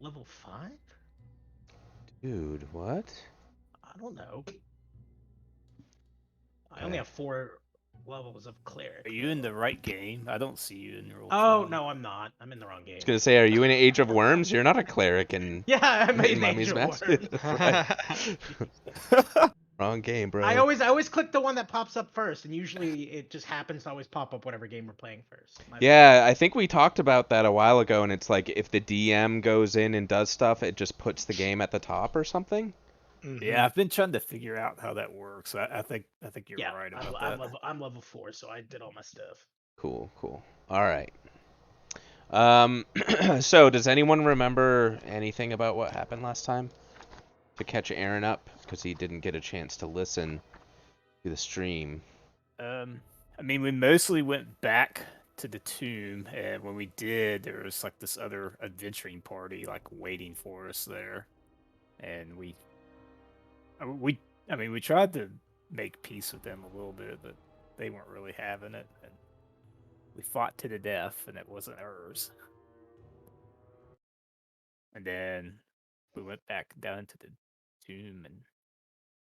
Level 5? Dude, what? I don't know. I only Okay. have 4 levels of cleric. Are you in Though. the right game? I don't see you in roll Oh 20. no, I'm not. I'm in the wrong I was game. gonna say, are you in Age of Worms? You're not a cleric in Yeah, I made Mummy's Angel Mask. Worms. Right. Wrong game, I bro. always click the one that pops up first, and usually it just happens to always pop up whatever game we're playing first. My fault. Yeah, I think we talked about that a while ago, and it's like if the DM goes in and does stuff, it just puts the game at the top or something. Yeah, I've been trying to figure out how that works. I think you're Yeah, right I'm about I'm that. level I'm level 4, so I did all my stuff. Cool, cool. All right. Um, so does anyone remember anything about what happened last time? To catch Aaron up, because he didn't get a chance to listen to the stream. I mean, we mostly went back to the tomb, and when we did, there was like this other adventuring party like waiting for us there, and I mean, we tried to make peace with them a little bit, but they weren't really having it, and we fought to the death, and it wasn't ours. And then we went back down to the tomb, and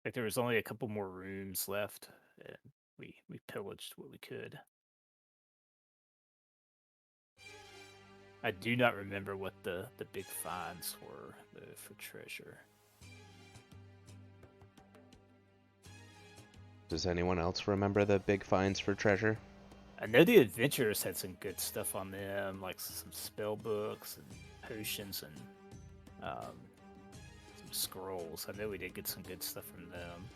like there was only a couple more rooms left, and we pillaged what we could. I do not remember what the big finds were for treasure. Does anyone else remember the big finds for treasure? I know the adventurers had some good stuff on them, like some spell books and potions and some scrolls. I know we did get some good stuff from them.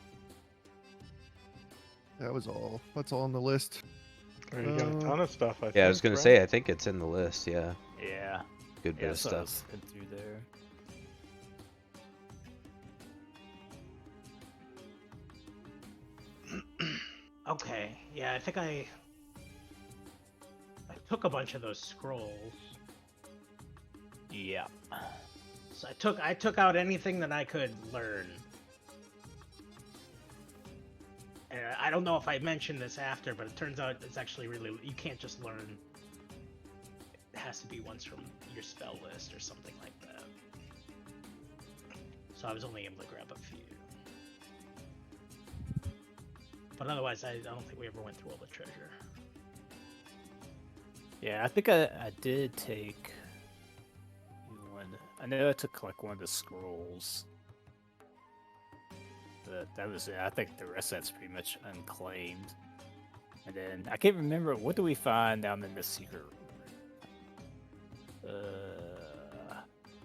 That was all. That's all on the list. You got a ton of stuff, I think. Yeah, I was gonna right? say, I think it's in the list. Yeah, Yeah, good bit yeah. of So I stuff. was looking through there. Okay, yeah, I think I took a bunch of those scrolls. Yeah. So I took out anything that I could learn. And I don't know if I mentioned this after, but it turns out it's actually really you can't just learn. It has to be ones from your spell list or something like that. So I was only able to grab a few. But otherwise, I don't think we ever went through all the treasure. Yeah, I think I did take one. I know I took like one of the scrolls. But that was it. I think the rest of that's pretty much unclaimed. And then I can't remember, what do we find down in the secret room?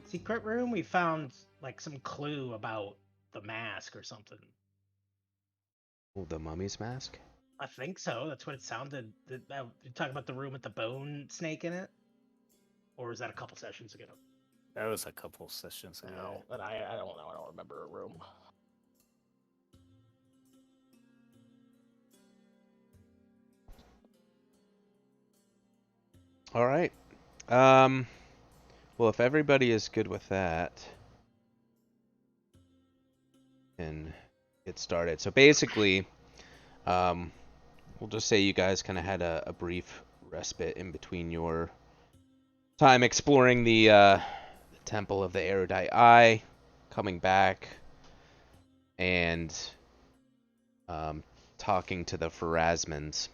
Secret room, we found like some clue about the mask or something. Oh, the Mummy's Mask. I think so. That's what it sounded. You talking about the room with the bone snake in it, or was that a couple sessions ago? That was a couple sessions ago. No, but I don't know. I don't remember a room. All right. Well, if everybody is good with that, and get started. So basically, we'll just say you guys kind of had a brief respite in between your time exploring the Temple of the Erudite Eye, coming back, and talking to the Pharasmans.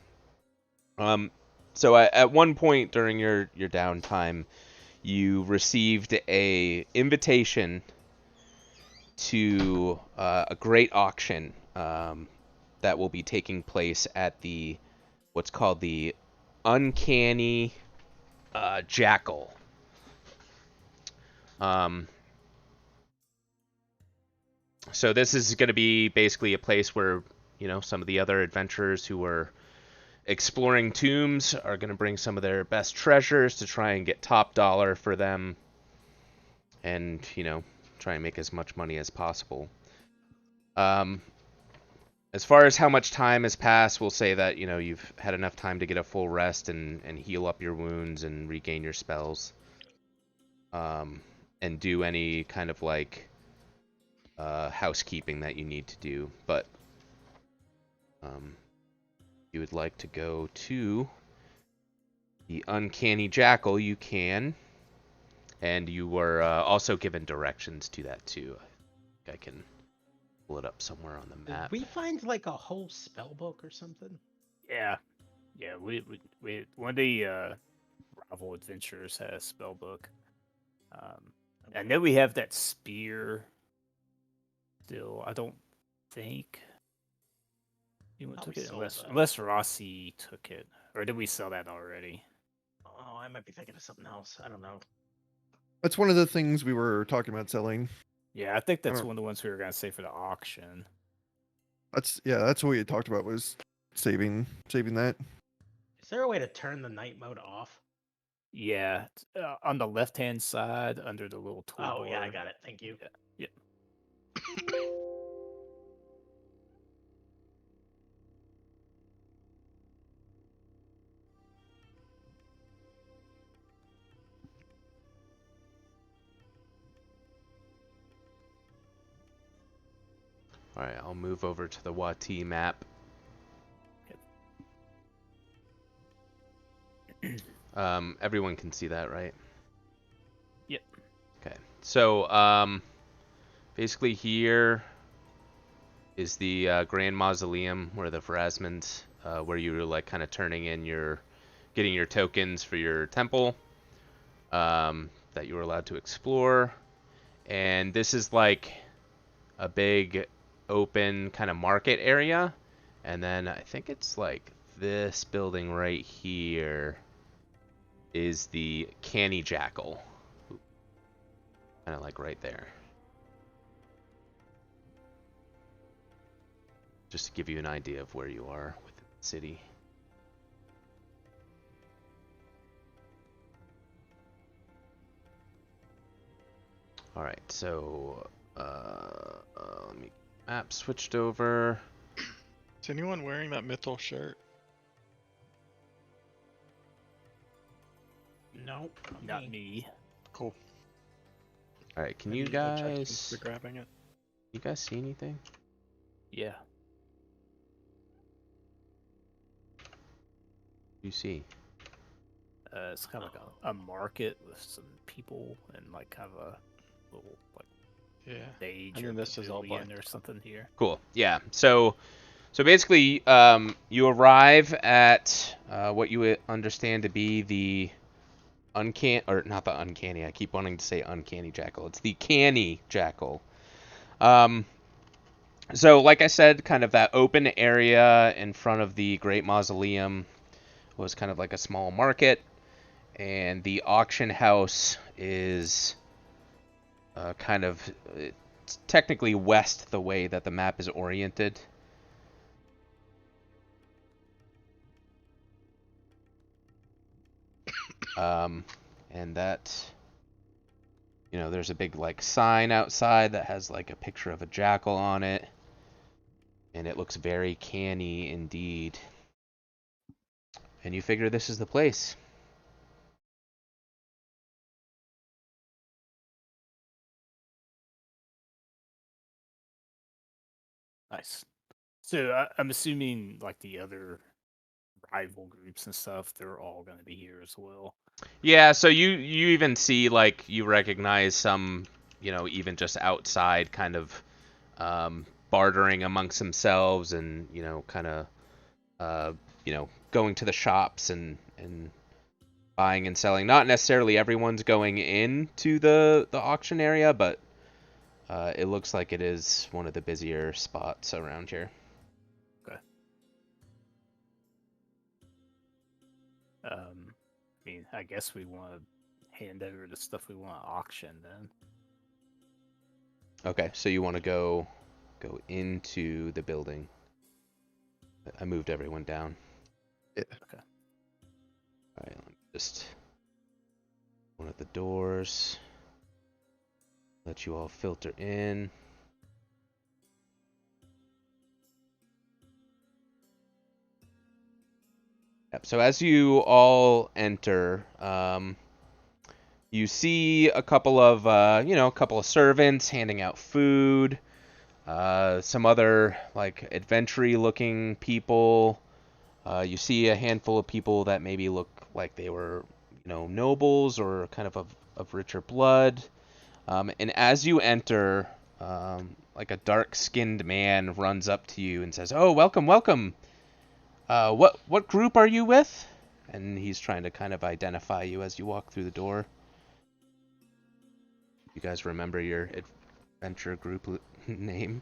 So at one point during your downtime, you received a invitation to a great auction that will be taking place at the what's called the Uncanny Jackal. So this is going to be basically a place where, you know, some of the other adventurers who are exploring tombs are going to bring some of their best treasures to try and get top dollar for them and, you know, try and make as much money as possible. As far as how much time has passed, we'll say that, you know, you've had enough time to get a full rest and heal up your wounds and regain your spells. And do any kind of like housekeeping that you need to do. But you would like to go to the Uncanny Jackal, you can. And you were also given directions to that too. I think I can pull it up somewhere on the Did map. we find like a whole spell book or something? Yeah, yeah. We one of the rival adventurers has a spell book. I know we have that spear. Still, I don't think anyone Thought took we it sold that. unless Rossi took it, or did we sell that already? Oh, I might be thinking of something else. I don't know. That's one of the things we were talking about selling. Yeah, I think that's don't- one of the ones we were gonna say for the auction. That's what we had talked about was saving that. Is there a way to turn the night mode off? Yeah, on the left hand side under the little toolbar. Oh yeah, I got it. Thank you. Yeah. All right, I'll move over to the Wati map. Everyone can see that, right? Yep. Okay. So, basically here is the Grand Mausoleum where the Pharasmans, where you were like kind of turning in getting your tokens for your temple, that you were allowed to explore. And this is like a big open kind of market area. And then I think it's like this building right here is the Canny Jackal. Kind of like right there. Just to give you an idea of where you are within the city. Alright, so let me map switched over. Is anyone wearing that Mythal shirt? Nope. Not me. Cool. Alright, can I you need objections guys to grabbing it. see anything? Yeah. You see? It's kind of like a market with some people and like kind of a little like Yeah. stage I or mean, this is all pavilion black. or something here. Cool. Yeah. So basically, you arrive at what you understand to be the not the uncanny. I keep wanting to say uncanny jackal. It's the canny jackal. So like I said, kind of that open area in front of the Great Mausoleum was kind of like a small market, and the auction house is kind of it's technically west the way that the map is oriented. And that, there's a big like sign outside that has like a picture of a jackal on it, and it looks very canny indeed. And you figure this is the place. Nice. So I'm assuming like the other rival groups and stuff, they're all going to be here as well. Yeah, so you even see like you recognize some, even just outside kind of bartering amongst themselves and, kind of going to the shops and buying and selling. Not necessarily everyone's going into the auction area, but it looks like it is one of the busier spots around here. Okay. I mean, I guess we want to hand over the stuff we want to auction then. Okay, so you want to go into the building. I moved everyone down. Yeah. Okay. All right, let me just one of the doors. Let you all filter in. Yep, so as you all enter, you see a couple of servants handing out food. Some other like adventure-looking people. You see a handful of people that maybe look like they were, nobles or kind of of richer blood. And as you enter, like a dark-skinned man runs up to you and says, "Oh, welcome, welcome. What group are you with?" And he's trying to kind of identify you as you walk through the door. You guys remember your adventure group name?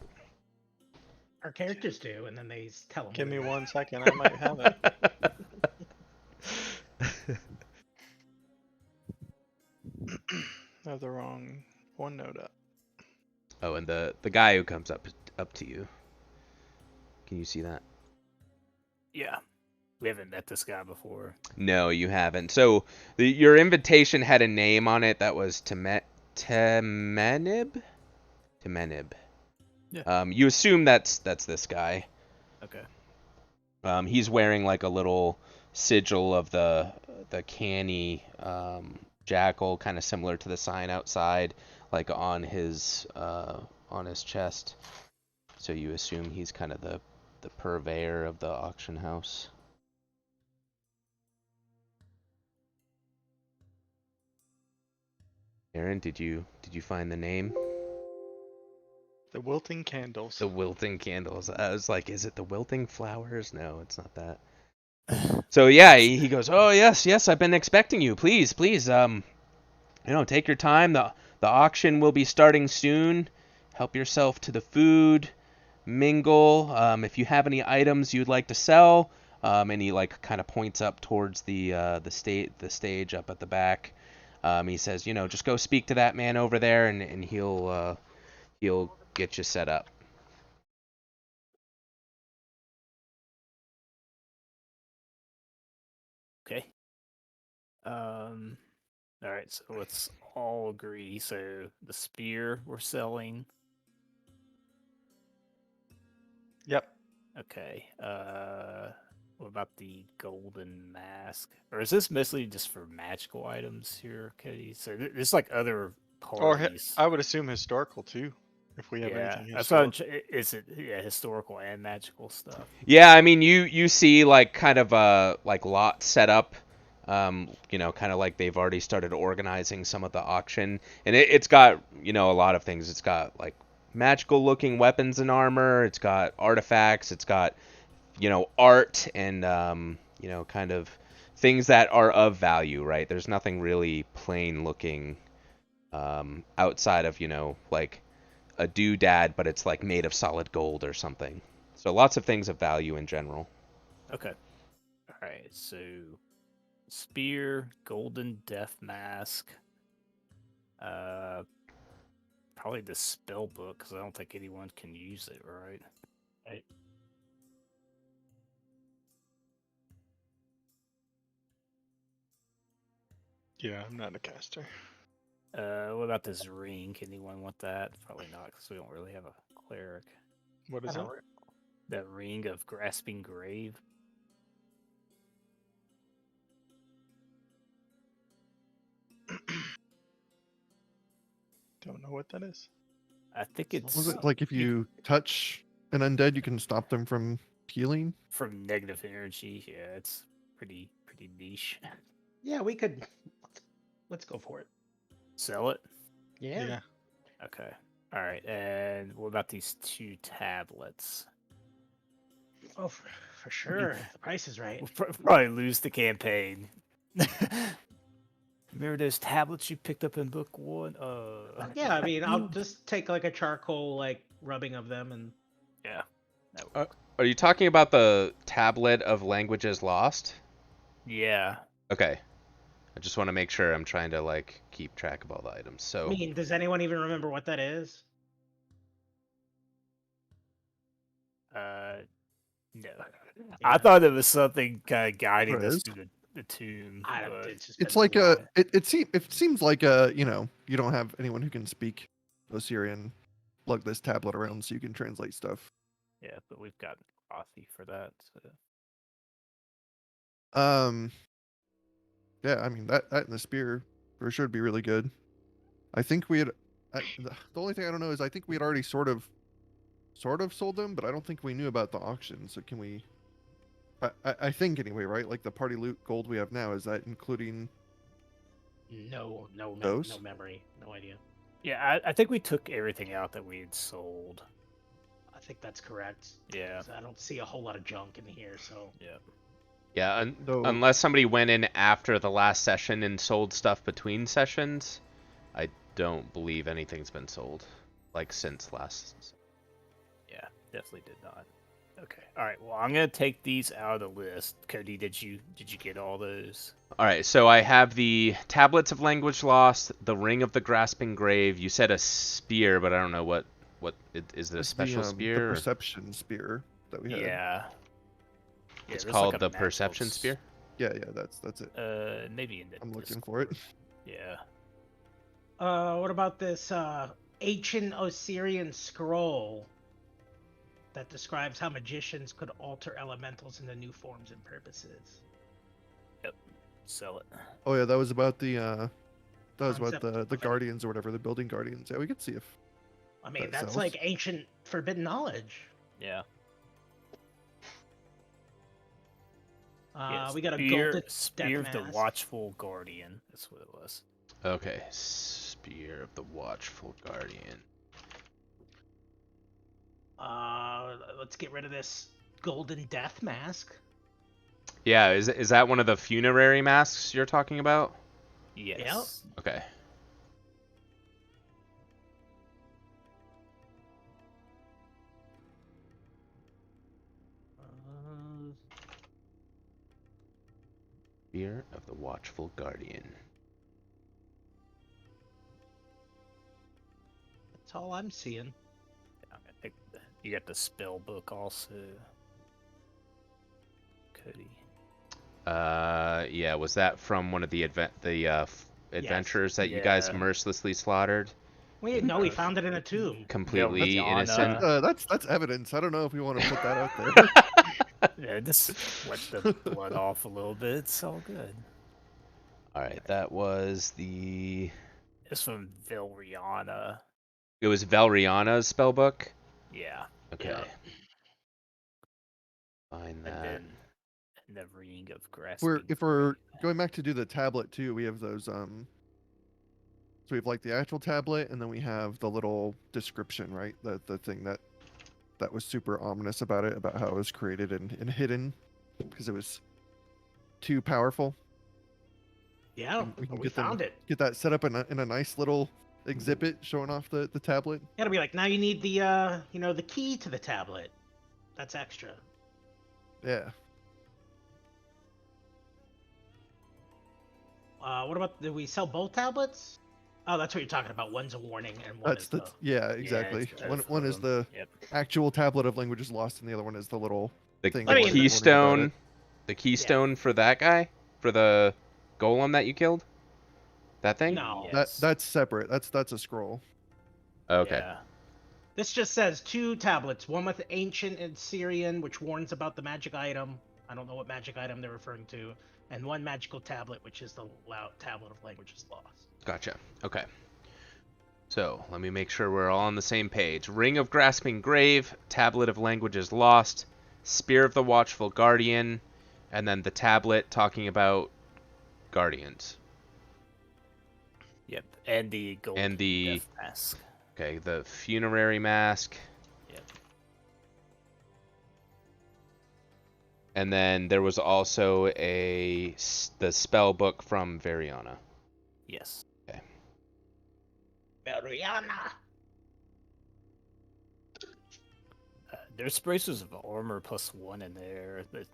Our characters do, and then they tell them. Give me 1 second, I might have it. I have the wrong OneNote up. Oh, and the guy who comes up to you. Can you see that? Yeah. We haven't met this guy before. No, you haven't. So your invitation had a name on it that was Temenib. Temenib. Yeah. You assume that's this guy. Okay. He's wearing like a little sigil of the canny jackal, kind of similar to the sign outside, like on his chest. So you assume he's kind of the purveyor of the auction house. Aaron, did you find the name? The wilting candles. The wilting candles. I was like, is it the wilting flowers? No, it's not that. So yeah, he goes, "Oh yes, I've been expecting you. Please, take your time. The auction will be starting soon. Help yourself to the food, mingle. If you have any items you'd like to sell." And he like kind of points up towards the stage up at the back. He says, "Just go speak to that man over there, and he'll get you set up." Okay. All right, so let's all agree. So the spear we're selling. Yep. Okay. What about the golden mask? Or is this mostly just for magical items here, Cody? So there's like other Or parties. I would assume historical too, if we have Yeah, anything that's what historical. is it? Yeah, historical and magical stuff. Yeah, I mean, you see like kind of like lot set up, kind of like they've already started organizing some of the auction, and it's got a lot of things. It's got like magical looking weapons and armor. It's got artifacts. It's got art and kind of things that are of value, right? There's nothing really plain looking outside of like a doodad, but it's like made of solid gold or something. So lots of things of value in general. Okay. All right. So spear, golden death mask. Probably the spell book because I don't think anyone can use it, right? Right. Yeah, I'm not a caster. What about this ring? Can anyone want that? Probably not because we don't really have a cleric. What is it? That ring of grasping grave. Don't know what that is. I think What it's was it like if you touch an undead, you can stop them from healing? from negative energy. Yeah, it's pretty niche. Yeah, we could. Let's go for it. Sell it. Yeah. Okay. All right. And what about these 2 tablets? Oh, for sure. The price is right. We'll probably lose the campaign. Remember those tablets you picked up in book 1? Yeah, I mean, I'll just take like a charcoal like rubbing of them, and Yeah. That would- Are you talking about the tablet of languages lost? yeah. Okay. I just want to make sure I'm trying to like keep track of all the items. I So mean, does anyone even remember what that is? No. Yeah. I thought it was something kind of guiding What it us is? to the tomb. I don't. but- It's just. It's been like a a. while. It seems like a. You don't have anyone who can speak Osirian. Lug this tablet around so you can translate stuff. Yeah, but we've got Rothy for that. So. Yeah, I mean that and the spear for sure would be really good. I think we had. The only thing I don't know is I think we had already sort of sold them, but I don't think we knew about the auction. So can we? I think anyway, right? Like the party loot gold we have now, is that including No, no, Those? no memory, no idea. Yeah, I think we took everything out that we had sold. I think that's correct. Yeah. 'Cause I don't see a whole lot of junk in here, so. Yeah. Yeah, So- unless somebody went in after the last session and sold stuff between sessions, I don't believe anything's been sold, like since last. Yeah, definitely did not. Okay. All right. Well, I'm gonna take these out of the list. Cody, did you get all those? All right, so I have the tablets of language lost, the ring of the grasping grave. You said a spear, but I don't know what is it a It's special the spear? Or- perception spear that we had. Yeah. it's there's called like a the magical perception s- spear. Yeah, that's it. Maybe in the I'm looking for it. Discord. Yeah. What about this ancient Osirian scroll that describes how magicians could alter elementals into new forms and purposes? Sell it. Oh yeah, that was about the Concept the of it. guardians or whatever, the building guardians. Yeah, we could see if I mean, that that's sells. like ancient forbidden knowledge. Yeah. Yeah, We got a spear, golden spear death of the mask. watchful guardian. That's what it was. Okay, spear of the watchful guardian. Let's get rid of this golden death mask. Yeah, is that one of the funerary masks you're talking about? Yes. Okay. Uh, Spear of the watchful guardian. that's all I'm seeing. I think you got the spell book also. Cody. Yeah, was that from one of the adventures that you guys Yeah. mercilessly slaughtered? We we found it in a tomb. Completely Velriana. innocent. That's evidence. I don't know if we want to put that out there. Yeah, just wet the blood off a little bit. It's all good. All right, that was the. It's from Velriana. It was Valriana's spellbook. Yeah. Okay. Yeah. Find And that. then the ring of grasping. If we're going back to do the tablet too, we have those so we have like the actual tablet, and then we have the little description, right? The thing that was super ominous about it, about how it was created and hidden because it was too powerful. Yeah, And we can we get them- found it. Get that set up in a nice little exhibit showing off the tablet. Gotta be like, now you need the the key to the tablet. That's extra. Yeah. What about, did we sell both tablets? Oh, that's what you're talking about. One's a warning and one That's is the the. yeah, exactly. it's one both one of is them. the Yep. actual tablet of languages lost, and the other one is the little The thing I mean, that warning about keystone. it. The keystone for that guy, for the golem that you killed. That thing. No. Yes. That's separate. That's a scroll. Okay. Yeah. This just says 2 tablets. One with ancient and Syrian, which warns about the magic item. I don't know what magic item they're referring to. And one magical tablet, which is the tablet of languages lost. Gotcha. Okay. So let me make sure we're all on the same page. Ring of Grasping Grave, Tablet of Languages Lost, Spear of the Watchful Guardian, and then the tablet talking about guardians. Yep. And the gold And the- death mask. Okay, the funerary mask. Yep. And then there was also the spell book from Variana. Yes. Mariana! There's braces of armor +1 in there, but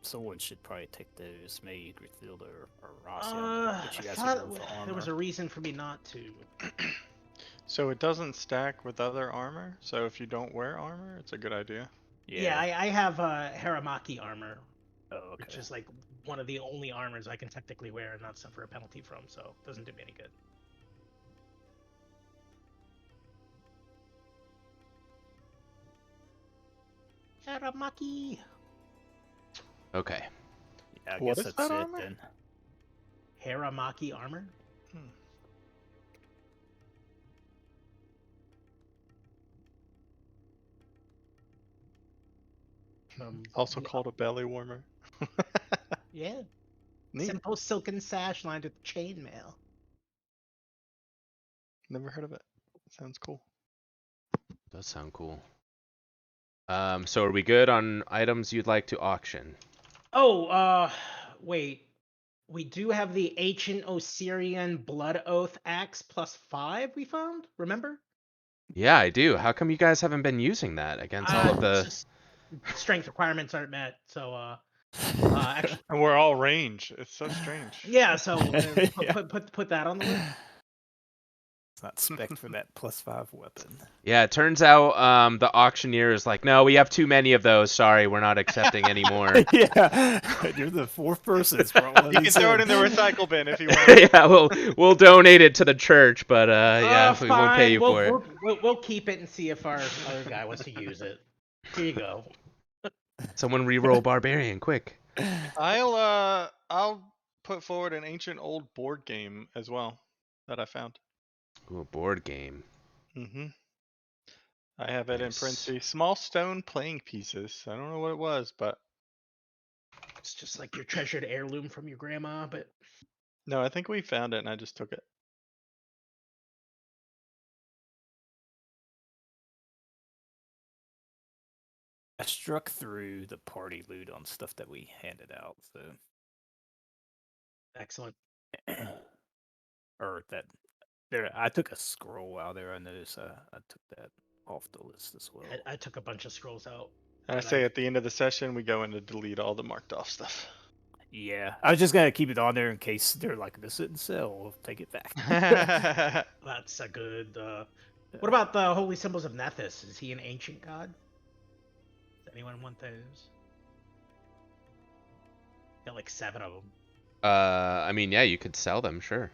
someone should probably take those. Maybe Grithilda or Rossi. I But you guys thought are going for there was a armor. reason for me not to. So it doesn't stack with other armor. So if you don't wear armor, it's a good idea. Yeah, I have Haramaki armor, Oh, okay. which is like one of the only armors I can technically wear and not suffer a penalty from, so it doesn't do me any good. Haramaki! Okay. Yeah, I What guess is that's that it armor? then. Haramaki armor? Also Yeah. called a belly warmer. Yeah. Neat. Simple silken sash lined with chainmail. Never heard of it. Sounds cool. Does sound cool. So are we good on items you'd like to auction? Oh, wait. We do have the ancient Osirian Blood Oath axe +5 we found. Remember? Yeah, I do. How come you guys haven't been using that against all of It's the? just strength requirements aren't met. So actually, And we're all range. It's so strange. yeah. So Yeah. put that on the list. It's not spec for that +5 weapon. Yeah, it turns out the auctioneer is like, no, we have too many of those. Sorry, we're not accepting any more. Yeah, you're the fourth person that's brought one of You can these throw it in in. the recycle bin if you want. Yeah, we'll donate it to the church, but yeah, we won't pay Fine. you for it. We'll keep it and see if our other guy wants to use it. Here you go. Someone re-roll barbarian, quick. I'll put forward an ancient old board game as well that I found. Ooh, a board game. Mm-hmm. I have it in Nice. parentheses. Small stone playing pieces. I don't know what it was, but It's just like your treasured heirloom from your grandma, but no, I think we found it and I just took it. I struck through the party loot on stuff that we handed out, so excellent. or that there. I took a scroll out there. I noticed I took that off the list as well. I took a bunch of scrolls out. And I And say at the end of the session, we go in to delete all the marked off stuff. Yeah, I was just gonna keep it on there in case they're like, this didn't sell. We'll take it back. That's a good. What about the holy symbols of Nethys? Is he an ancient god? Does anyone want those? Got like 7 of them I mean, yeah, you could sell them, sure.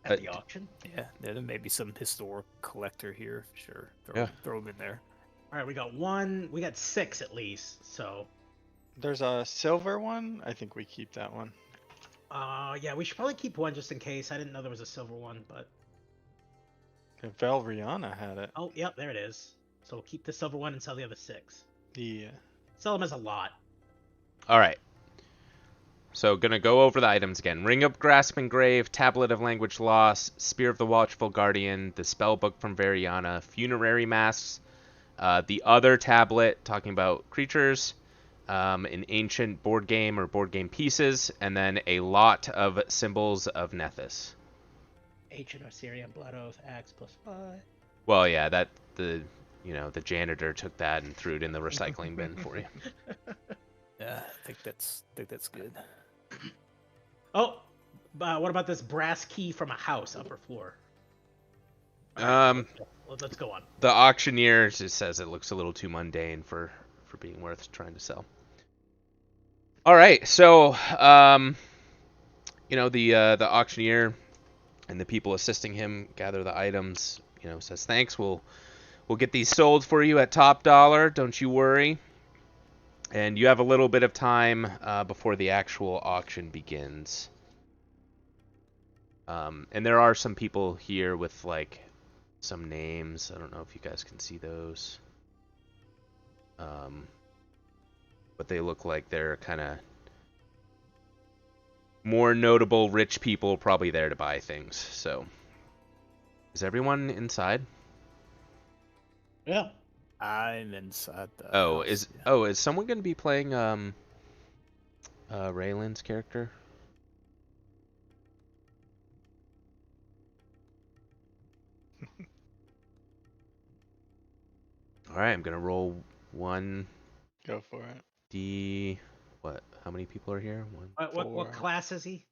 at the auction. Yeah, there may be some historic collector here. Sure, Yeah. throw them in there. All right, we got 1. We got 6 at least. So, There's a silver one. I think we keep that one. yeah, we should probably keep 1 just in case. I didn't know there was a silver one, but Valriana had it. oh, yep, there it is. So we'll keep the silver one and sell the other 6. Yeah. Sell them as a lot. All right. So, gonna go over the items again. Ring of Grasping Grave, Tablet of Language Lost, Spear of the Watchful Guardian, the Spellbook from Variana, Funerary Masks, the other tablet talking about creatures, an ancient board game or board game pieces, and then a lot of symbols of Nethys. Ancient Osirian Blood Oath Axe +5. Well, yeah, that the janitor took that and threw it in the recycling bin for you. Yeah, I think that's good. Oh, what about this brass key from a house, upper floor? Let's go on. The auctioneer just says it looks a little too mundane for being worth trying to sell. All right, so the auctioneer and the people assisting him gather the items. Says thanks. We'll get these sold for you at top dollar. Don't you worry. And you have a little bit of time before the actual auction begins. And there are some people here with like some names. I don't know if you guys can see those. But they look like they're kind of more notable rich people probably there to buy things. So, is everyone inside? Yeah. I'm inside the Is house, is someone going to be playing Raylan's character? All right, I'm going to roll 1d. Go for it. What? How many people are here? What 4. class is he?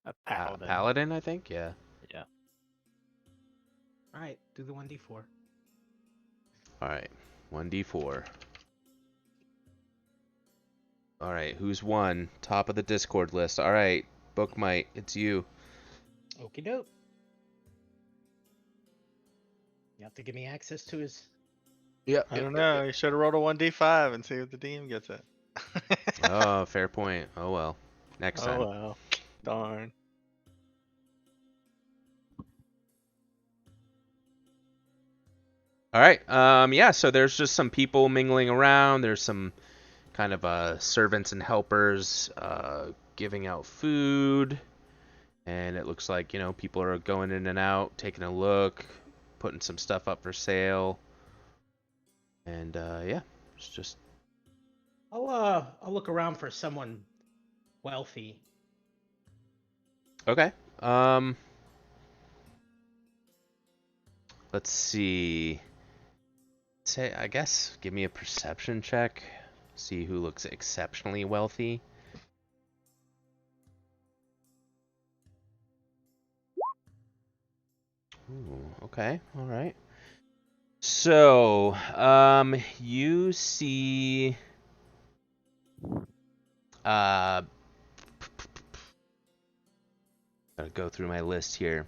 A paladin. Paladin, I think. Yeah. Yeah. All right, do the 1d4. All right, 1d4. All right, who's won? Top of the Discord list. All right, Bookmite, it's you. Okie doke. You have to give me access to his. Yep. I don't know. You should have rolled a 1d5 and see if the DM gets it. Oh, fair point. Oh well. Next time. Oh well. Darn. All right. Yeah. So there's just some people mingling around. There's some, kind of servants and helpers giving out food, and it looks like people are going in and out, taking a look, putting some stuff up for sale, and yeah, it's just I'll look around for someone wealthy. okay. Let's see. Say, I guess, give me a perception check. See who looks exceptionally wealthy. Ooh, okay, all right. So, you see, gotta go through my list here.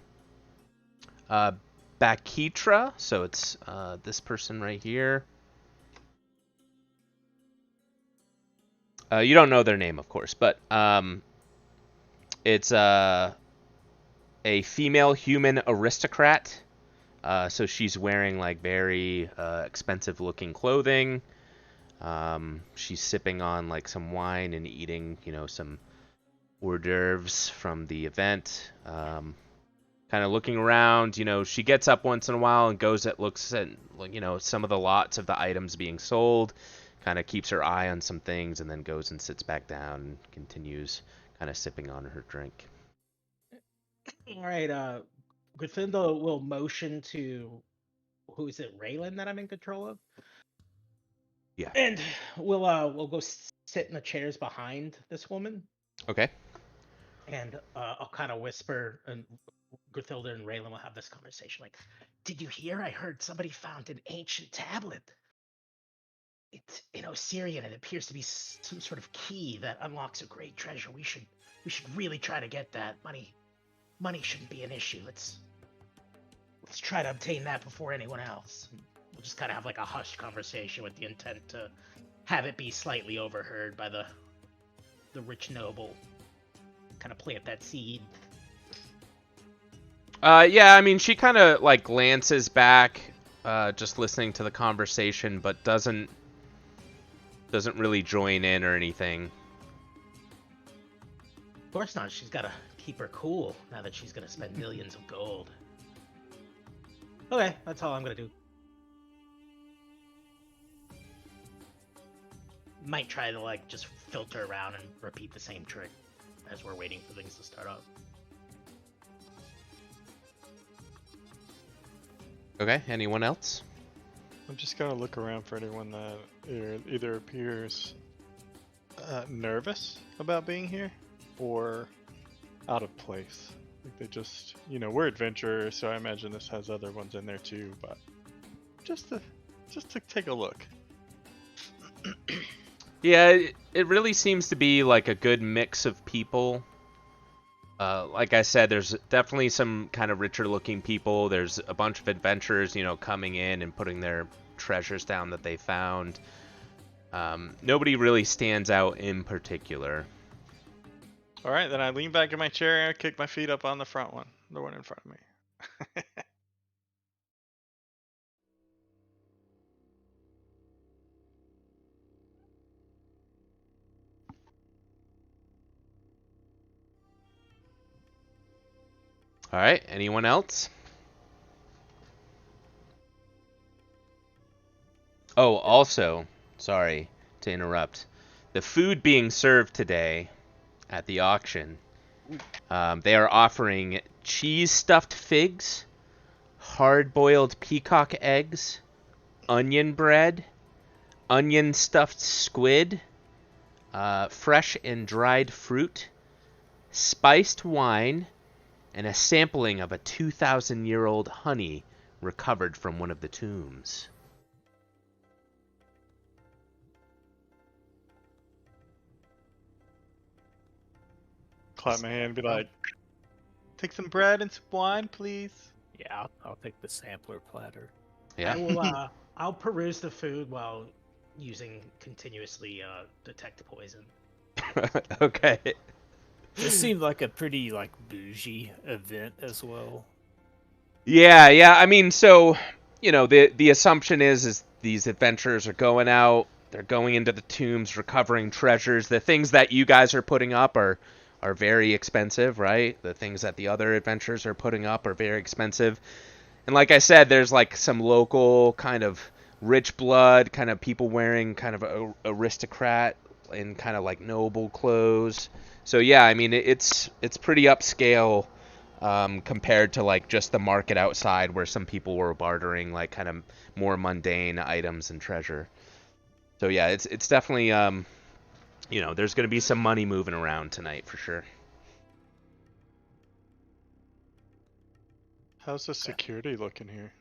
Bakitra, so it's this person right here. You don't know their name, of course, but it's a female human aristocrat. So she's wearing like very expensive looking clothing. She's sipping on like some wine and eating, some hors d'oeuvres from the event. Kind of looking around, she gets up once in a while and looks at, some of the lots of the items being sold, kind of keeps her eye on some things, and then goes and sits back down and continues kind of sipping on her drink. All right, Gryffindor will motion to, who is it, Raylan that I'm in control of? Yeah. And we'll go sit in the chairs behind this woman, Okay. and I'll kind of whisper, and Grithilda and Raylan will have this conversation. Like, did you hear? I heard somebody found an ancient tablet. It's in Osirian. It appears to be some sort of key that unlocks a great treasure. We should really try to get that. Money shouldn't be an issue. Let's try to obtain that before anyone else. We'll just kind of have like a hushed conversation with the intent to have it be slightly overheard by the rich noble. Kind of plant that seed. Yeah, I mean, she kind of like glances back, just listening to the conversation, but doesn't really join in or anything. Of course not. She's got to keep her cool now that she's going to spend millions of gold. Okay, that's all I'm going to do. Might try to like just filter around and repeat the same trick as we're waiting for things to start up. Okay, anyone else? I'm just gonna look around for anyone that either appears nervous about being here or out of place. Like they just, we're adventurers, so I imagine this has other ones in there too. But just to take a look. Yeah, it really seems to be like a good mix of people. Like I said, there's definitely some kind of richer looking people. There's a bunch of adventurers, coming in and putting their treasures down that they found. Nobody really stands out in particular. All right, then I lean back in my chair and kick my feet up on the front one, the one in front of me. All right, anyone else? Oh, also, sorry to interrupt. The food being served today at the auction, they are offering cheese stuffed figs, hard boiled peacock eggs, onion bread, onion stuffed squid, fresh and dried fruit, spiced wine, and a sampling of a 2,000-year-old honey recovered from one of the tombs. Clap my hand and be like, take some bread and some wine, please. Yeah, I'll take the sampler platter. Yeah. I'll peruse the food while using continuously detect poison. Okay. This seemed like a pretty bougie event as well. Yeah. I mean, so the assumption is these adventurers are going out they're going into the tombs, recovering treasures. The things that you guys are putting up are very expensive, right? The things that the other adventurers are putting up are very expensive. And like I said, there's like some local kind of rich blood, kind of people wearing kind of aristocrat and kind of like noble clothes. So yeah, I mean it's pretty upscale compared to like just the market outside where some people were bartering like kind of more mundane items and treasure. So yeah, it's definitely there's going to be some money moving around tonight for sure. How's the security looking here?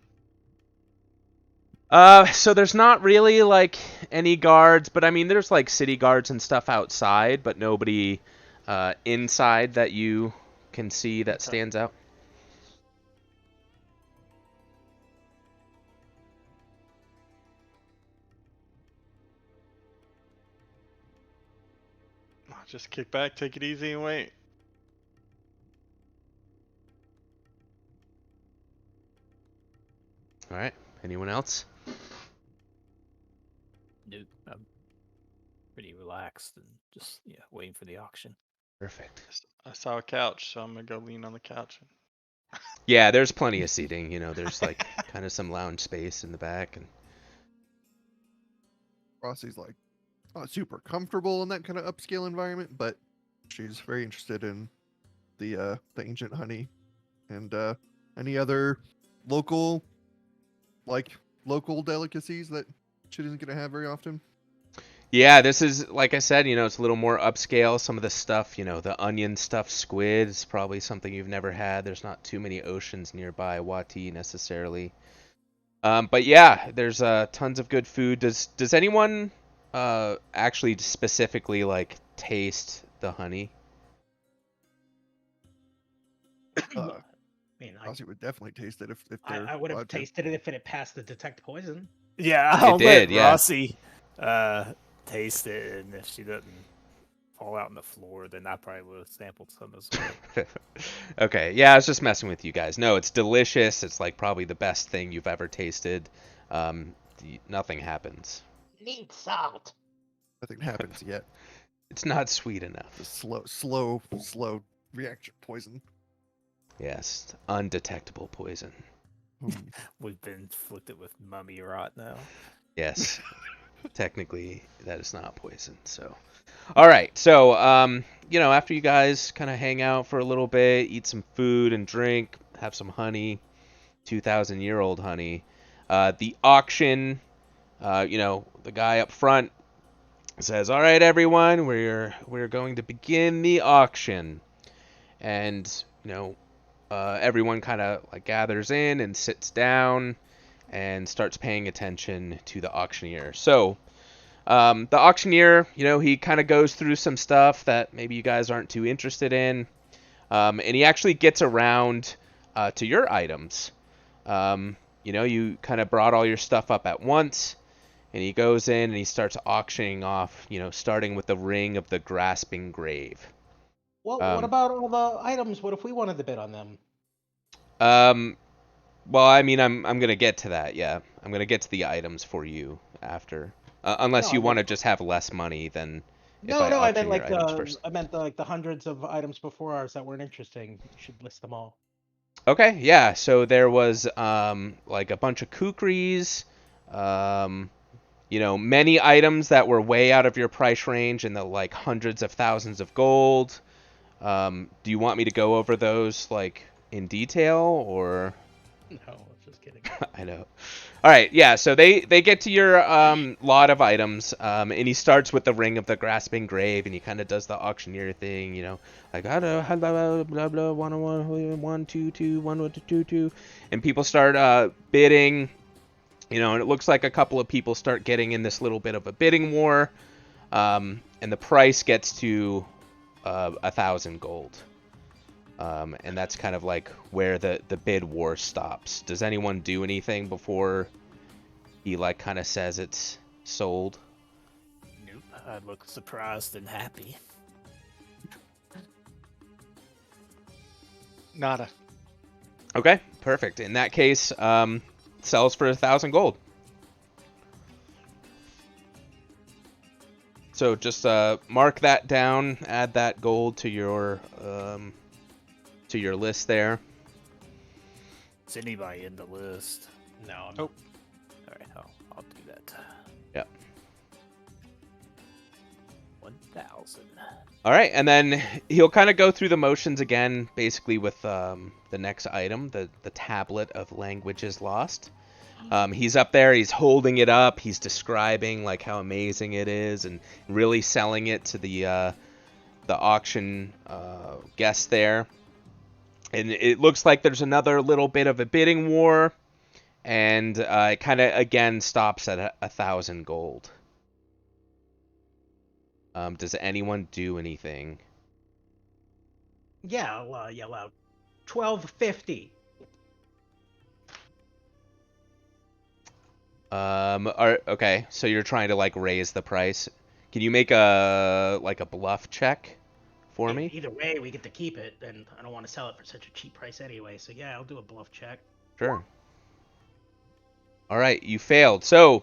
So there's not really like any guards, but I mean there's like city guards and stuff outside, but nobody inside that you can see that stands out. Just kick back, take it easy, and wait. All right. Anyone else? Nope. I'm pretty relaxed and just waiting for the auction. Perfect. I saw a couch, so I'm gonna go lean on the couch. Yeah, there's plenty of seating. There's like kind of some lounge space in the back, and Rossi's like not super comfortable in that kind of upscale environment, but she's very interested in the ancient honey and any other local delicacies that she isn't gonna have very often. yeah, this is like I said, it's a little more upscale. Some of the stuff, the onion stuffed squid is probably something you've never had. There's not too many oceans nearby Wati necessarily. But yeah, there's tons of good food. Does anyone actually specifically like taste the honey? Uh, I mean, Rossi would definitely taste it if they're I would have allowed to. tasted it if it had passed the detect poison. Yeah, I'll did, let yeah. Rossi taste it, and if she doesn't fall out on the floor, then I probably would have sampled some as well. Okay, yeah, I was just messing with you guys. No, it's delicious. It's like probably the best thing you've ever tasted. Nothing happens. Need salt. Nothing happens yet. It's not sweet enough. The slow reaction poison. Yes, undetectable poison. We've been inflicted with mummy rot now. Yes. Technically, that is not poison. So, all right. So, after you guys kind of hang out for a little bit, eat some food and drink, have some honey, 2,000-year-old honey. The auction, the guy up front says, "All right, everyone, we're going to begin the auction," and everyone kind of like gathers in and sits down and starts paying attention to the auctioneer. So, the auctioneer, he kind of goes through some stuff that maybe you guys aren't too interested in, and he actually gets around to your items. You kind of brought all your stuff up at once, and he goes in and he starts auctioning off, starting with the ring of the grasping grave. Well, what about all the items? What if we wanted to bid on them? Well, I mean, I'm gonna get to that. Yeah, I'm gonna get to the items for you after, unless No, you I want to meant- just have less money than if No, I no, I auction meant your items first. I meant like the hundreds of items before ours that weren't interesting. You should list them all. Okay, yeah. So there was like a bunch of kukris, many items that were way out of your price range in the like hundreds of thousands of gold. Do you want me to go over those like in detail or? No, just kidding. I know. All right, yeah. So they get to your lot of items, and he starts with the ring of the grasping grave, and he kind of does the auctioneer thing, like blah blah blah blah 1 2 2 1 2 2, and people start bidding, and it looks like a couple of people start getting in this little bit of a bidding war, and the price gets to 1,000 gold. And that's kind of like where the bid war stops. Does anyone do anything before he like kind of says it's sold? Nope. I look surprised and happy. Nada. Okay, perfect. In that case, sells for 1,000 gold. So just mark that down, add that gold to your list there. Is anybody in the list? No, I'm Oh. All right, I'll do that. Yep. 1,000. All right, and then he'll kind of go through the motions again, basically with the next item, the tablet of languages lost. He's up there, he's holding it up, he's describing like how amazing it is, and really selling it to the auction guest there. And it looks like there's another little bit of a bidding war, and it kind of again stops at 1,000 gold. Does anyone do anything? Yeah, I'll yell out 1250. Okay, so you're trying to like raise the price. Can you make a bluff check for me? Either way, we get to keep it, and I don't want to sell it for such a cheap price anyway. So yeah, I'll do a bluff check. Sure. All right, you failed. So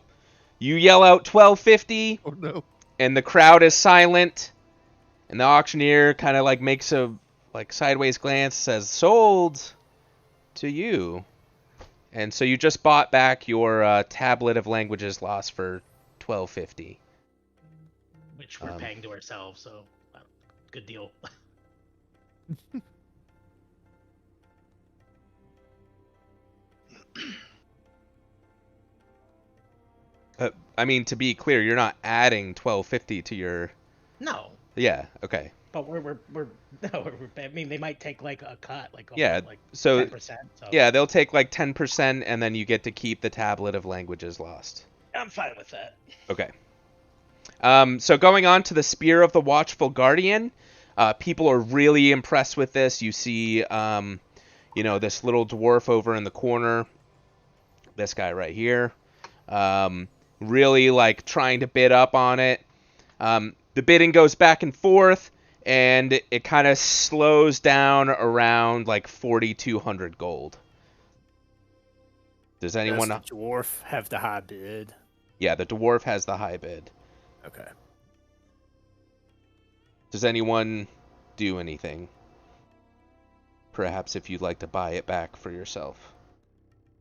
you yell out 1250, Oh no. and the crowd is silent, and the auctioneer kind of like makes a like sideways glance, says sold to you. And so you just bought back your tablet of languages lost for 1250. Which we're paying to ourselves, so good deal. I mean, to be clear, you're not adding 1250 to your. No, Yeah. Okay. but I mean, they might take like a cut, like Yeah, like so 10%. So yeah, they'll take like 10%, and then you get to keep the tablet of languages lost. I'm fine with that. Okay. So going on to the Spear of the Watchful Guardian, people are really impressed with this. You see, this little dwarf over in the corner, this guy right here, really like trying to bid up on it. The bidding goes back and forth, and it kind of slows down around like 4,200 gold. Does anyone? Does the dwarf have the high bid? Yeah, the dwarf has the high bid. Okay. Does anyone do anything? Perhaps if you'd like to buy it back for yourself.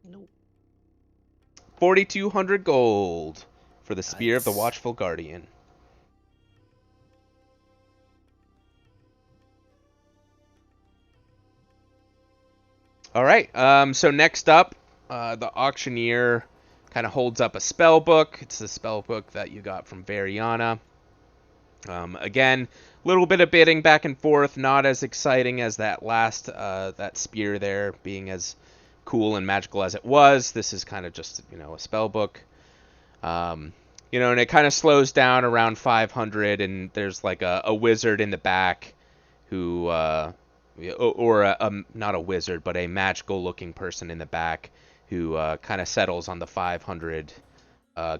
Nope. 4,200 gold for the Spear of the Nice. Watchful Guardian. All right. So next up, the auctioneer kind of holds up a spell book. It's the spell book that you got from Variana. Again, a little bit of bidding back and forth, not as exciting as that last that spear there, being as cool and magical as it was. This is kind of just a spell book. And it kind of slows down around 500, and there's like a wizard in the back who not a wizard, but a magical looking person in the back who kind of settles on the 500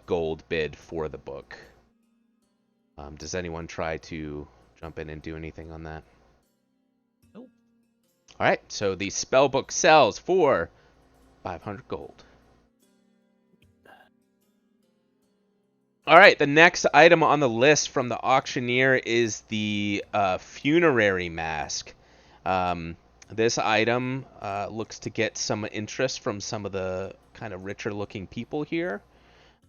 gold bid for the book. Does anyone try to jump in and do anything on that? Nope. All right, so the spell book sells for 500 gold. All right, the next item on the list from the auctioneer is the funerary mask. This item looks to get some interest from some of the kind of richer looking people here.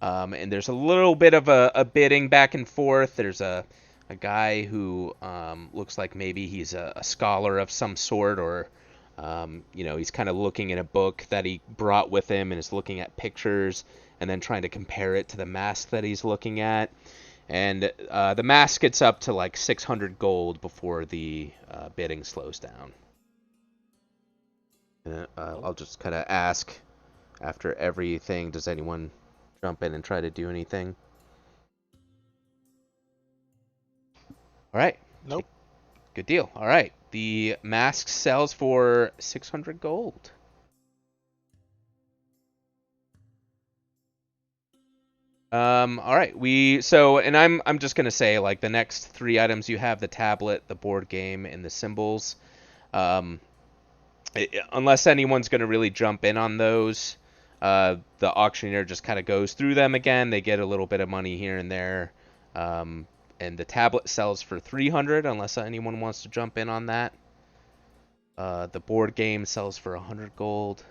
And there's a little bit of a bidding back and forth. There's a guy who looks like maybe he's a scholar of some sort, or he's kind of looking in a book that he brought with him and is looking at pictures and then trying to compare it to the mask that he's looking at. And the mask gets up to like 600 gold before the bidding slows down. I'll just kind of ask after everything, does anyone jump in and try to do anything? All right. Nope. Good deal. All right. The mask sells for 600 gold. All right. I'm just gonna say, like, the next three items you have: the tablet, the board game, and the symbols. Unless anyone's gonna really jump in on those, the auctioneer just kind of goes through them again. They get a little bit of money here and there, and the tablet sells for 300 unless anyone wants to jump in on that. The board game sells for 100 gold.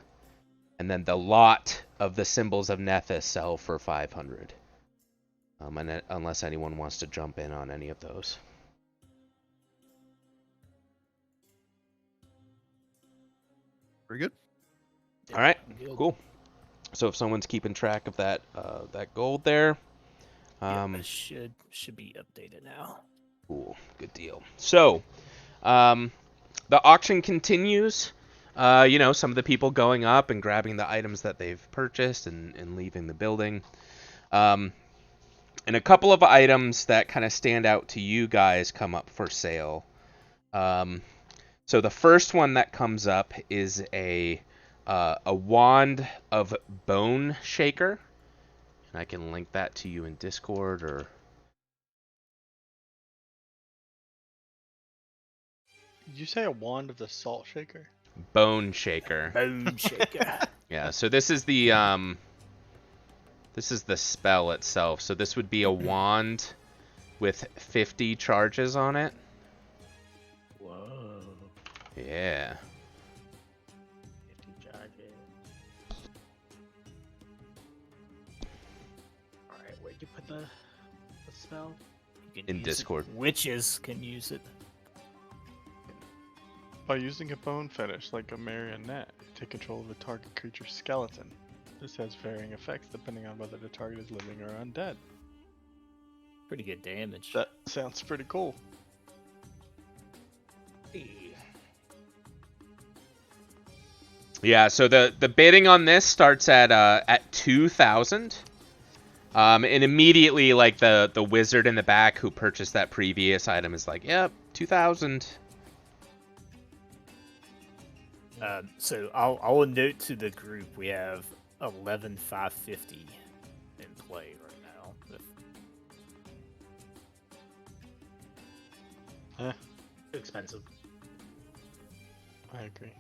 And then the lot of the Symbols of Nethys sell for 500. Unless anyone wants to jump in on any of those. Very good. All right, Good. cool. So if someone's keeping track of that that gold there, It should be updated now. cool, good deal. So, the auction continues. Some of the people going up and grabbing the items that they've purchased and leaving the building. And a couple of items that kind of stand out to you guys come up for sale. So the first one that comes up is a wand of Bone Shaker. And I can link that to you in Discord or... Did you say a wand of the salt shaker? Bone Shaker. Bone shaker. Yeah, so this is the spell itself. So this would be a wand with 50 charges on it. Whoa. Yeah. 50 charges. Alright, where'd you put the spell? You can In use it. Discord. Witches can use it. By using a bone fetish like a marionette, take control of the target creature's skeleton. This has varying effects depending on whether the target is living or undead. Pretty good damage. That sounds pretty cool. Yeah, so the bidding on this starts at 2,000. And immediately, like, the wizard in the back who purchased that previous item is like, yep, 2,000. So I'll note to the group we have 11,550 in play right now. Too expensive. I agree.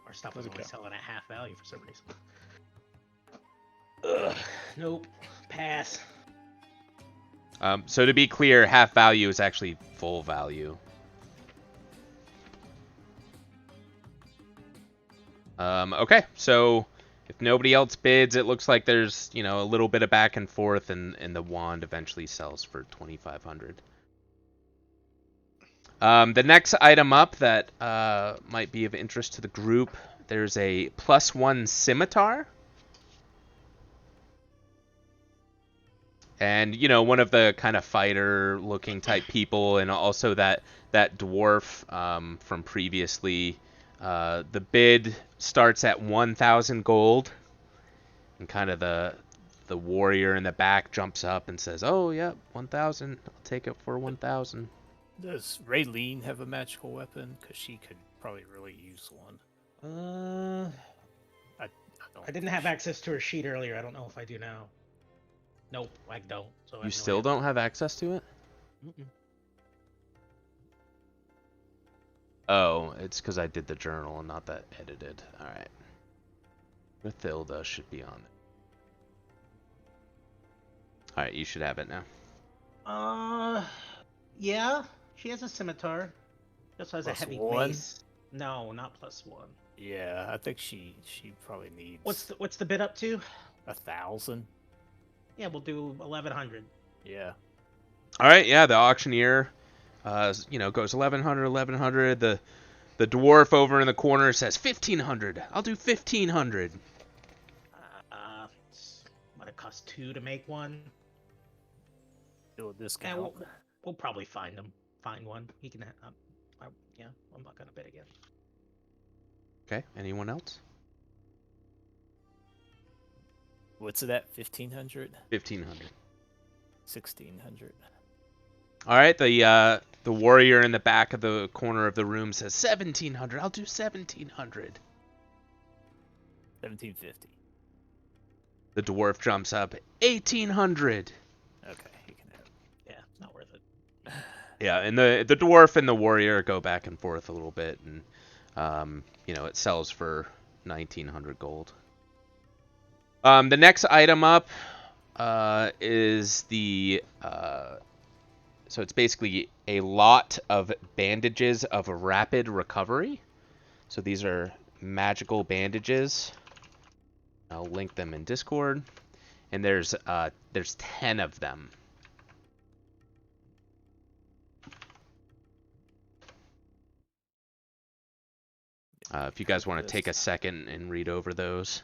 Our stuff was Let it only go. selling at half value for some reason. Ugh, nope. Pass. So to be clear, half value is actually full value. Okay, so if nobody else bids, it looks like there's, a little bit of back and forth, and the wand eventually sells for 2,500. The next item up that might be of interest to the group, there's a +1 scimitar. And, one of the kind of fighter-looking type people, and also that dwarf from previously. The bid starts at 1,000 gold, and kind of the warrior in the back jumps up and says, "Oh, yeah, 1,000. I'll take it for 1,000." Does Raylene have a magical weapon? Because she could probably really use one. I I didn't have access to her sheet earlier. I don't know if I do now. Nope, I don't. So I You have no still idea. don't have access to it? Mm-mm. Oh, it's because I did the journal and not that edited. All right. Mathilda should be on it. All right, you should have it now. Yeah, she has a scimitar. She also has a Plus heavy one? mace. No, not +1. Yeah, I think she probably needs What's the bid up to? 1,000. Yeah, we'll do 1,100. Yeah. All right, yeah, the auctioneer, goes 1,100, 1,100. The dwarf over in the corner says 1,500. I'll do 1,500. Might have cost 2 to make one. Do a Yeah, discount. we'll probably find one. He can. Yeah, I'm not gonna bid again. Okay, anyone else? What's it at? 1,500? 1,500. 1,600. All right, the warrior in the back of the corner of the room says 1,700. I'll do 1,700. 1,750. The dwarf jumps up 1,800. Okay, you can have it. Yeah, not worth it. Yeah, and the dwarf and the warrior go back and forth a little bit, and it sells for 1,900 gold. The next item up is the So it's basically a lot of bandages of rapid recovery. So these are magical bandages. I'll link them in Discord. And there's 10 of them. If you guys want to take a second and read over those.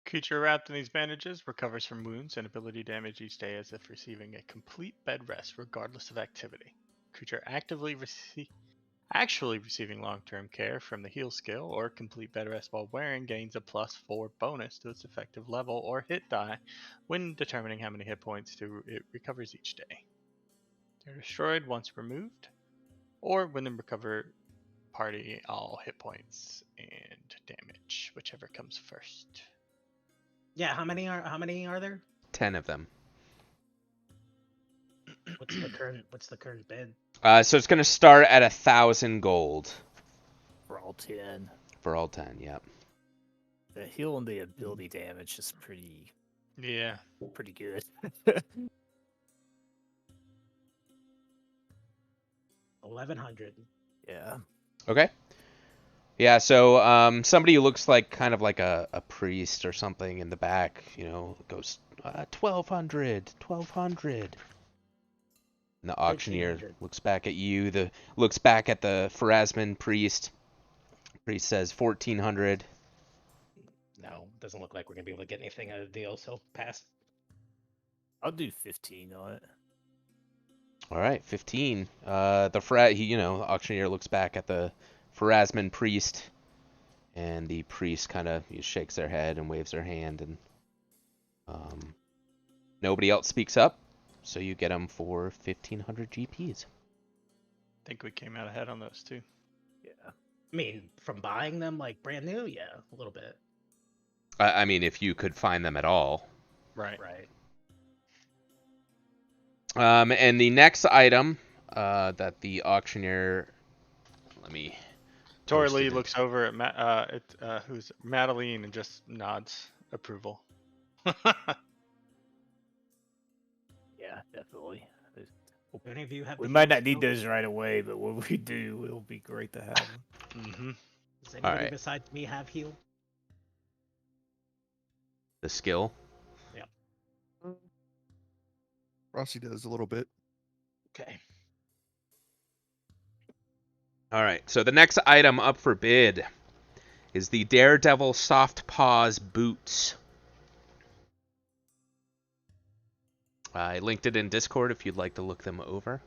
Creature wrapped in these bandages recovers from wounds and ability damage each day as if receiving a complete bed rest regardless of activity. Creature actually receiving long-term care from the heal skill or complete bed rest while wearing gains a +4 bonus to its effective level or hit die when determining how many hit points it recovers each day. They're destroyed once removed, or when they recover party all hit points and damage, whichever comes first. Yeah, how many are there? 10 of them. What's the current bid? So it's going to start at 1,000 gold. For all 10. For all 10, yep. The heal and the ability damage is pretty Yeah. good. 1,100. Yeah. Okay. Yeah, so somebody who looks like kind of like a priest or something in the back, goes 1,200, 1,200. And the auctioneer 1,300. looks back at you, looks back at the Pharasman priest. Priest says 1,400. No, doesn't look like we're gonna be able to get anything out of the deal. So pass. I'll do 15 on it. All right, 15. The auctioneer looks back at the Pharasman priest, and the priest kind of shakes their head and waves their hand, and nobody else speaks up, so you get them for 1,500 GPs. I think we came out ahead on those too. Yeah. I mean, from buying them like brand new, yeah, a little bit. I mean, if you could find them at all. Right. Right. And the next item that the auctioneer, let me. Tori posted Lee it. looks over at who's Madeline and just nods approval. Yeah, definitely. Do any of you have? We the might heal not need skill? those right away, but when we do, it'll be great to have them. Mm-hmm. Does anybody Alright. besides me have heal? The skill. Rossi does a little bit. Okay. All right, so the next item up for bid is the Daredevil Soft Paws Boots. I linked it in Discord if you'd like to look them over.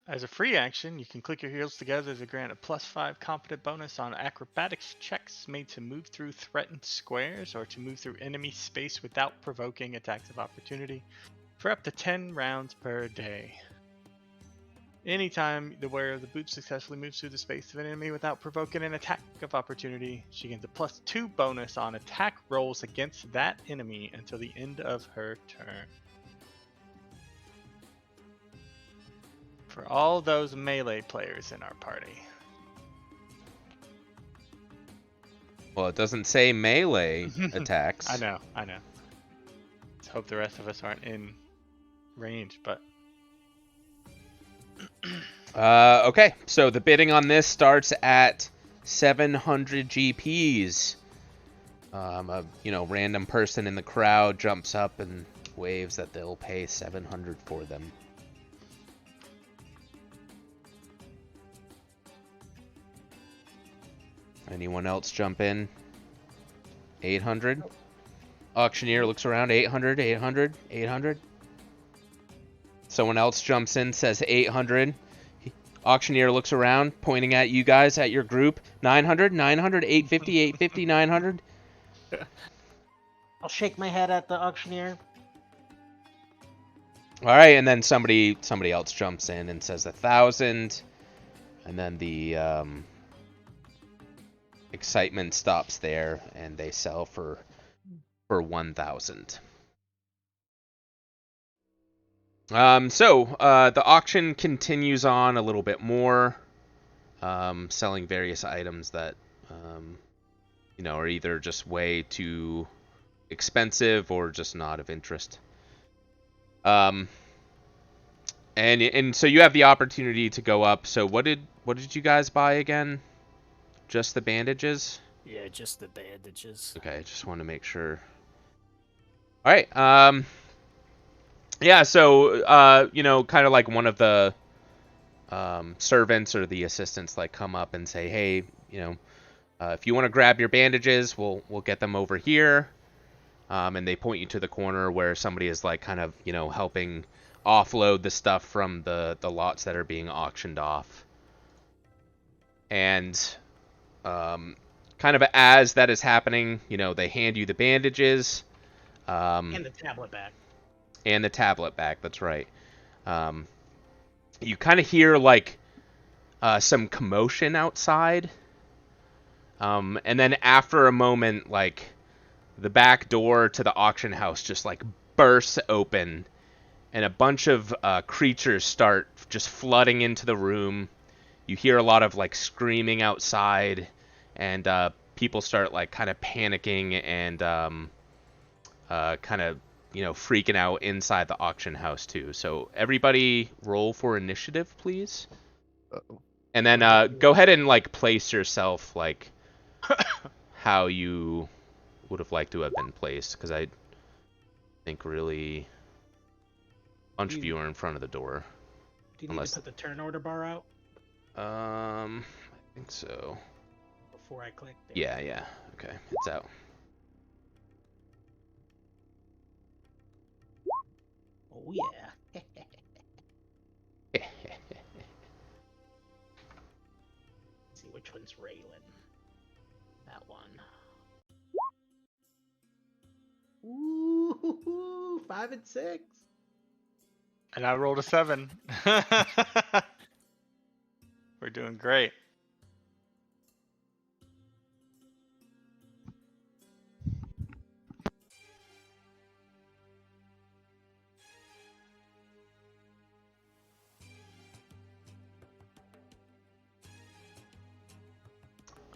As a free action, you can click your heels together to grant a +5 competent bonus on acrobatics checks made to move through threatened squares or to move through enemy space without provoking attacks of opportunity for up to 10 rounds per day. Anytime the wearer of the boots successfully moves through the space of an enemy without provoking an attack of opportunity, she gains a +2 bonus on attack rolls against that enemy until the end of her turn. For all those melee players in our party. Well, it doesn't say melee attacks. I know. Let's hope the rest of us aren't in range, but Okay, so the bidding on this starts at 700 GPs. A random person in the crowd jumps up and waves that they'll pay 700 for them. Anyone else jump in? 800? Auctioneer looks around. 800, 800, 800. Someone else jumps in, says 800. Auctioneer looks around, pointing at you guys, at your group. 900, 900, 850, 850, 900. I'll shake my head at the auctioneer. All right, and then somebody else jumps in and says 1,000, and then the excitement stops there, and they sell for 1,000. So the auction continues on a little bit more, selling various items that are either just way too expensive or just not of interest. Um, and so you have the opportunity to go up. So what did you guys buy again? Just the bandages? Yeah, just the bandages. Okay, just want to make sure. All right. Yeah. So kind of like one of the servants or the assistants like come up and say, hey, if you want to grab your bandages, we'll get them over here. And they point you to the corner where somebody is like kind of helping offload the stuff from the lots that are being auctioned off. And kind of as that is happening, they hand you the bandages. And the tablet back. And the tablet back. That's right. You kind of hear like some commotion outside. And then after a moment, like the back door to the auction house just like bursts open, and a bunch of creatures start just flooding into the room. You hear a lot of like screaming outside, and people start like kind of panicking and kind of freaking out inside the auction house too. So everybody roll for initiative, please. Uh-oh. And then go ahead and like place yourself like how you would have liked to have been placed, because I think really a bunch of you are in front of the door. Do you need to put the turn order bar out I think so. before I click? There. Yeah. Okay, it's out. Oh yeah. See which one's Raylan. That one. Ooh, 5 and 6. And I rolled a 7. We're doing great.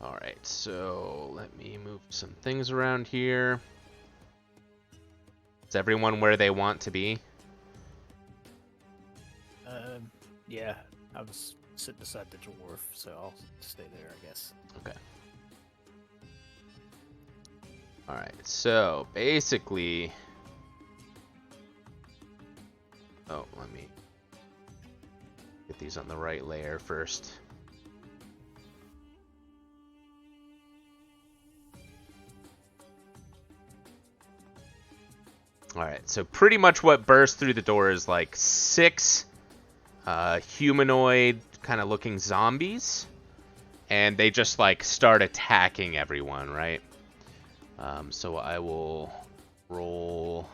Alright, so let me move some things around here. Is everyone where they want to be? Yeah, I was sitting beside the dwarf, so I'll stay there, I guess. Okay. Alright, so basically... Oh, let me get these on the right layer first. Alright, so pretty much what burst through the door is like 6 humanoid kind of looking zombies. And they just like start attacking everyone, right? So I will roll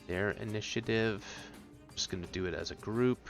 their initiative. I'm just going to do it as a group.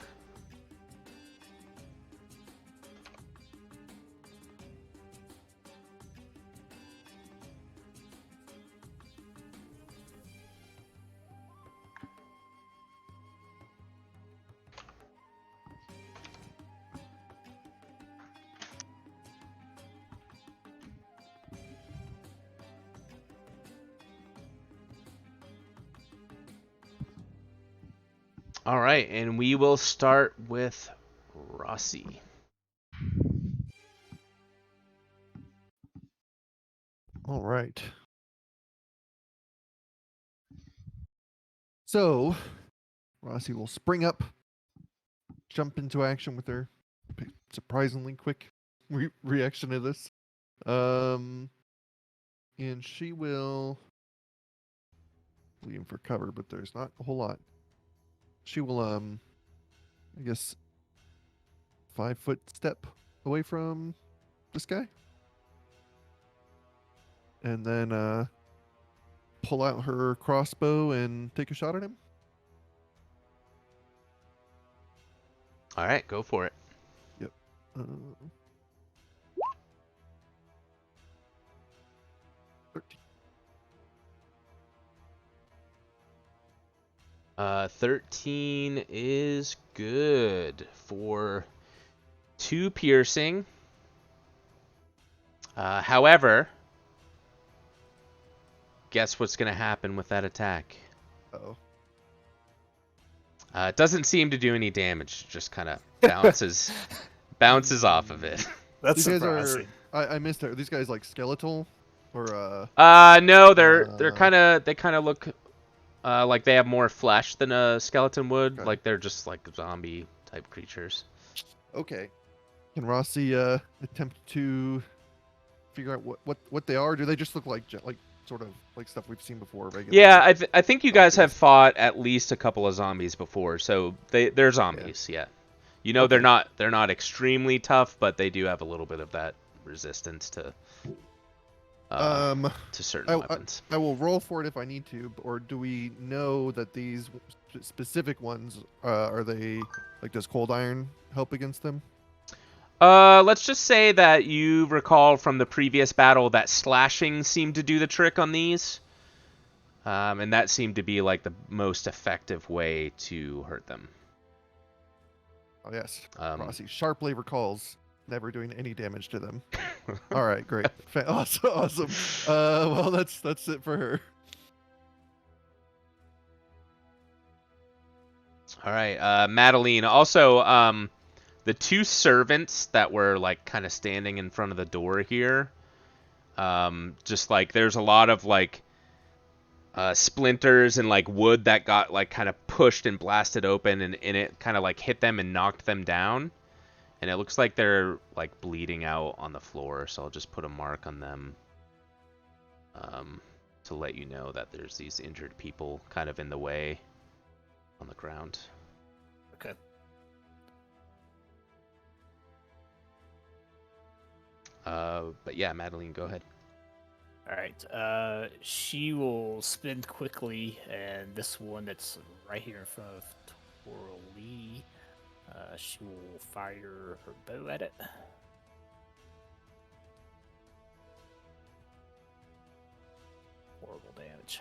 All right, and we will start with Rossi. All right. So, Rossi will spring up, jump into action with her surprisingly quick reaction to this. And she will leave for cover, but there's not a whole lot. She will, I guess, 5-foot step away from this guy, and then pull out her crossbow and take a shot at him. All right, go for it. Yep. 13. 13 is good for 2 piercing. However, guess what's going to happen with that attack? Uh-oh. It doesn't seem to do any damage. Just kind of bounces off of it. That's These guys surprising. are. I missed it. Are these guys like skeletal, or No, they Uh, kind of look like they have more flesh than a skeleton would. Okay. Like they're just like zombie type creatures. okay? Can Rossi attempt to figure out what they are? Do they just look like like sort of like stuff we've seen before? Regular. Yeah, I think you guys have zombies? fought at least a couple of zombies before, so they're zombies. Yeah. You know Okay. they're not extremely tough, but they do have a little bit of that resistance to certain weapons. I will roll for it if I need to, or do we know that these specific ones are they like? Does cold iron help against them? Let's just say that you recall from the previous battle that slashing seemed to do the trick on these. And that seemed to be like the most effective way to hurt them. Oh yes, Um, Rossi sharply recalls never doing any damage to them. All right, great, awesome. Well, that's it for her. All right, Madeline. Also, the two servants that were like kind of standing in front of the door here, just like there's a lot of like splinters and like wood that got like kind of pushed and blasted open, and it kind of like hit them and knocked them down. And it looks like they're like bleeding out on the floor, so I'll just put a mark on them to let you know that there's these injured people kind of in the way on the ground. Okay. But yeah, Madeline, go ahead. All right. She will spin quickly, and this one that's right here in front of Twirly, she will fire her bow at it. Horrible damage.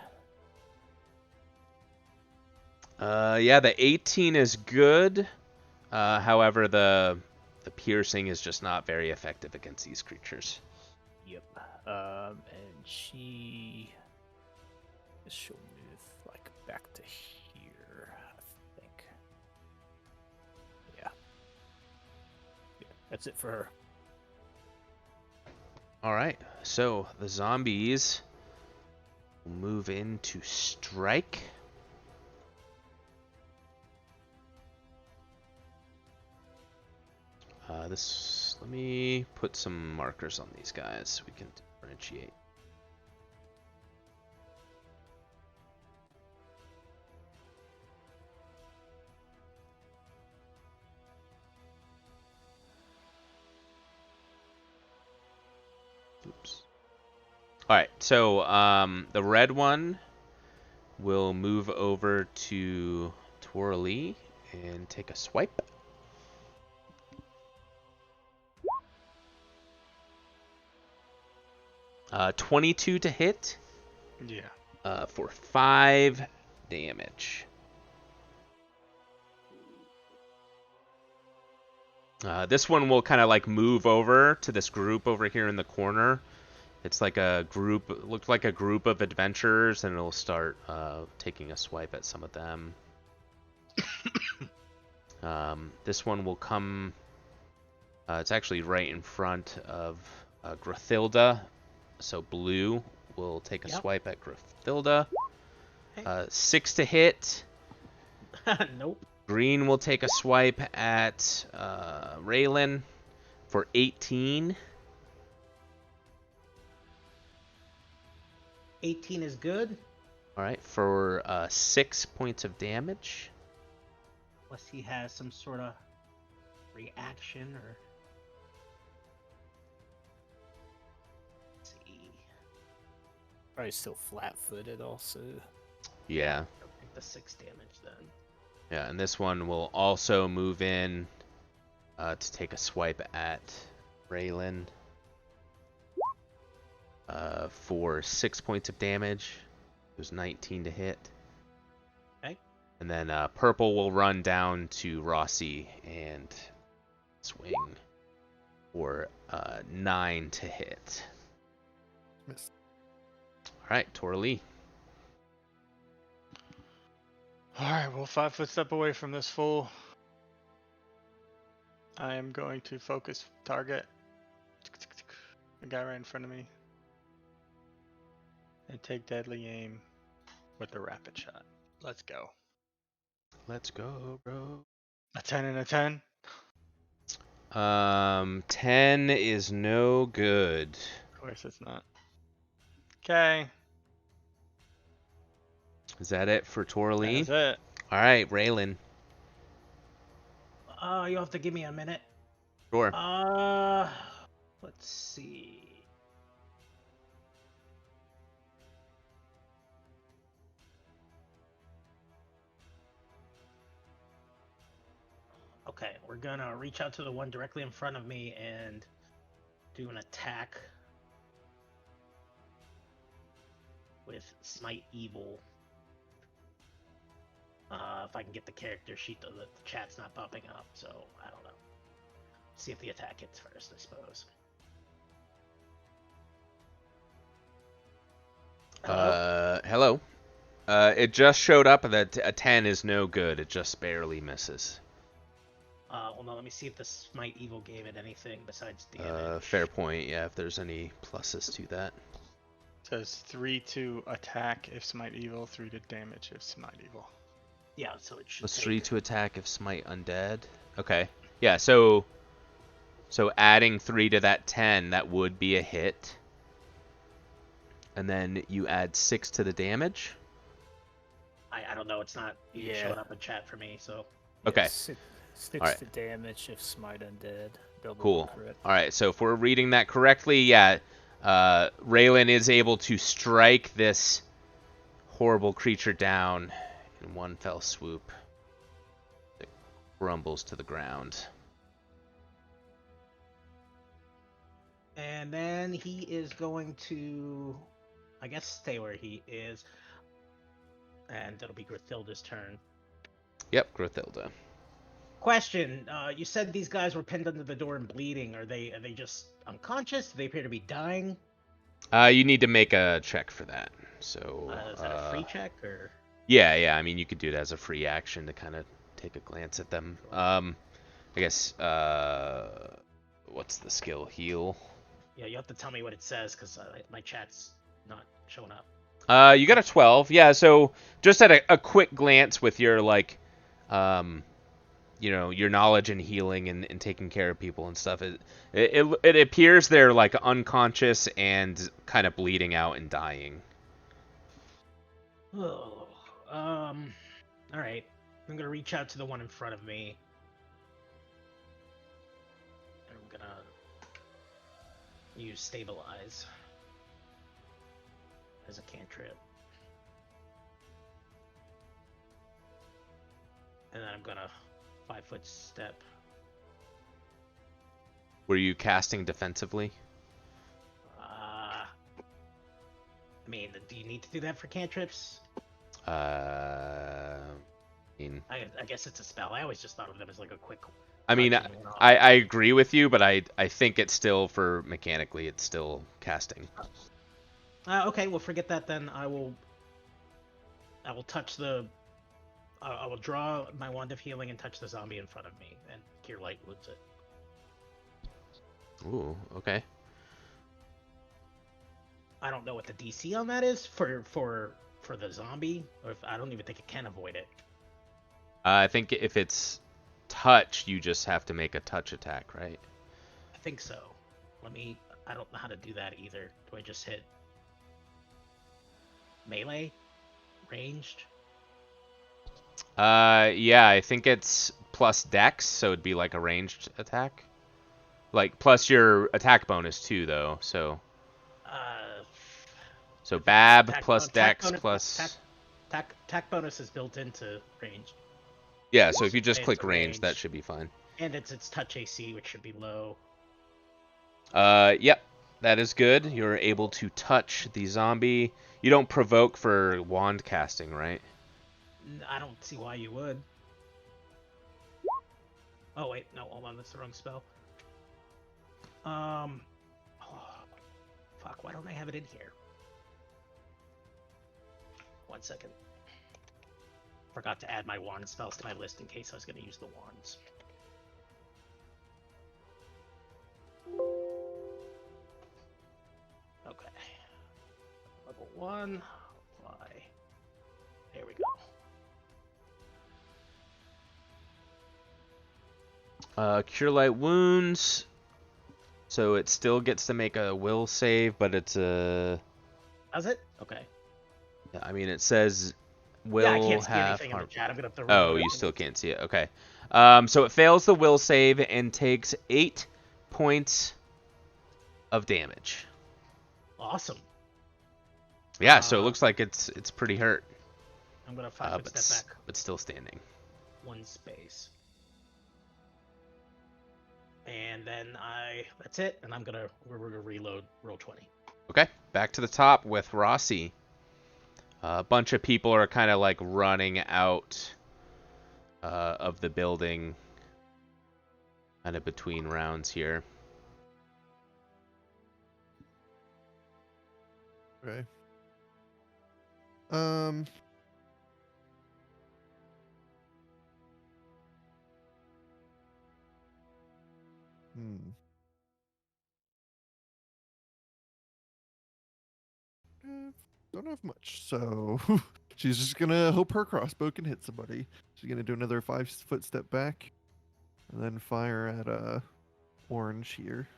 Yeah, the 18 is good. However, the piercing is just not very effective against these creatures. Yep. And she'll move like back to here, I think. Yeah. That's it for her. All right, so the zombies will move in to strike. Let me put some markers on these guys so we can differentiate. Oops. All right, so the red one will move over to Twirly and take a swipe. 22 to hit. Yeah. For 5 damage. This one will kind of like move over to this group over here in the corner. It's like a group, looked like a group of adventurers, and it'll start taking a swipe at some of them. This one will come, it's actually right in front of Grathilda. So blue will take a swipe at Grathilda. 6 to hit. Nope. Green will take a swipe at Raylan for 18. 18 is good. All right, for 6 points of damage. Unless he has some sort of reaction or. Let's see. Probably still flat-footed also. Yeah. I'll take the 6 damage then. Yeah, and this one will also move in to take a swipe at Raylan for 6 points of damage. It was 19 to hit. Okay. And then purple will run down to Rossi and swing for 9 to hit. Miss. All right, Torli. Alright, well, 5 foot step away from this fool. I am going to focus target. The guy right in front of me. And take deadly aim with the rapid shot. Let's go. Let's go, bro. A 10 and a 10. 10 is no good. Of course it's not. Okay. Is that it for Torlee? That's it. All right, Raylan. You have to give me a minute. Sure. Let's see. Okay, we're gonna reach out to the one directly in front of me and do an attack with Smite Evil. If I can get the character sheet, though, the chat's not popping up, so I don't know. See if the attack hits first, I suppose. Hello. It just showed up that a 10 is no good. It just barely misses. Well, no, let me see if the Smite Evil gave it anything besides damage. Fair point. Yeah, if there's any pluses to that. Says 3 to attack if smite evil, 3 to damage if smite evil. Yeah, so it should Plus take 3 to attack if smite undead. Okay. Yeah, so adding 3 to that 10, that would be a hit. And then you add 6 to the damage. I don't know, it's not even Yeah. showing up in chat for me, so... Okay. 6 Alright. to damage if smite undead. Double Cool. crit. All right, so if we're reading that correctly, yeah, Raylan is able to strike this horrible creature down in one fell swoop. It crumbles to the ground. And then he is going to, I guess, stay where he is. And it'll be Grithilda's turn. Yep, Grithilda. Question: you said these guys were pinned under the door and bleeding. Are they just unconscious? Do they appear to be dying? You need to make a check for that. So Is that a free check or? yeah. I mean, you could do it as a free action to kind of take a glance at them. I guess what's the skill? Heal. Yeah, you have to tell me what it says because my chat's not showing up. You got a 12. Yeah, so just at a quick glance with your your knowledge in healing and taking care of people and stuff, it appears they're like unconscious and kind of bleeding out and dying. Oh, all right. I'm gonna reach out to the one in front of me. And I'm gonna use stabilize as a cantrip. And then I'm gonna 5-foot step. Were you casting defensively? I mean, do you need to do that for cantrips? I mean, I guess it's a spell. I always just thought of them as like a quick. I mean, touch and one off. I agree with you, but I think it's still, for mechanically, it's still casting. Okay, well, forget that then. I will touch the. I will draw my wand of healing and touch the zombie in front of me, and Cure Light wounds it. Ooh, okay. I don't know what the DC on that is for the zombie, or if I don't even think it can avoid it. I think if it's touch, you just have to make a touch attack, right? I think so. I don't know how to do that either. Do I just hit melee, ranged? Yeah, I think it's plus dex, so it'd be like a ranged attack. Like, plus your attack bonus too, though, so... So Bab plus dex plus... Attack bonus is built into range. Yeah, so if you just It's click a range, that range. should be fine. And it's touch AC, which should be low. Yep, that is good. You're able to touch the zombie. You don't provoke for wand casting, right? I don't see why you would. Oh wait, no, hold on, that's the wrong spell. Oh, fuck, why don't I have it in here? 1 second. Forgot to add my wand spells to my list in case I was going to use the wands. Okay. Level 1. Apply. There we go. Cure Light Wounds. So it still gets to make a will save, but it's a... Does it? Okay. I mean, it says will Yeah, I can't see have anything in harm. the chat. I'm going to have to Oh, reload you it. still can't see it. Okay. So it fails the will save and takes 8 points of damage. Awesome. Yeah, so it looks like it's pretty hurt. I'm going to 5-foot step back but still standing. 1 space. And then that's it, and we're gonna reload roll 20. Okay, back to the top with Rossi. A bunch of people are kind of like running out of the building, kind of between rounds here. Okay. Don't have much, so she's just gonna hope her crossbow can hit somebody. She's gonna do another 5-foot step back, and then fire at orange here.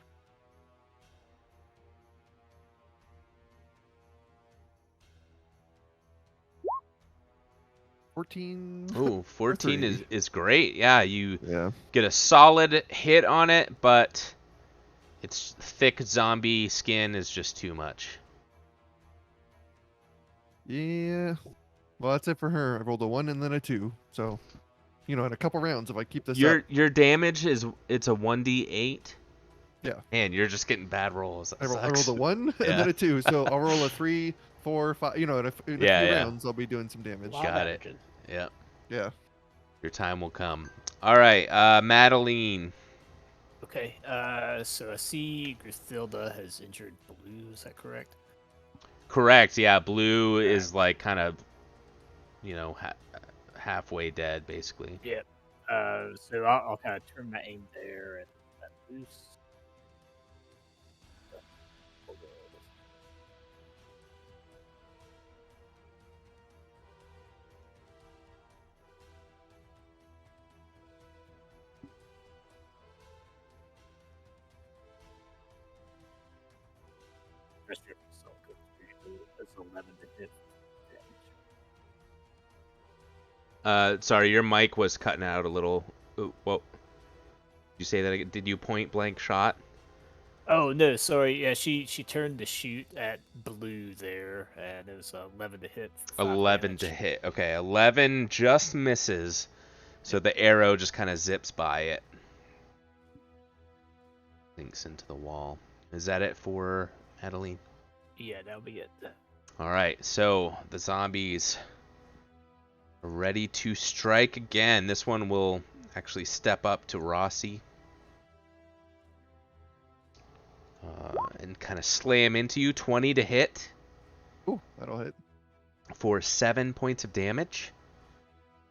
Ooh, 14 3. is great. Yeah, you Yeah. get a solid hit on it, but its thick zombie skin is just too much. Yeah. Well, that's it for her. I rolled a 1 and then a 2. So, in a couple rounds, if I keep this up. Your damage it's a 1d8. Yeah. And you're just getting bad rolls. That I rolled sucks. a 1 Yeah. and then a 2. So I'll roll a 3, 4, 5. In a few rounds, I'll be doing some damage. Got it. Yep. Yeah. Your time will come. All right, Madeline. Okay, so I see Grithilda has injured Blue, is that correct? Correct. Yeah, Blue is like kind of, halfway dead, basically. Yep. So I'll kind of turn my aim there and let loose. That's 11 to hit. Sorry, your mic was cutting out a little. Ooh, whoa. Did you say that again? Did you point blank shot? Oh no, sorry. Yeah, she turned to shoot at Blue there, and it was 11 to hit. For 11 to hit. Okay, 11 just misses, so the arrow just kind of zips by it. Sinks into the wall. Is that it for Adeline? Yeah, that'll be it. All right, so the zombies are ready to strike again. This one will actually step up to Rossi. And kind of slam into you. 20 to hit. Ooh, that'll hit. For 7 points of damage.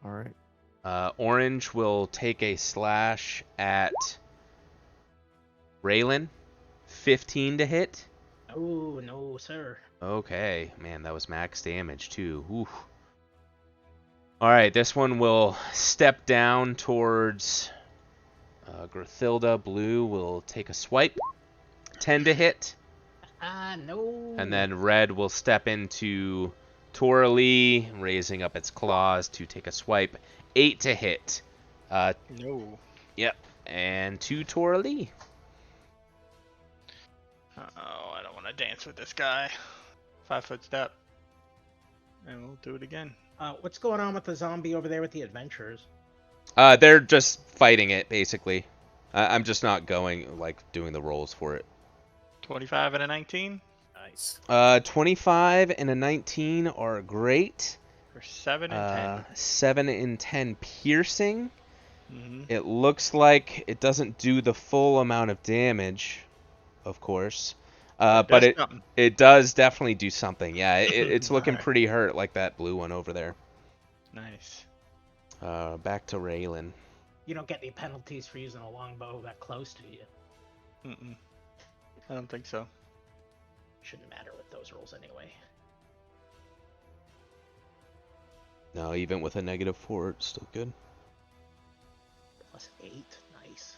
All right. Orange will take a slash at Raylan. 15 to hit. Oh, no, sir. Okay, man, that was max damage too. Oof. All right, this one will step down towards Grithilda. Blue will take a swipe. 10 to hit. No. And then red will step into Toralee, raising up its claws to take a swipe. 8 to hit. No. Yep. And to Toralee. Oh, I don't want to dance with this guy. 5-foot step. And we'll do it again. What's going on with the zombie over there with the adventurers? They're just fighting it, basically. I'm just not doing the rolls for it. 25 and a 19? Nice. 25 and a 19 are great. For 7 and 10. 7 and 10 piercing. Mm-hmm. It looks like it doesn't do the full amount of damage, of course. But it does definitely do something. Yeah, it's looking pretty hurt, like that blue one over there. Nice. Back to Raylan. You don't get any penalties for using a longbow that close to you. Mm-mm. I don't think so. Shouldn't matter with those rolls anyway. No, even with a -4, it's still good. +8, nice.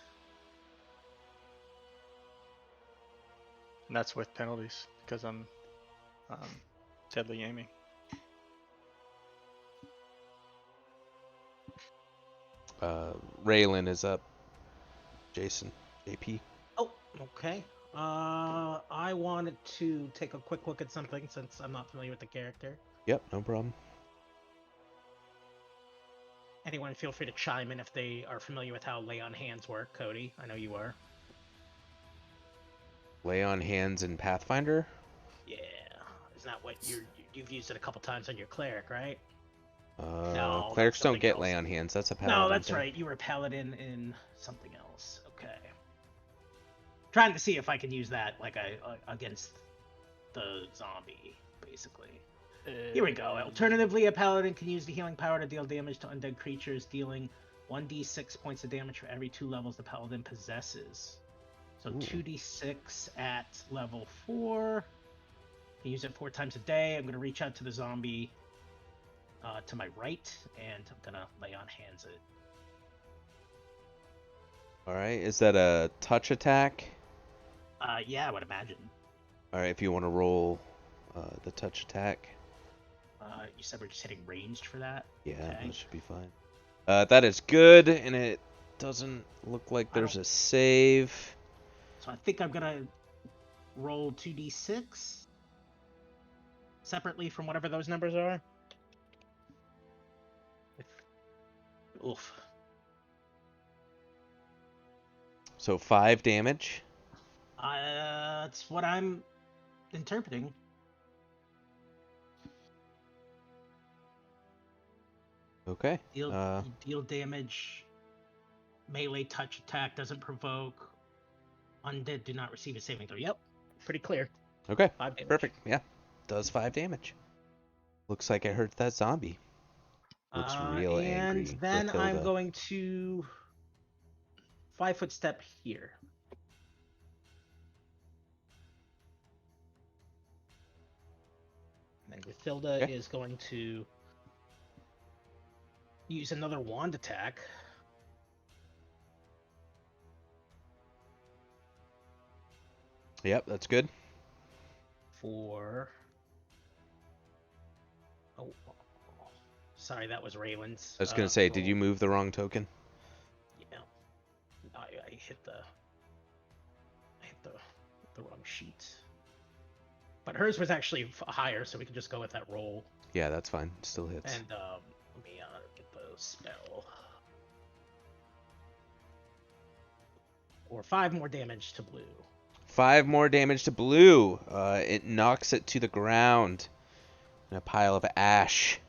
And that's with penalties because I'm deadly aiming. Raylan is up. Jason, JP. Oh, okay. I wanted to take a quick look at something since I'm not familiar with the character. Yep, no problem. Anyone feel free to chime in if they are familiar with how lay on hands work. Cody, I know you are. Lay on hands in Pathfinder. Yeah, isn't that what you've used it a couple times on your cleric, right? Clerics that's don't something get else. lay on hands. That's a paladin. No, that's thing. right. You were a paladin in something else. Okay. Trying to see if I can use that like against the zombie, basically. Here we go. Alternatively, a paladin can use the healing power to deal damage to undead creatures, dealing 1d6 points of damage for every 2 levels the paladin possesses. So 2d6 at level 4. Can use it 4 times a day. I'm going to reach out to the zombie to my right, and I'm going to lay on hands it. Alright, is that a touch attack? Yeah, I would imagine. Alright, if you want to roll the touch attack. You said we're just hitting ranged for that? Yeah, Okay. that should be fine. That is good, and it doesn't look like there's a save. So I think I'm going to roll 2d6 separately from whatever those numbers are. Oof. So 5 damage. That's what I'm interpreting. Okay. Deal damage. Melee touch attack doesn't provoke. Undead do not receive a saving throw. Yep, pretty clear. Okay, 5 damage. perfect. Yeah, does 5 damage. Looks like I hurt that zombie. Looks real angry. And then I'm Grithilda. going to 5-foot step here. And then Grithilda Okay. is going to use another wand attack. Yep, that's good. For... Oh, sorry, that was Raylan's. I was gonna say, did roll. you move the wrong token? Yeah, I hit the wrong sheet. But hers was actually higher, so we can just go with that roll. Yeah, that's fine. Still hits. And let me get the spell. Or 5 more damage to blue. 5 more damage to blue. It knocks it to the ground in a pile of ash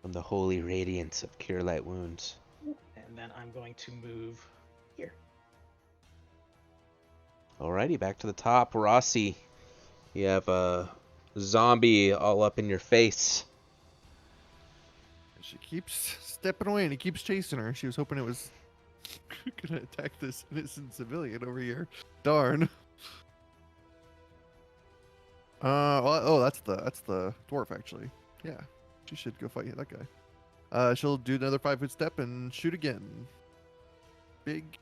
from the holy radiance of Cure Light Wounds. And then I'm going to move here. Alrighty, back to the top. Rossi, you have a zombie all up in your face. She keeps stepping away and he keeps chasing her. She was hoping it was gonna attack this innocent civilian over here. Darn. That's the dwarf actually. Yeah, she should go fight that guy. She'll do another 5-foot step and shoot again. Big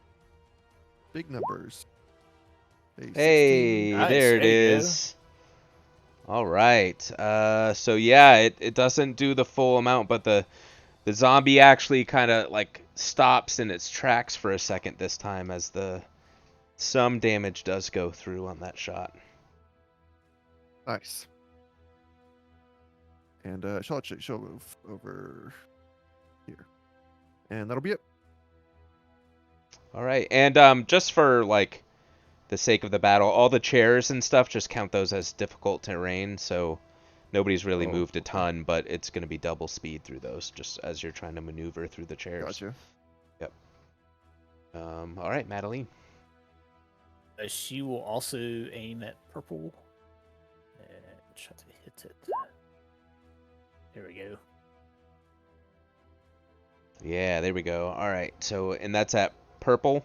numbers. Hey, Nice, there it there you go. is. All right. So yeah, it doesn't do the full amount, but the zombie actually kind of like stops in its tracks for a second this time, as some damage does go through on that shot. Nice. And she'll move over here, and that'll be it. All right, and just for like the sake of the battle, all the chairs and stuff, just count those as difficult terrain. So nobody's really moved a ton, but it's going to be double speed through those, just as you're trying to maneuver through the chairs. Gotcha. Yep. All right, Madeline. She will also aim at purple and try to hit it. There we go. Yeah, there we go. All right. So, and that's at purple.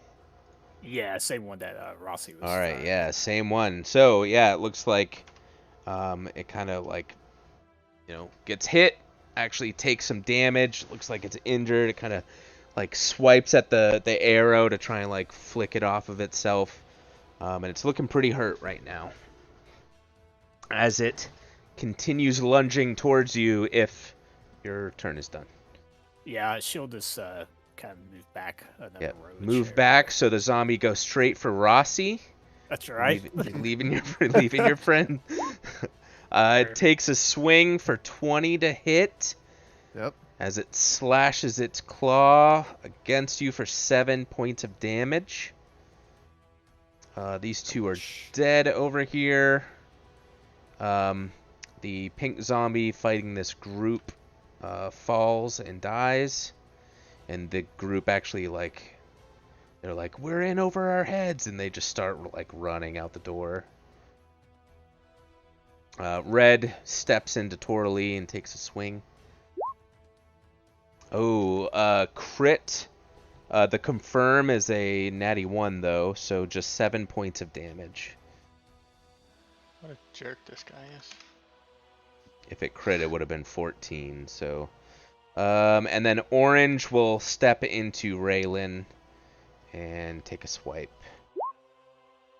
Yeah, same one that Rossi was All right. firing. Yeah, same one. So, yeah, it looks like it kind of like, gets hit, actually takes some damage. Looks like it's injured. It kind of like swipes at the arrow to try and like flick it off of itself. And it's looking pretty hurt right now. As it continues lunging towards you if your turn is done. Yeah, she'll just kind of move back another Yep. row. Move back so the zombie goes straight for Rossi. That's right. Leaving your friend. It takes a swing for 20 to hit. Yep. As it slashes its claw against you for 7 points of damage. These two are dead over here. The pink zombie fighting this group falls and dies. And the group actually, like, they're like, we're in over our heads. And they just start, like, running out the door. Red steps into Torley and takes a swing. Oh, crit. The confirm is a natty 1, though, so just 7 points of damage. What a jerk this guy is. If it crit, it would have been 14, so... and then orange will step into Raylan and take a swipe.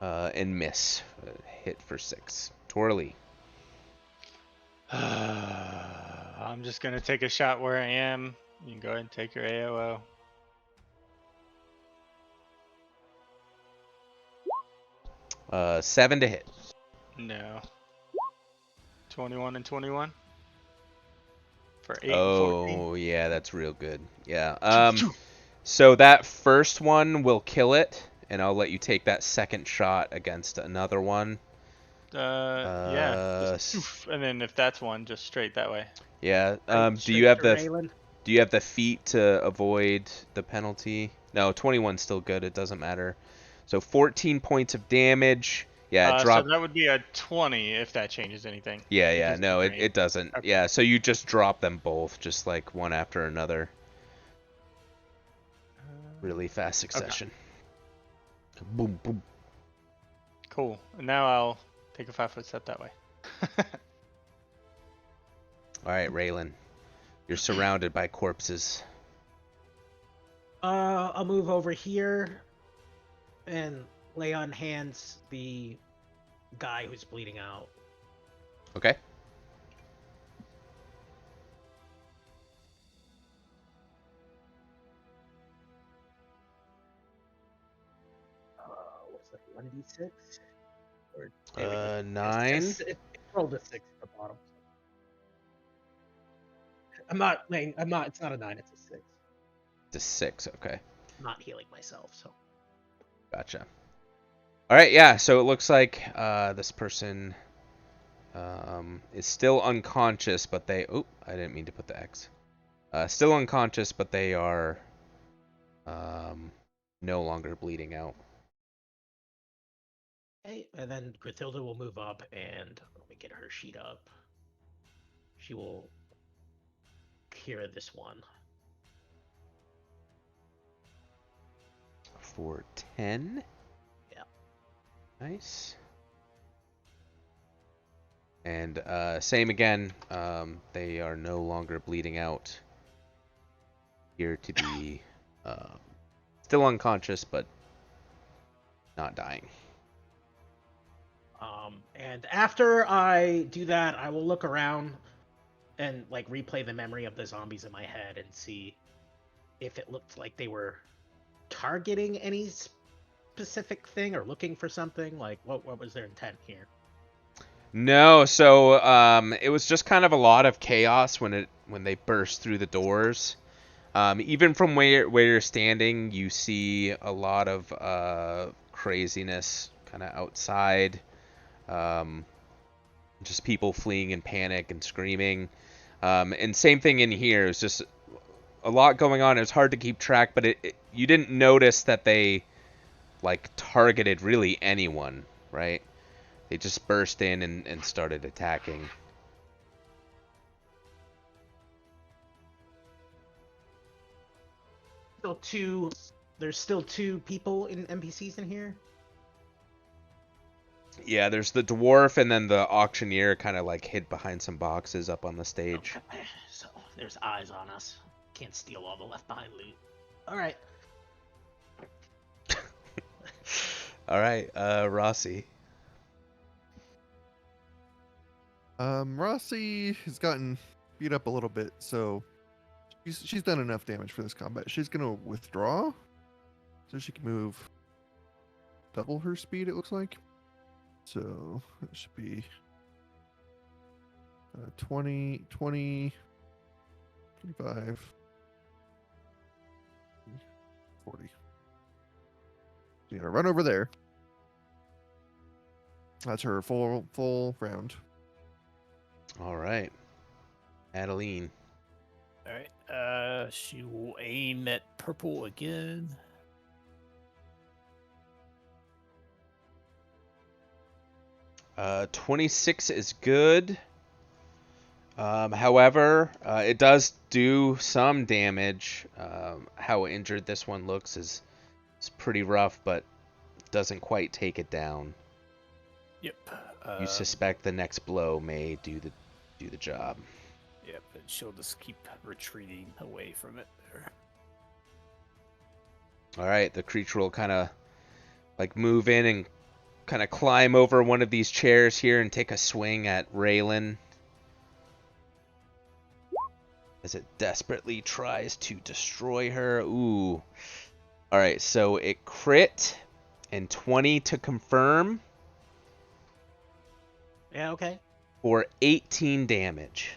And miss. Hit for 6. Torley. I'm just gonna take a shot where I am. You can go ahead and take your AOO. Seven to hit. No. 21 and 21? For 8 and 14? Oh, yeah, that's real good. Yeah. So that first one will kill it, and I'll let you take that second shot against another one. Yeah. Just oof, and then if that's one, just straight that way. Yeah. Right, Do you have straight the to Raylan. Do you have the feat to avoid the penalty? No, 21's still good. It doesn't matter. So 14 points of damage. Yeah, So drop. that would be a 20 if that changes anything. Yeah, Because no, of the it doesn't. Okay. Yeah, so you just drop them both, just like one after another. Really fast succession. Boom, boom. Cool. And now I'll take a 5-foot step that way. All right, Raylan. You're surrounded by corpses. I'll move over here and lay on hands the guy who's bleeding out. Okay. What's that? 1d6? Or 9. It rolled a 6 at the bottom. I'm not. It's not a 9. It's a 6. To 6. Okay. I'm not healing myself, so. Gotcha. All right, yeah. So it looks like this person is still unconscious, but they. Oh, I didn't mean to put the X. Still unconscious, but they are no longer bleeding out. Okay, and then Grithilda will move up and let me get her sheet up. She will cure this one. For 10. Yeah. Nice. And same again. They are no longer bleeding out. Appear to be still unconscious, but not dying. And after I do that, I will look around and like replay the memory of the zombies in my head and see if it looked like they were targeting any specific thing or looking for something. Like what was their intent here? No, so it was just kind of a lot of chaos when they burst through the doors. Even from where you're standing, you see a lot of craziness kind of outside. Just people fleeing in panic and screaming. And same thing in here. It's just a lot going on. It was hard to keep track, but you didn't notice that they like targeted really anyone, right? They just burst in and started attacking. still two. There's still two people in NPCs in here. Yeah, there's the dwarf and then the auctioneer kind of like hid behind some boxes up on the stage. Okay, so there's eyes on us. Can't steal all the left behind loot. All right. All right, Rossi. Rossi has gotten beat up a little bit, so she's done enough damage for this combat. She's gonna withdraw, so she can move double her speed. It looks like. So it should be 20, 20, 25, 40. So you gotta run over there. That's her full round. All right, Adeline. All right. She will aim at purple again. Uh, 26 is good. However, it does do some damage. How injured this one looks is pretty rough, but doesn't quite take it down. Yep. You suspect the next blow may do the job. Yep. And she'll just keep retreating away from it there. All right, the creature will kind of like move in and kind of climb over one of these chairs here and take a swing at Raylan as it desperately tries to destroy her. Ooh. All right, so it crit and 20 to confirm Yeah. Okay. for 18 damage.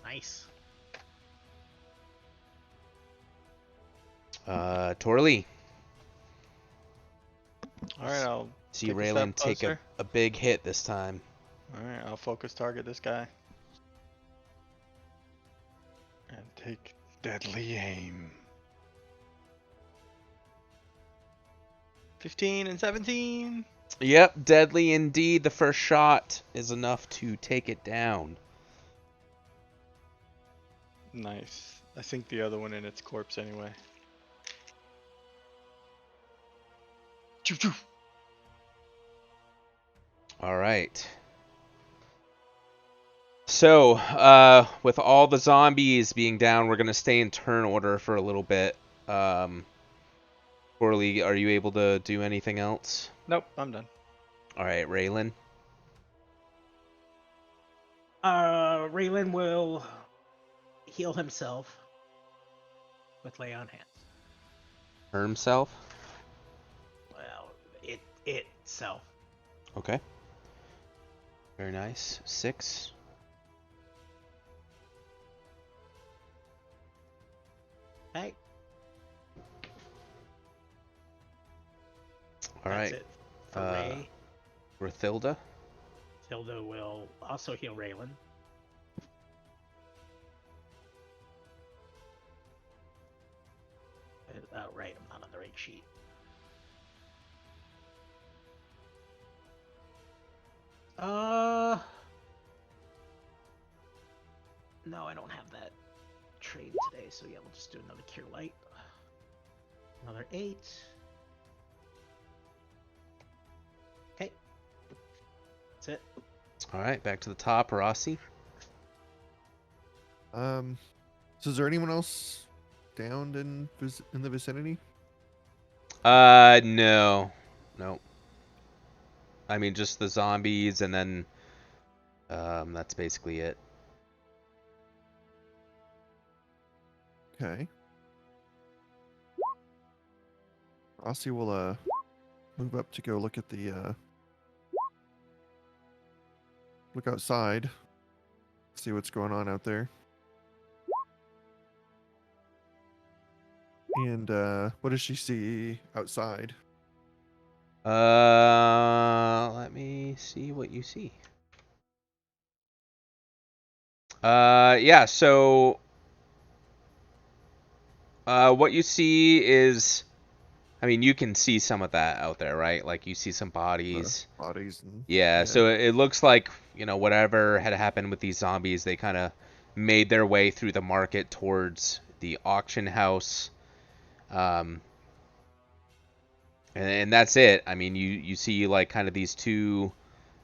Nice. Torley. All right, I'll See take a Raylan step take closer. a big hit this time. All right, I'll focus target this guy. And take deadly aim. 15 and 17. Yep, deadly indeed. The first shot is enough to take it down. Nice. I think the other one in its corpse anyway. Choo choo. All right. So, with all the zombies being down, we're going to stay in turn order for a little bit. Corley, are you able to do anything else? Nope, I'm done. All right, Raylan. Raylan will heal himself with lay on hands. Himself. Well, itself. Okay. Very nice. 6. Hey. All That's right. it for Ray. Rathilda. Tilda will also heal Raylan. Oh, right, I'm not on the right sheet. No, I don't have that trade today, so yeah, we'll just do another Cure Light. Another 8. Okay. That's it. All right, back to the top. Rossi. So is there anyone else downed in the vicinity? No. Nope. I mean, just the zombies, and then that's basically it. Okay. Rossi will move up to go look at the look outside, see what's going on out there. And what does she see outside? Let me see what you see. Yeah, so what you see is, I mean, you can see some of that out there, right? Like you see some bodies. Bodies and Yeah, so it looks like, whatever had happened with these zombies, they kind of made their way through the market towards the auction house. And that's it. I mean, you see like kind of these two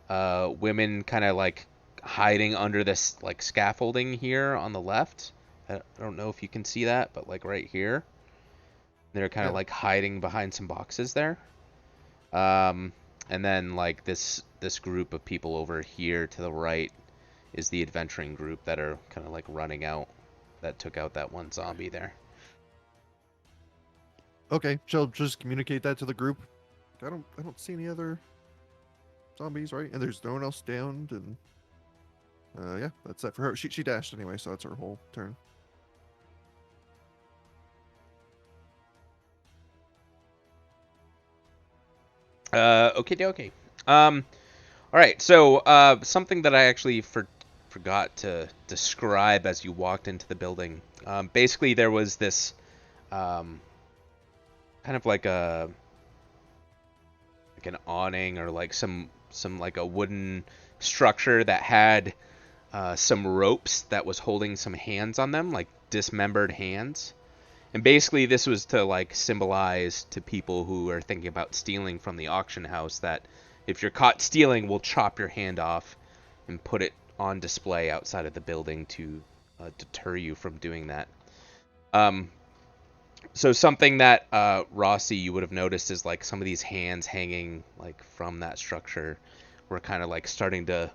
women kind of like hiding under this like scaffolding here on the left. I don't know if you can see that, but like right here, they're kind of Yeah. like hiding behind some boxes there. And then like this group of people over here to the right is the adventuring group that are kind of like running out, that took out that one zombie there. Okay, she'll just communicate that to the group. I don't see any other zombies, right? And there's no one else downed, and yeah, that's it for her. She dashed anyway, so that's her whole turn. Okay, okay. All right. So, something that I actually forgot to describe as you walked into the building. Basically, there was this, kind of like an awning or like some like a wooden structure that had some ropes that was holding some hands on them, like dismembered hands. And basically this was to like symbolize to people who are thinking about stealing from the auction house that if you're caught stealing, we'll chop your hand off and put it on display outside of the building to deter you from doing that. So something that Rossi, you would have noticed, is like some of these hands hanging like from that structure were kind of like starting to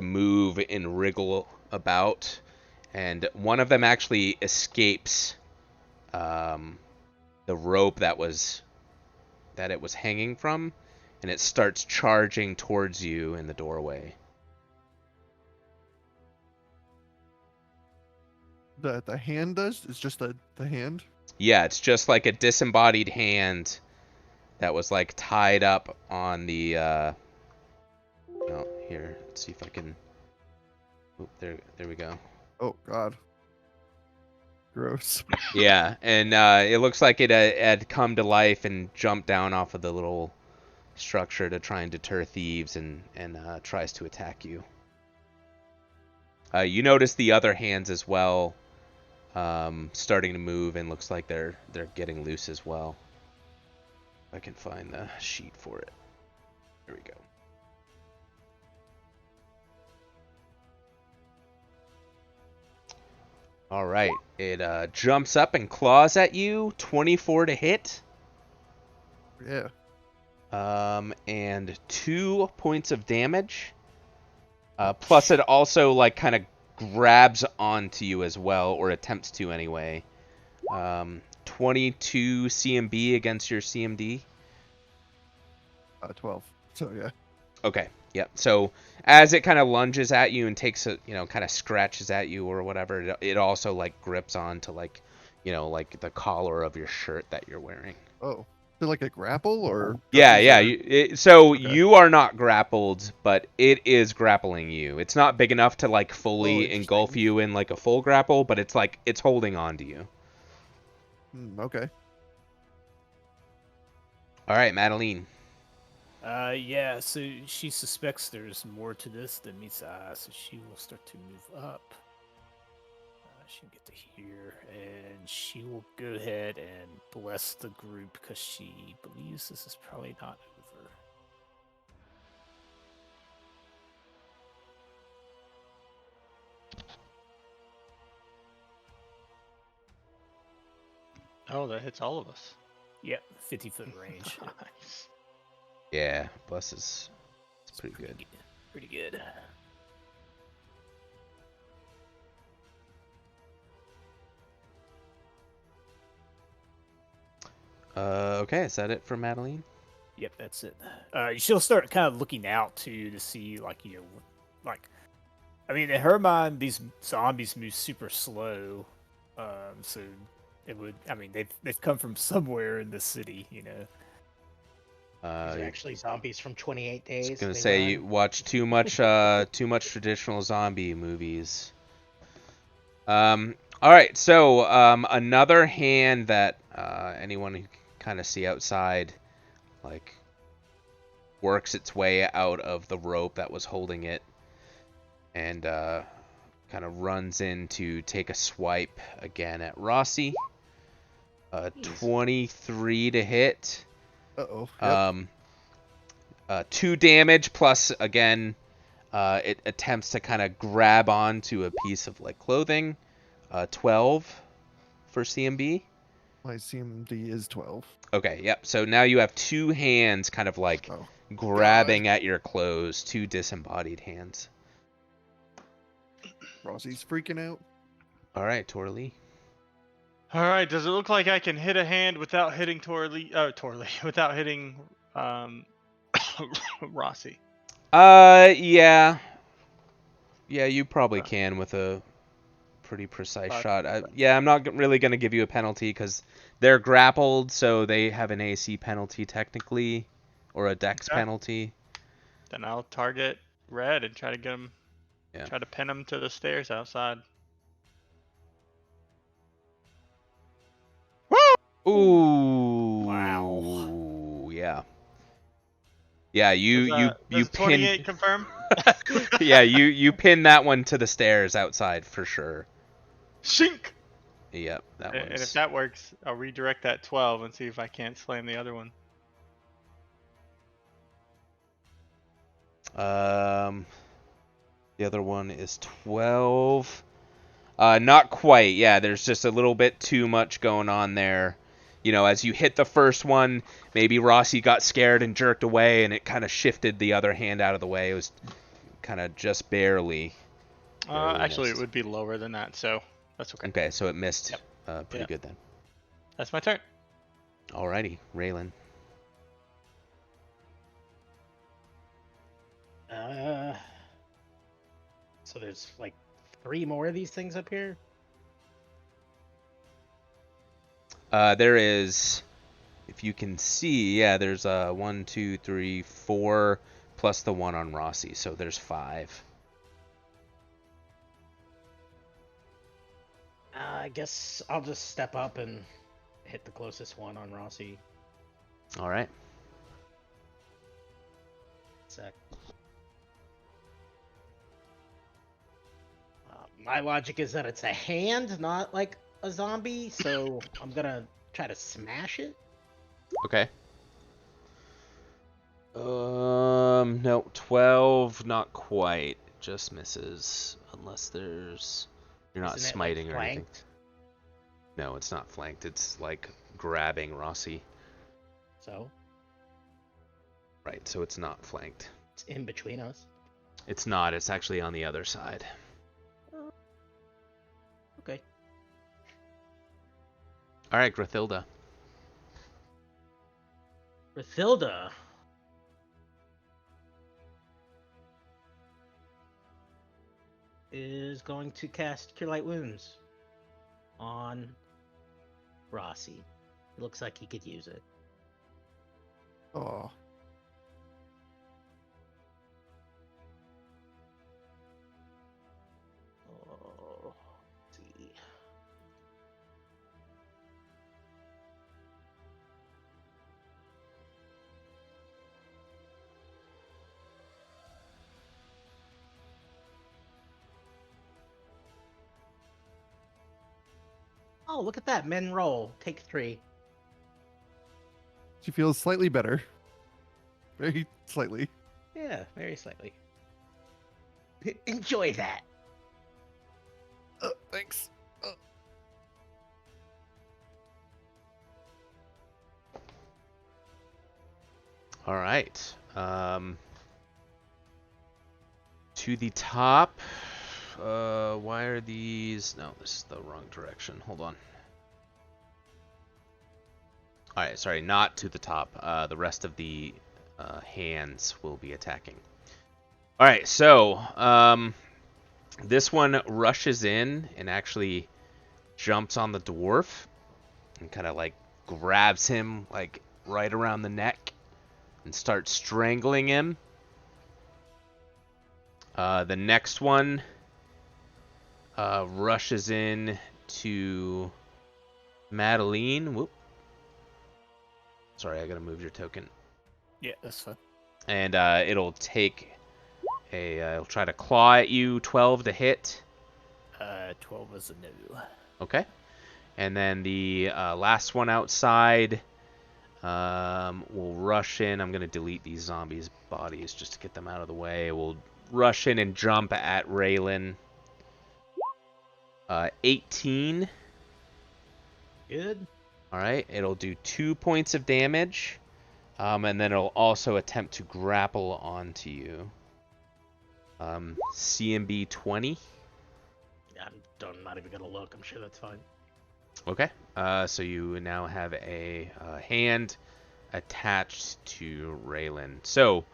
move and wriggle about, and one of them actually escapes the rope that it was hanging from, and it starts charging towards you in the doorway. The hand does? It's just the hand? Yeah, it's just like a disembodied hand that was like tied up on the oh, here, let's see if I can. Oop, there we go. Oh god. Gross. Yeah, and it looks like it had come to life and jumped down off of the little structure to try and deter thieves, and tries to attack you. You notice the other hands as well, starting to move, and looks like they're getting loose as well. If I can find the sheet for it. There we go. All right, it jumps up and claws at you. 24 to hit. Yeah. And 2 points of damage. Plus, it also like kind of grabs onto you as well, or attempts to anyway. 22 CMB against your CMD. 12. So yeah. Okay. Yep. So as it kind of lunges at you and takes a, kind of scratches at you or whatever, it also like grips onto like, like the collar of your shirt that you're wearing. Oh. Is it like a grapple or? Yeah, yeah. So Okay. you are not grappled, but it is grappling you. It's not big enough to like fully interesting. engulf you in like a full grapple, but it's like it's holding on to you. Okay. All right, Madeline. Yeah, so she suspects there's more to this than meets the eye, so she will start to move up. She'll get to here, and she will go ahead and bless the group because she believes this is probably not over. Oh, that hits all of us. Yep, 50-foot range. Nice. Yeah, bless is it's pretty good. Pretty good. Okay, is that it for Madeline? Yep, that's it. She'll start kind of looking out too to see, like, I mean, in her mind, these zombies move super slow. So it would, I mean, they've come from somewhere in the city, These are actually zombies from 28 Days. I was gonna They say you run. watch too much traditional zombie movies. All right, so another hand that anyone who can kind of see outside, like, works its way out of the rope that was holding it, and kind of runs in to take a swipe again at Rossi. Jeez. 23 to hit. Uh-oh. Yep. 2 damage plus, again, it attempts to kind of grab onto a piece of like clothing. 12 for CMB. My CMD is 12. Okay, yep. So now you have 2 hands kind of like Oh, grabbing at your clothes, 2 disembodied hands. Rossi's freaking out. All right, Torley. All right. Does it look like I can hit a hand without hitting without hitting Rossi? Yeah. Yeah, you probably can with a pretty precise shot. Yeah, I'm not really going to give you a penalty because they're grappled, so they have an AC penalty technically, or a dex Okay. penalty. Then I'll target Red and try to get him. Yeah. Try to pin him to the stairs outside. Ooh. Wow. Yeah. Yeah, you Does pin 28 confirm? Yeah, you pin that one to the stairs outside for sure. Shink. Yep, that And if one's that works, I'll redirect that 12 and see if I can't slam the other one. the other one is 12. Not quite. Yeah, there's just a little bit too much going on there. You know, as you hit the first one, maybe Rossi got scared and jerked away, and it kind of shifted the other hand out of the way. It was kind of just barely. Actually, missed. it would be lower than that, so that's okay. Okay, so it missed Yep. pretty good then. That's my turn. Alrighty, Raylan. So there's like 3 more of these things up here. There is, if you can see, yeah, there's 1, 2, 3, 4, plus the one on Rossi, so there's 5. I guess I'll just step up and hit the closest one on Rossi. All right. Sec. My logic is that it's a hand, not like a zombie, so I'm gonna try to smash it. Okay. No, 12, not quite. Just misses, unless there's. You're not Isn't it, smiting like, or anything. flanked? No, it's not flanked. It's like grabbing Rossi. So Right, so it's not flanked. it's in between us. It's not. It's actually on the other side. Okay. All right, Grathilda. Rathilda. Is going to cast Cure Light Wounds on Rossi. It looks like he could use it. Oh. Oh, let's see. Oh, look at that. Men roll. Take 3. She feels slightly better. Very slightly. Yeah, very slightly. Enjoy that. Thanks. All right. To the top. Why are these? No, this is the wrong direction. Hold on. All right, sorry, not to the top. The rest of the hands will be attacking. All right, so this one rushes in and actually jumps on the dwarf and kind of like grabs him like right around the neck and starts strangling him. The next one rushes in to Madeline. Whoop. Sorry, I gotta move your token. Yeah, that's fine. And it'll take it'll try to claw at you. 12 to hit. 12 is a no. Okay. And then the last one outside will rush in. I'm going to delete these zombies' bodies just to get them out of the way. We'll rush in and jump at Raylan. 18. Good. All right, it'll do 2 points of damage. And then it'll also attempt to grapple onto you. CMB 20. I'm not even gonna look. I'm sure that's fine. Okay. So you now have a hand attached to Raylan. So,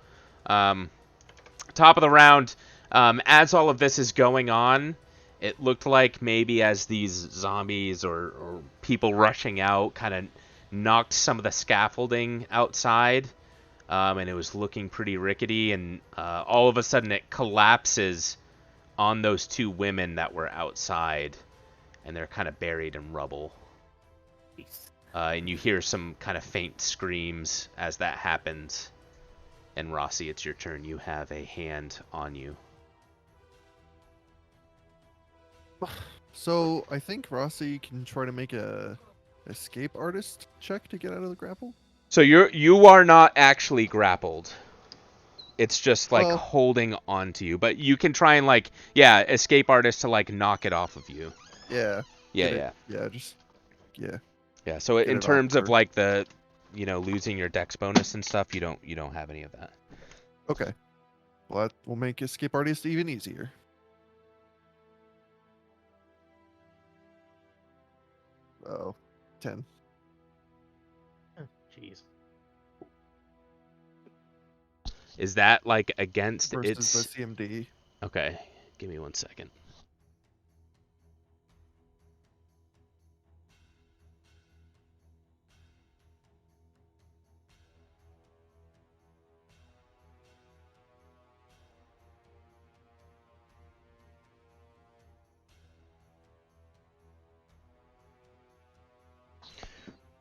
top of the round, as all of this is going on, it looked like maybe as these zombies or people rushing out kind of knocked some of the scaffolding outside, and it was looking pretty rickety, and all of a sudden it collapses on those two women that were outside, and they're kind of buried in rubble. And you hear some kind of faint screams as that happens. And Rossi, it's your turn. You have a hand on you. So I think Rossi can try to make a escape artist check to get out of the grapple. So you are not actually grappled. It's just like Well- holding onto you, but you can try and like escape artist to like knock it off of you. Yeah. Yeah, get yeah. it- Yeah, just yeah. Yeah, so Get in it off terms of her. like the losing your dex bonus and stuff, you don't have any of that. Okay. Well, that will make escape artist even easier. Oh, 10. Jeez. Is that like against Versus its the CMD. Okay, give me 1 second.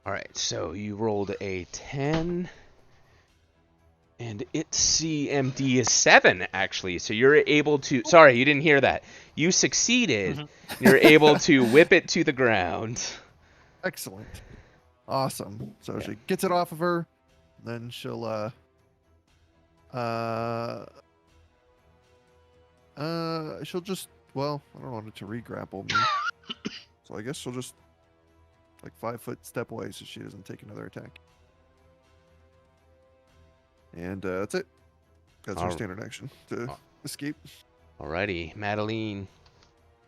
Alright, so you rolled a 10. And its CMD is 7, actually. So you're able to... Sorry, you didn't hear that. You succeeded. You're able to whip it to the ground. Excellent. Awesome. So Yeah. she gets it off of her, then she'll she'll just, well, I don't want it to re-grapple me. So I guess she'll just like 5-foot step away so she doesn't take another attack. And that's it. That's her All- standard action to escape. Alrighty, Madeline.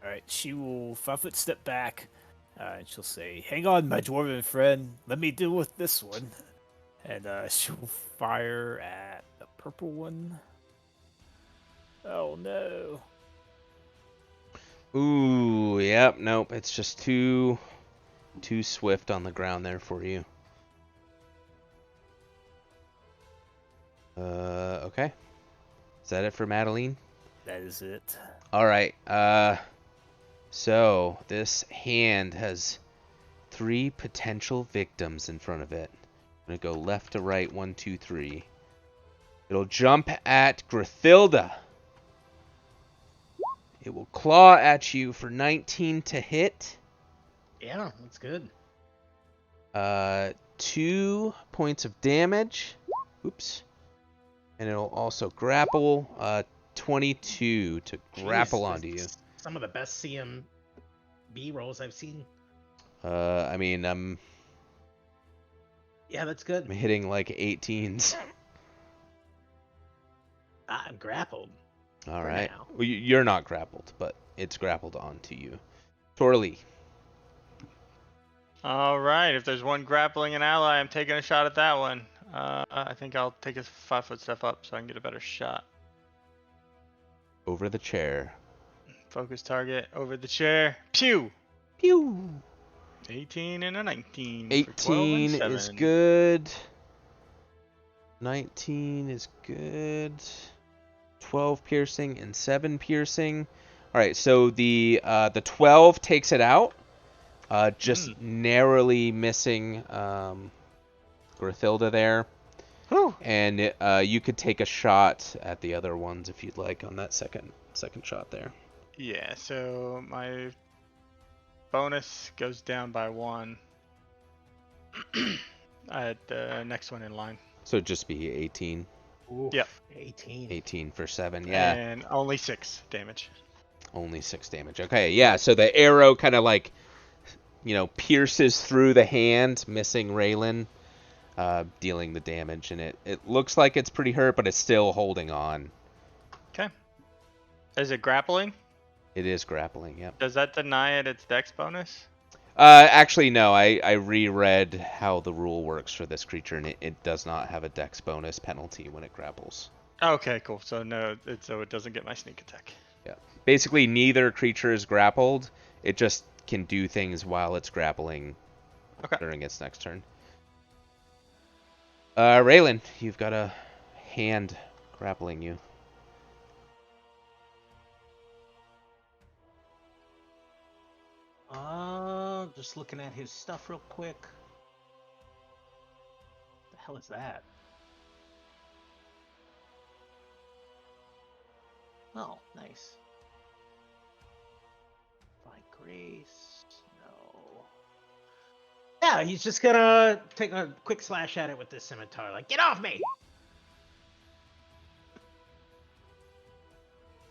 All right, she will 5-foot step back, and she'll say, "Hang on, my dwarven friend. Let me deal with this one." And she'll fire at the purple one. Oh no! Ooh, yep, nope. It's just too swift on the ground there for you. Okay. Is that it for Madeline? That is it. Alright, so this hand has 3 potential victims in front of it. I'm gonna go left to right, 1, 2, 3. It'll jump at Grathilda. It will claw at you for 19 to hit. Yeah, that's good. 2 points of damage. Oops. And it'll also grapple. 22 to grapple Jeez, onto you. that's Some of the best CMB rolls I've seen. I mean, I'm Yeah, that's good. hitting like 18s. I'm grappled. All For right. now. Well, you're not grappled, but it's grappled onto you. Torley. All right, if there's one grappling an ally, I'm taking a shot at that one. I think I'll take a 5-foot step up so I can get a better shot. Over the chair. Focus target over the chair. Pew! Pew! 18 and a 19. For 12 and 18 is 7. good. 19 is good. 12 piercing and 7 piercing. All right, so the 12 takes it out. Just narrowly missing Grathilda there. Whew. And you could take a shot at the other ones if you'd like on that second shot there. Yeah, so my bonus goes down by 1. At the next one in line. So it'd just be 18. Oof, Yep. 18. 18 for 7. Yeah. And only 6 damage. Only 6 damage. Okay, yeah. So the arrow kind of like, pierces through the hand, missing Raylan, dealing the damage, and it looks like it's pretty hurt, but it's still holding on. Okay. Is it grappling? It is grappling. Yep. Does that deny it its dex bonus? Actually, no. I reread how the rule works for this creature, and it does not have a dex bonus penalty when it grapples. Okay, cool. So no, so it doesn't get my sneak attack. Yeah. Basically, neither creature is grappled. It just can do things while it's grappling during its next turn. Raylan, you've got a hand grappling you. Just looking at his stuff real quick. The hell is that? Oh, nice. By grace, no. Yeah, he's just gonna take a quick slash at it with this scimitar. Like, get off me!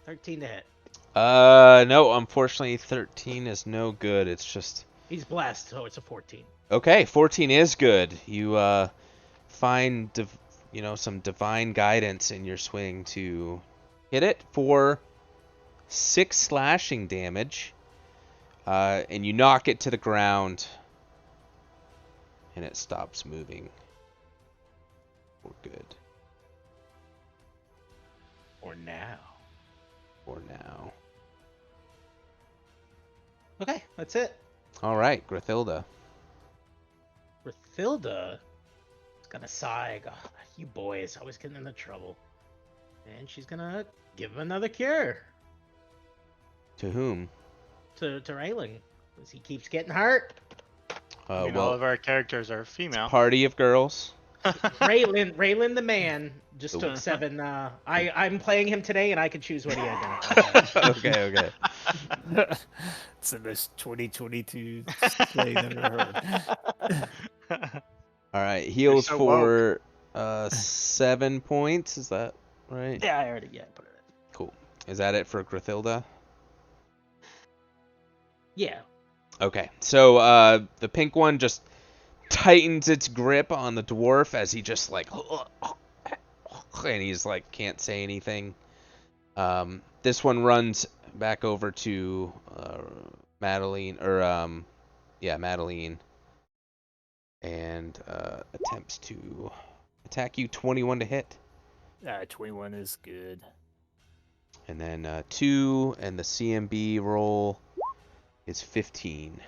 13 to hit. No, unfortunately 13 is no good. It's just... He's blessed, so it's a 14. Okay, 14 is good. You find some divine guidance in your swing to hit it for 6 slashing damage, and you knock it to the ground, and it stops moving. For good. For now. For now. Okay, that's it. All right, Grathilda. Grathilda is gonna sigh. Go, you boys always getting into trouble. And she's gonna give him another cure. To whom? To Raylan. Because he keeps getting hurt. I mean, all of our characters are female. Party of girls. Raylan the man just took 7. I'm playing him today, and I can choose what he identifies. Okay. It's the most 2022 play I've ever heard. All right, heals so for 7 points. Is that right? Yeah, I already put it in. Cool. Is that it for Grathilda? Yeah. Okay, so the pink one just tightens its grip on the dwarf as he just like, and he's like can't say anything. This one runs back over to Madeline, Madeline, and attempts to attack you. 21 to hit. 21 is good. And then 2, and the CMB roll is 15.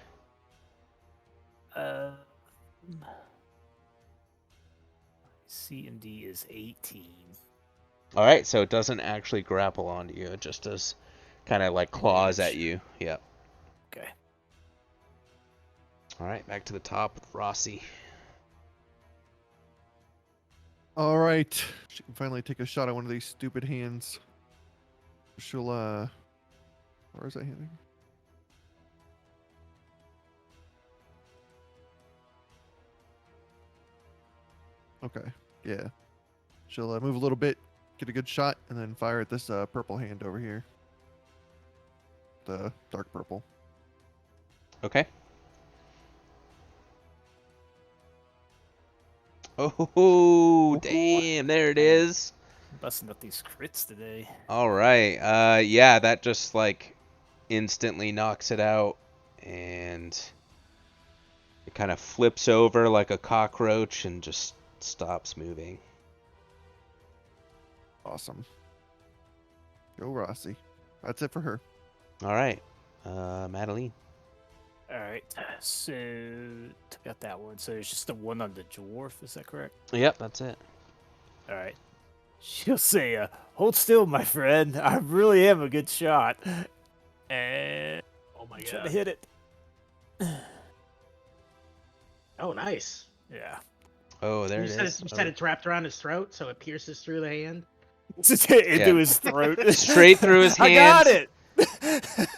CMD is 18. All right, so it doesn't actually grapple onto you. It just does kind of like claws at you. Yep. Okay. All right, back to the top with Rossi. All right. She can finally take a shot at one of these stupid hands. She'll, where is that hand? Okay, yeah. She'll move a little bit, get a good shot, and then fire at this purple hand over here. The dark purple. Okay. Oh, damn, there it is. Busting up these crits today. All right. Yeah, that just like instantly knocks it out, and it kind of flips over like a cockroach and just stops moving. Awesome. Go Rossi. That's it for her. All right. Madeline. Alright, so took out that one. So it's just the one on the dwarf, is that correct? Yep, that's it. Alright. She'll say, hold still, my friend. I really am a good shot. And Oh my try to god. hit it. Oh, nice. Yeah. Oh, there You it said is. you said it's wrapped around his throat, so it pierces through the hand. Into Yeah. his throat. Straight through his I got hands. it.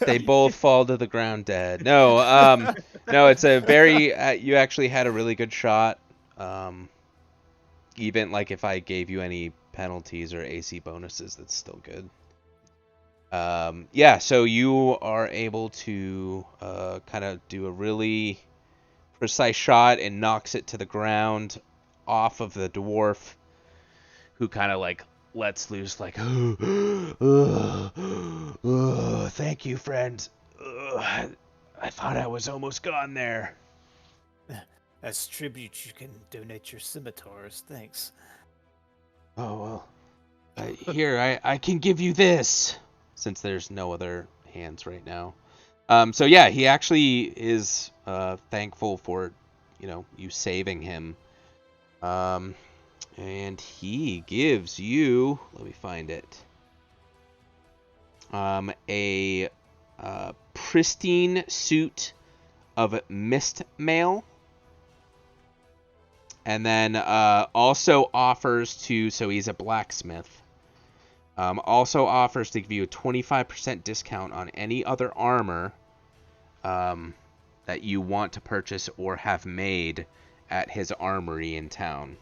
They both fall to the ground dead. No, no, it's a very. You actually had a really good shot. Even like if I gave you any penalties or AC bonuses, that's still good. Yeah, so you are able to kind of do a really precise shot and knocks it to the ground off of the dwarf, who kind of like lets loose like, thank you, friend. I thought I was almost gone there. As tribute, you can donate your scimitars. Thanks. Oh, well. Here, I can give you this, since there's no other hands right now. So yeah, he actually is thankful for, you saving him. And he gives you, let me find it, a pristine suit of mist mail. And then also offers to, so he's a blacksmith. Also offers to give you a 25% discount on any other armor that you want to purchase or have made at his armory in town.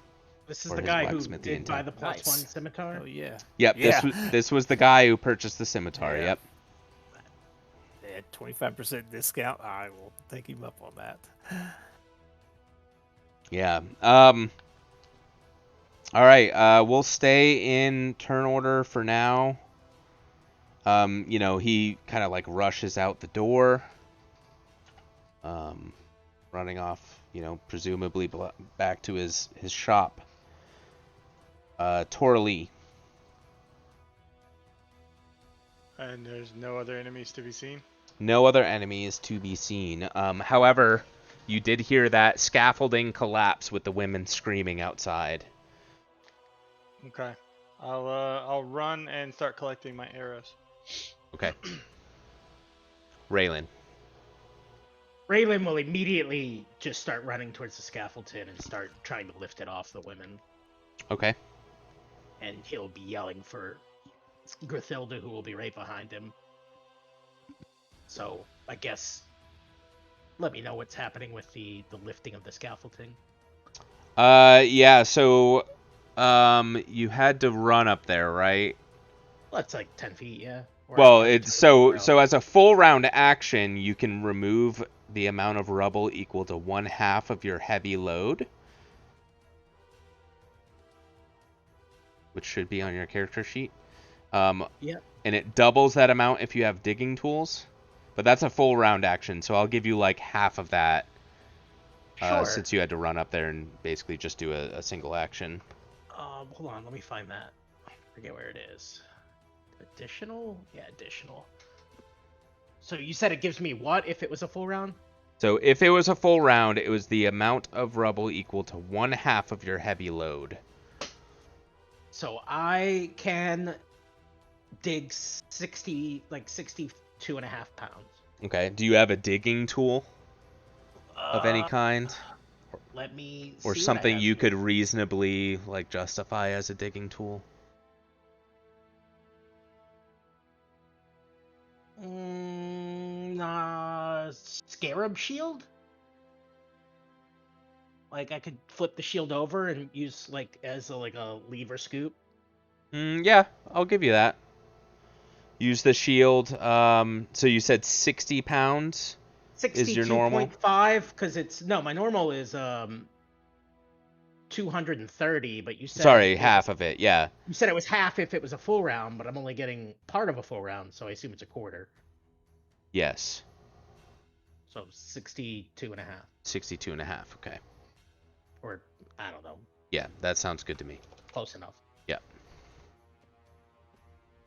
This is Or the his guy who blacksmithy in did buy town. the +1 Nice. scimitar. Oh yeah. Yep, Yeah. this was the guy who purchased the scimitar. Yeah. Yep. They had 25% discount. I will take him up on that. Yeah. All right. We'll stay in turn order for now. He kind of like rushes out the door. Running off, presumably back to his shop. Torley. And there's no other enemies to be seen. No other enemies to be seen. However, you did hear that scaffolding collapse with the women screaming outside. Okay. I'll run and start collecting my arrows. Okay. Raylan. Raylan will immediately just start running towards the scaffolding and start trying to lift it off the women. Okay. And he'll be yelling for Grithilda, who will be right behind him. So, I guess, let me know what's happening with the lifting of the scaffolding. Yeah, so, you had to run up there, right? Well, it's like 10 feet, yeah. Or Well, I it's took so it as a full round action, you can remove the amount of rubble equal to 1/2 of your heavy load, which should be on your character sheet. Yeah. And it doubles that amount if you have digging tools. But that's a full round action, so I'll give you like half of that. Sure. Since you had to run up there and basically just do a single action. Hold on, let me find that. I forget where it is. Additional? Yeah, additional. So you said it gives me what if it was a full round? So if it was a full round, it was the amount of rubble equal to 1/2 of your heavy load. So I can dig 62.5 pounds. Okay. Do you have a digging tool of any kind? Let me Or see something what I have you here. could reasonably like justify as a digging tool? Scarab shield? Like I could flip the shield over and use like as a lever scoop. Yeah, I'll give you that. Use the shield. So you said 60 pounds is your normal? 62.5 because my normal is 230, but you said Sorry, half of it. Yeah. you said it was half if it was a full round, but I'm only getting part of a full round, so I assume it's a quarter. Yes. So 62.5. 62.5. Okay. Or I don't know. Yeah, that sounds good to me. Close enough. Yeah.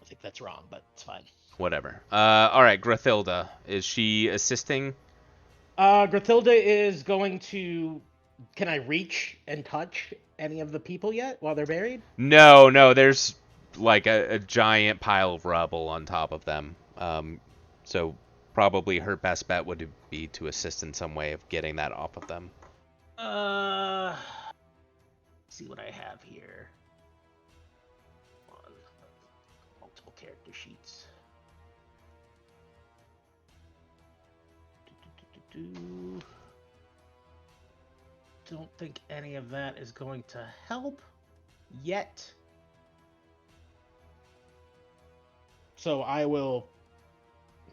I think that's wrong, but it's fine. Whatever. All right, Grithilda. Is she assisting? Grithilda is going to. Can I reach and touch any of the people yet while they're buried? No. There's like a giant pile of rubble on top of them. So probably her best bet would be to assist in some way of getting that off of them. See what I have here. On multiple character sheets. 2. Don't think any of that is going to help yet. So I will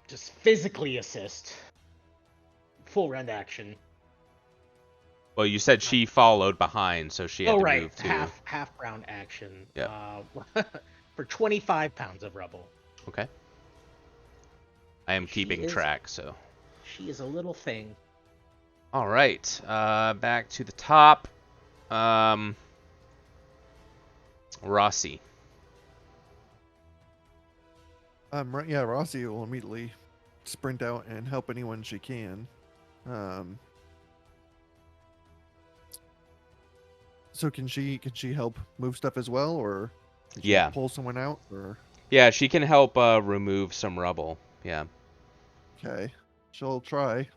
just physically assist. Full round action. Well, you said she followed behind, so she had Oh to right, move too. half round action. Yeah. For 25 pounds of rubble. Okay. I am She keeping is- track, so. She is a little thing. All right. Back to the top. Rossi. Yeah, Rossi will immediately sprint out and help anyone she can. So can she help move stuff as well, or can she Yeah. pull someone out, or Yeah, she can help remove some rubble. Yeah. okay, she'll try.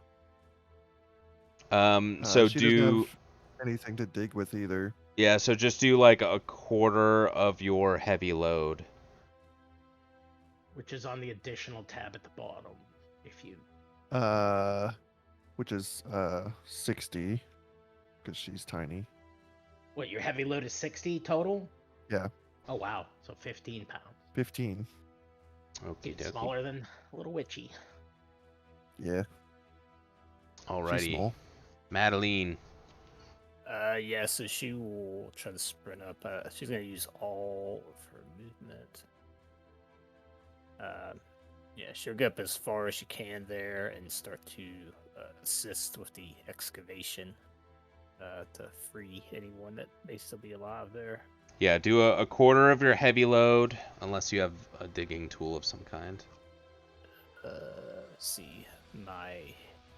So she doesn't do have anything to dig with either. yeah, so just do like a quarter of your heavy load. Which is on the additional tab at the bottom. If you Which is 60, because she's tiny. what, your heavy load is 60 total? Yeah. Oh wow, so 15 pounds. 15. Okie It's dokie. smaller than a little witchy. Yeah. She's Alrighty. small. Madeline. Yeah, so she will try to sprint up. She's going to use all of her movement. Yeah, she'll get up as far as she can there and start to assist with the excavation to free anyone that may still be alive there. Yeah, do a quarter of your heavy load, unless you have a digging tool of some kind. Let's see. My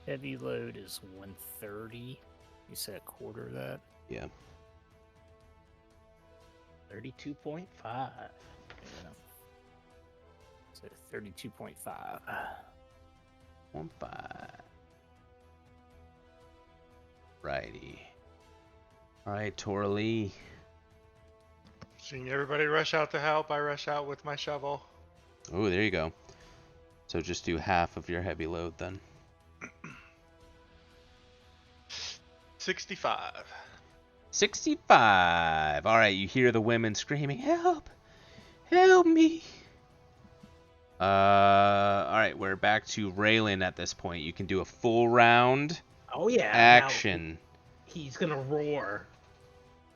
heavy load is 130. You said a quarter of that? Yeah. 32.5. Yeah. So 32.5. 1-5. Righty. Alright, Torley. Seeing everybody rush out to help, I rush out with my shovel. Oh, there you go. So just do half of your heavy load then. 65. 65. Alright, you hear the women screaming, "Help! Help me!" Alright, we're back to Raylan at this point. You can do a full round Oh yeah. action. Now, he's gonna roar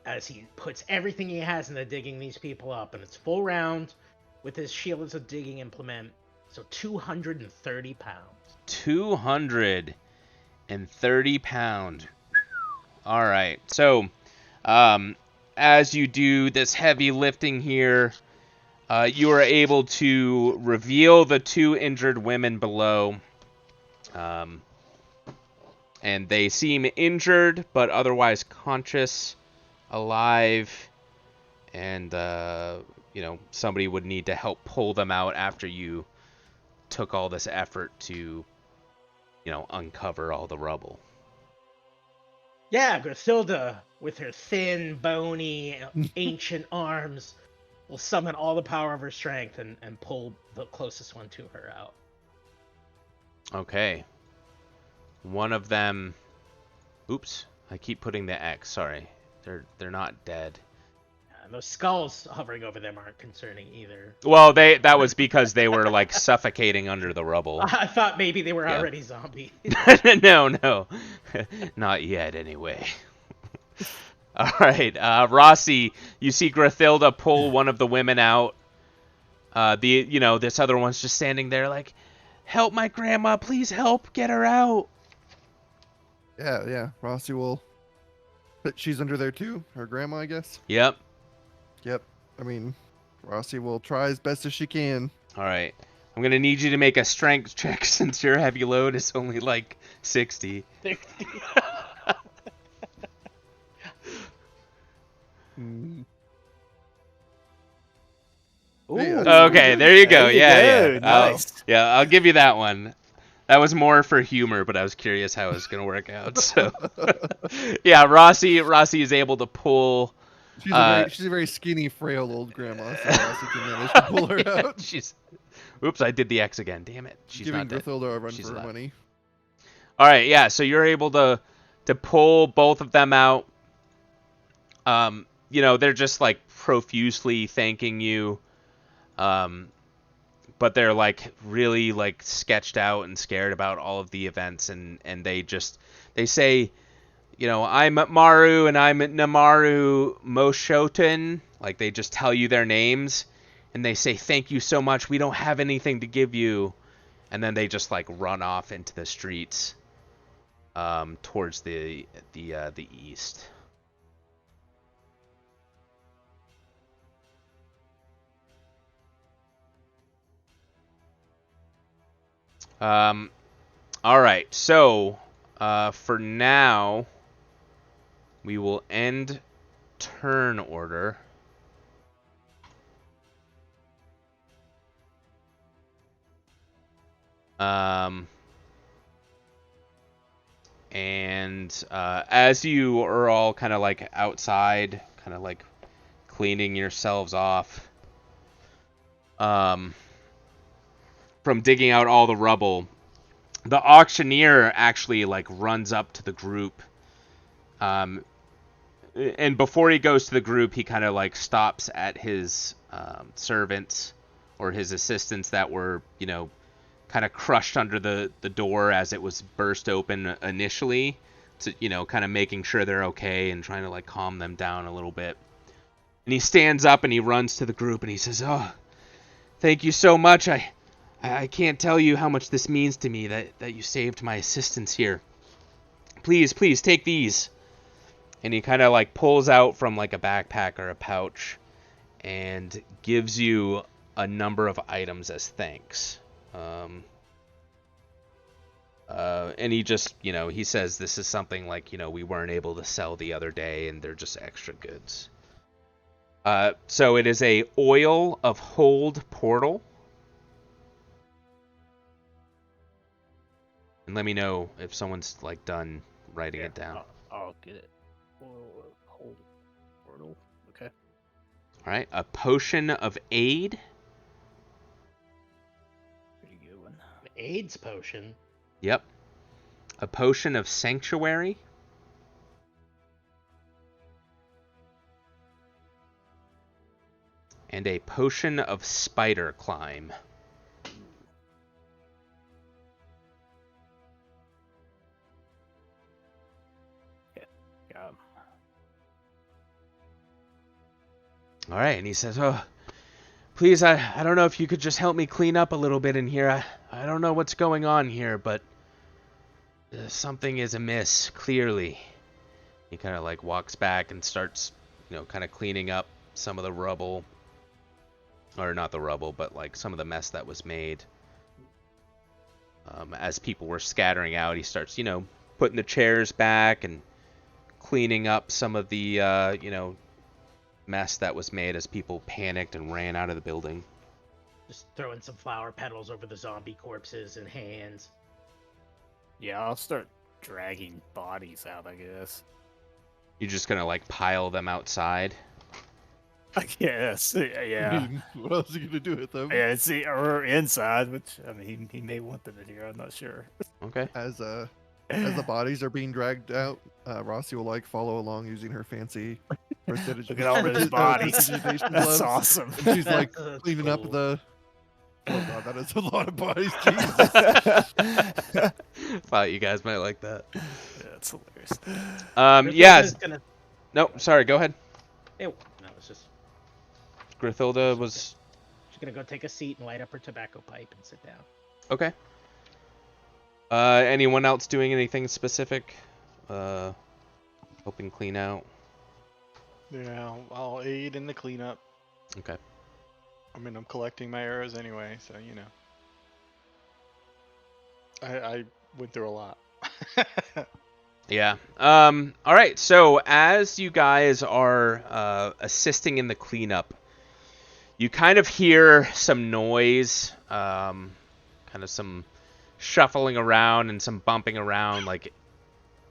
as he puts everything he has into digging these people up, and it's full round with his shield as a digging implement. So 230 pounds. 230 pound. Alright, so as you do this heavy lifting here, you are able to reveal the 2 injured women below. And they seem injured, but otherwise conscious, alive, and, somebody would need to help pull them out after you took all this effort to, uncover all the rubble. Yeah, Grathilda, with her thin, bony, ancient arms, will summon all the power of her strength and pull the closest one to her out. Okay. One of them... Oops, I keep putting the X, sorry. They're not dead. And those skulls hovering over them aren't concerning either. Well, that was because they were, like, suffocating under the rubble. I thought maybe they were Yeah. already zombies. No. Not yet, anyway. Alright, Rossi, you see Grathilda pull one of the women out. This other one's just standing there like, "Help my grandma, please help, get her out." Yeah. Rossi will. But she's under there too. Her grandma, I guess. Yep. Yep. I mean, Rossi will try as best as she can. Alright. I'm gonna need you to make a strength check since your heavy load is only like 60. Mm. Ooh. Yeah. Okay, there you go. There you Yeah. go. I'll- Nice. Yeah, I'll give you that one. That was more for humor, but I was curious how it was gonna work out. So, yeah, Rossi is able to pull. She's a very skinny, frail old grandma, so Rossi can manage to pull her Yeah, out. Oops, I did the X again. Damn it. She's Giving not dead. Grathilda a run She's for her alive. money. All right, yeah. So you're able to pull both of them out. They're just like profusely thanking you. But they're like really like sketched out and scared about all of the events, and they say, I'm Maru and I'm Namaru Moshoten. Like they just tell you their names, and they say thank you so much. We don't have anything to give you, and then they just like run off into the streets, towards the east. All right. So, for now, we will end turn order. And as you are all kind of like outside, kind of like cleaning yourselves off, from digging out all the rubble, the auctioneer actually like runs up to the group. And before he goes to the group, he kind of like stops at his servants or his assistants that were, kind of crushed under the door as it was burst open initially, to, kind of making sure they're okay and trying to like calm them down a little bit. And he stands up and he runs to the group and he says, "Oh, thank you so much. I can't tell you how much this means to me that you saved my assistants here. Please take these." And he kind of like pulls out from like a backpack or a pouch and gives you a number of items as thanks. And he just, he says this is something like, we weren't able to sell the other day and they're just extra goods. So it is a oil of hold portal. And let me know if someone's like done writing it down. I'll get it. Hold portal. Okay. All right, a potion of aid. Pretty good one. AIDS potion. Yep. A potion of sanctuary. And a potion of spider climb. Yeah. All right, and he says, "Oh, please, I don't know if you could just help me clean up a little bit in here. I don't know what's going on here, but something is amiss, clearly." He kind of like walks back and starts, kind of cleaning up some of the rubble. Or not the rubble, but like some of the mess that was made. As people were scattering out, he starts, putting the chairs back and cleaning up some of the, mess that was made as people panicked and ran out of the building. Just throwing some flower petals over the zombie corpses and hands. Yeah, I'll start dragging bodies out, I guess. You're just gonna like pile them outside. I guess. Yeah. What else are you gonna do with them? Yeah, see, or inside, which I mean, he may want them in here. I'm not sure. Okay. As the bodies are being dragged out, Rossi will like follow along using her fancy percentage. Look at all those bodies. prestidigitation That's gloves, awesome. And she's like That's cleaning up cool. the. Oh god, that is a lot of bodies. Jesus. Thought you guys might like that. Yeah, that's hilarious. Yeah. Grithilda's gonna... No, sorry. Go ahead. No, it's just... Grithilda was She's gonna go take a seat and light up her tobacco pipe and sit down. okay. Anyone else doing anything specific? Helping clean out. Yeah, I'll aid in the cleanup. Okay. I mean, I'm collecting my arrows anyway, so I went through a lot. Yeah. All right. So as you guys are assisting in the cleanup, you kind of hear some noise, kind of some shuffling around and some bumping around, like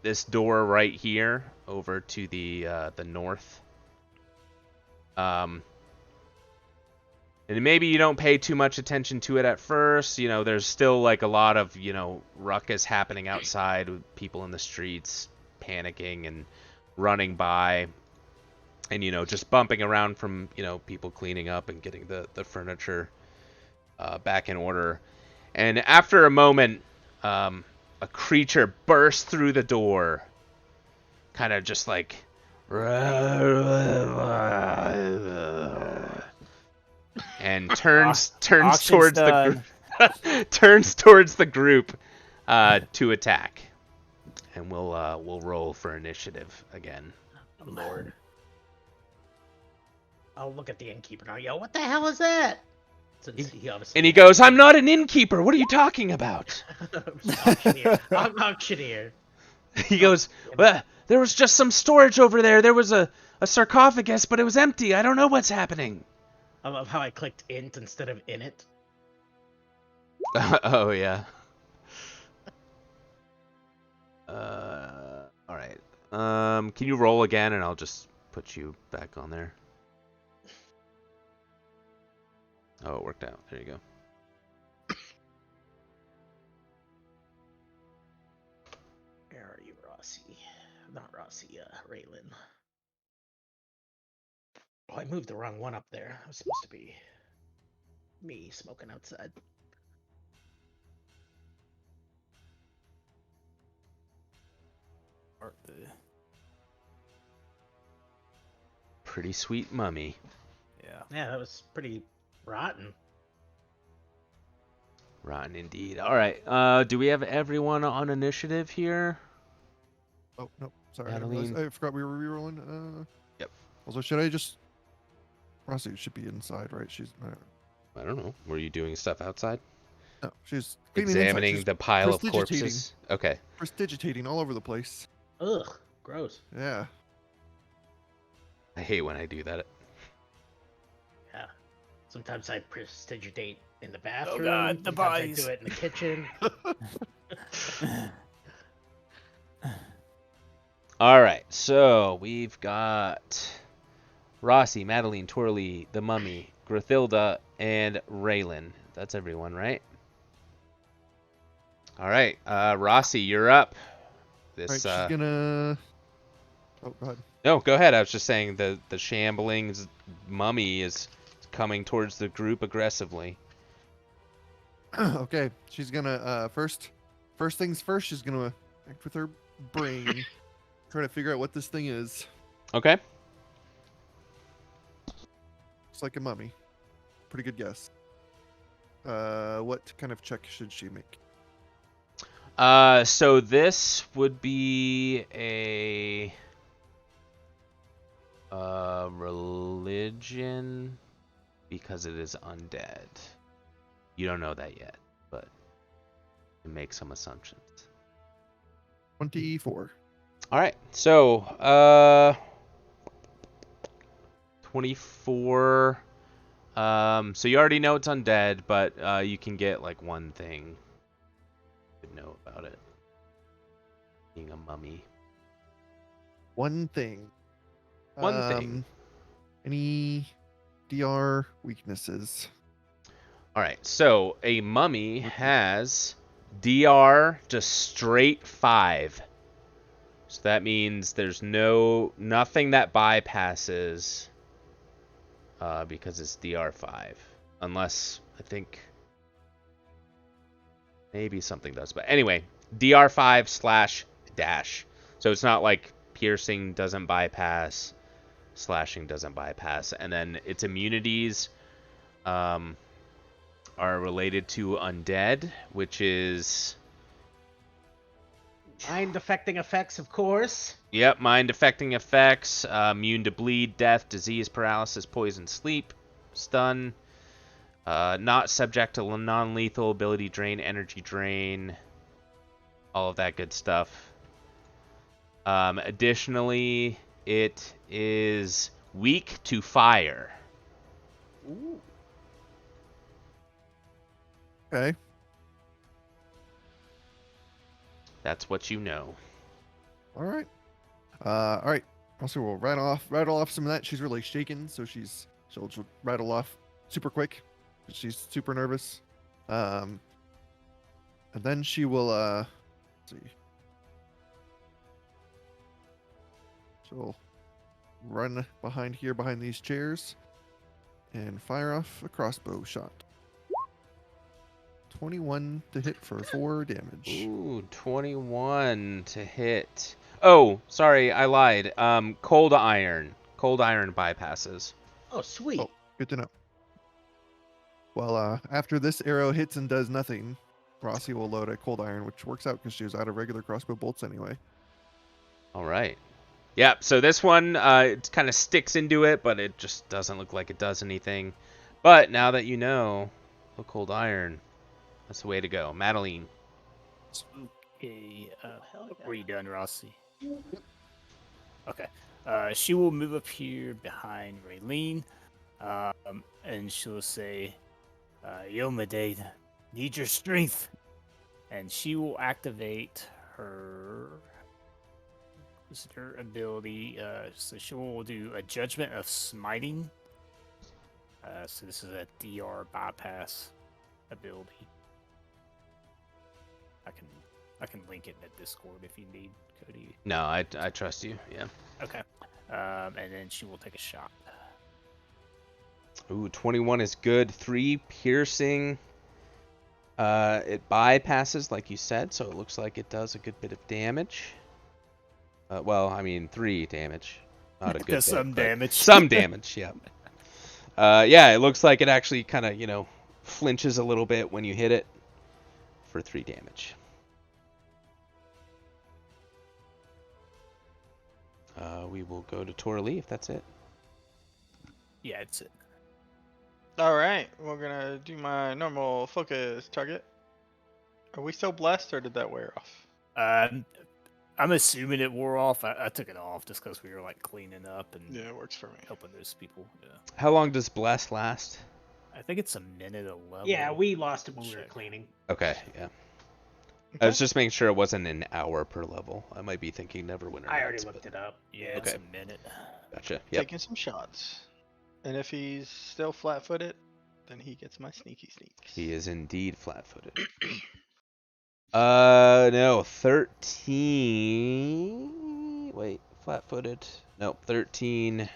this door right here over to the north. And maybe you don't pay too much attention to it at first. You know, there's still like a lot of, ruckus happening outside with people in the streets panicking and running by. And, just bumping around from, people cleaning up and getting the furniture back in order. And after a moment, a creature bursts through the door. Kind of just like... and turns Auction's towards done. the group to attack. And we'll roll for initiative again. Lord. I'll look at the innkeeper now. Yo, what the hell is that? Since he obviously And he goes, "I'm not an innkeeper. What are you talking about?" I'm auctioneer. He goes, "Well, there was just some storage over there. There was a sarcophagus, but it was empty. I don't know what's happening." I love how I clicked int instead of in it. Oh yeah. All right. Can you roll again, and I'll just put you back on there. Oh, it worked out. There you go. Where are you, Rossi? Not Rossi, Raylan. Oh, I moved the wrong one up there. It was supposed to be me smoking outside. Pretty sweet mummy. Yeah. Yeah, that was pretty rotten. Rotten indeed. All right. Do we have everyone on initiative here? Oh, no. Sorry. I realized- Adeline? I forgot we were rerolling. Yep. Also, should I just... Rossi should be inside, right? She's... I don't know. Were you doing stuff outside? No, she's cleaning inside. Examining She's the pile of prestidigitating. corpses? Okay. Prestidigitating all over the place. Ugh, gross. Yeah. I hate when I do that. Yeah. Sometimes I prestigitate in the bathroom. God, the sometimes I bodies. do it in the kitchen. All right. So we've got Rossi, Madeline, Twirly, the Mummy, Grathilda, and Raylan. That's everyone, right? All right. Rossi, you're up. This. Right, she's gonna... Oh, go ahead. No, go ahead. I was just saying the shambling mummy is coming towards the group aggressively. Okay, she's gonna first things first. She's gonna act with her brain, try to figure out what this thing is. Okay. It's like a mummy. Pretty good guess. What kind of check should she make? So this would be a religion because it is undead. You don't know that yet, but you make some assumptions. 24. All right. So 24. So you already know it's undead, but you can get like one thing to know about it. Being a mummy. One thing. One thing. Any DR weaknesses? All right. So a mummy has DR just straight 5. So that means there's nothing that bypasses because it's DR5. Unless I think maybe something does. But anyway, DR5/dash. So it's not like piercing doesn't bypass, slashing doesn't bypass, and then its immunities are related to undead, which is Mind affecting effects, of course. yep, mind affecting effects, immune to bleed, death, disease, paralysis, poison, sleep, stun, not subject to non-lethal, ability drain, energy drain, all of that good stuff. Additionally, it is weak to fire. Ooh. Okay. That's what you know. All right. All right. Also, we'll rattle off some of that. She's really shaken, so she'll rattle off super quick. She's super nervous. And then she will let's see. She'll run behind here, behind these chairs, and fire off a crossbow shot. 21 to hit for 4 damage. Ooh, 21 to hit. Oh, sorry, I lied. Cold iron. Cold iron bypasses. Oh, sweet. Oh, good to know. Well, after this arrow hits and does nothing, Rossi will load a cold iron, which works out because she was out of regular crossbow bolts anyway. All right. Yeah, so this one, it kind of sticks into it, but it just doesn't look like it does anything. But now that you know, the cold iron, that's the way to go. Madeline. Okay. Hell yeah. Were you done, Rossi? Okay. She will move up here behind Raylene, and she'll say, "Yo, Medade, need your strength," and she will activate her visitor ability. So she will do a Judgment of Smiting. So this is a DR bypass ability. I can link it in the Discord if you need, Cody. No, I trust you. Yeah. Okay. And then she will take a shot. Ooh, 21 is good. 3 piercing. It bypasses, like you said, so it looks like it does a good bit of damage. Well, I mean, 3 damage. Not a good Does bit, some but damage. Some damage, yeah. Yeah, it looks like it actually kind of, flinches a little bit when you hit it for 3 damage. We will go to Torali if that's it. Yeah, it's it. Alright, we're gonna do my normal focus target. Are we still blessed or did that wear off? I'm assuming it wore off. I took it off just because we were like cleaning up and Yeah, it works for me. helping those people. Yeah. How long does Bless last? I think it's a minute a level. Yeah, we lost it when we were Check. cleaning. Okay, yeah. I Okay. was just making sure it wasn't an hour per level. I might be thinking Neverwinter I already Nights, looked but- it up. Yeah, it's Okay. a minute. Gotcha. Yep. Taking some shots. And if he's still flat-footed, then he gets my sneaky sneaks. He is indeed flat-footed. No, 13. Wait, flat-footed. Nope, 13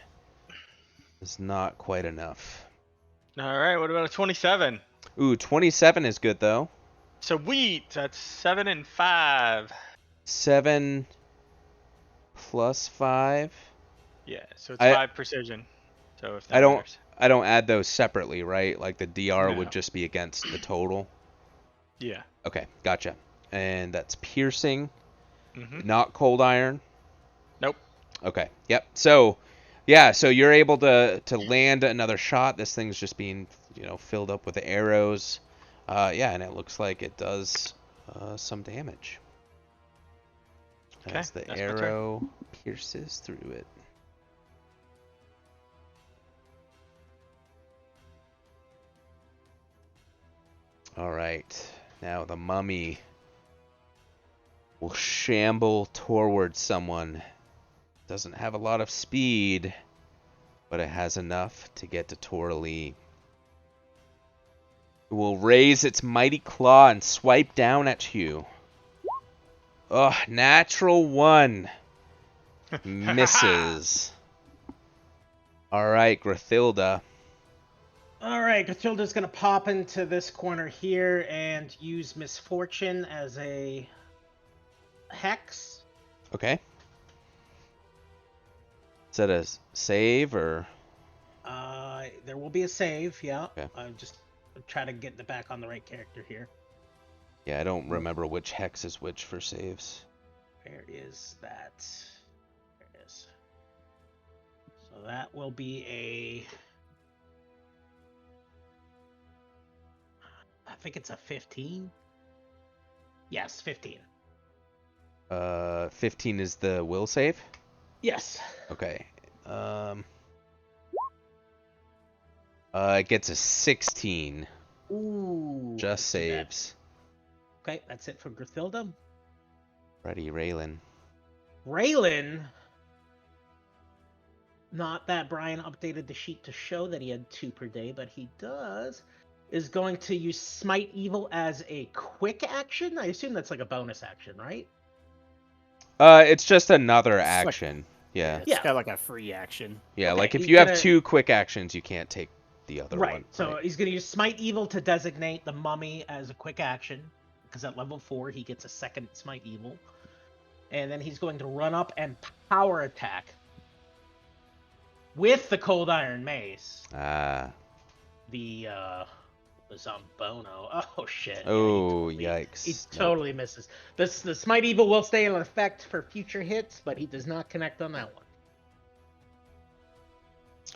is not quite enough. Alright, what about a 27? Ooh, 27 is good though. Sweet! That's 7 and 5. 7 plus 5. Yeah, so it's I- 5 precision. So if that I don't matters. I don't add those separately, right? Like the DR No. would just be against the total. Yeah. Okay, gotcha. And that's piercing, Mm-hmm. not cold iron. Nope. Okay. Yep. So, yeah. So you're able to land another shot. This thing's just being filled up with arrows. Yeah, and it looks like it does some damage. Okay, As the that's my turn. arrow pierces through it. All right. Now the mummy will shamble toward someone. Doesn't have a lot of speed, but it has enough to get to Torali. It will raise its mighty claw and swipe down at you. Ugh, natural 1. Misses. Alright, Grathilda. All right, Grathilda's gonna pop into this corner here and use Misfortune as a hex. Okay. Is that a save or? There will be a save. Yeah. Okay. Just try to get back on the right character here. Yeah, I don't remember which hex is which for saves. Where is that? There it is. So that will be a. I think it's a 15. Yes, 15. 15 is the will save? Yes. Okay. It gets a 16. Ooh. Just let's do that. saves. Okay, that's it for Grathilda. Ready, Raylan. Raylan. not that Brian updated the sheet to show that he had 2 per day, but he does, is going to use Smite Evil as a quick action. I assume that's like a bonus action, right? It's just another It's like- action. Yeah. It's Yeah. got like a free action. Yeah, Okay, like if he's you have gonna- 2 quick actions, you can't take the other Right. one. So he's going to use Smite Evil to designate the mummy as a quick action, because at level 4 he gets a second Smite Evil. And then he's going to run up and power attack with the Cold Iron Mace. Ah. The Zombono. Oh shit. Oh, Yeah, yikes. he Nope. totally misses. The Smite Evil will stay in effect for future hits, but he does not connect on that one.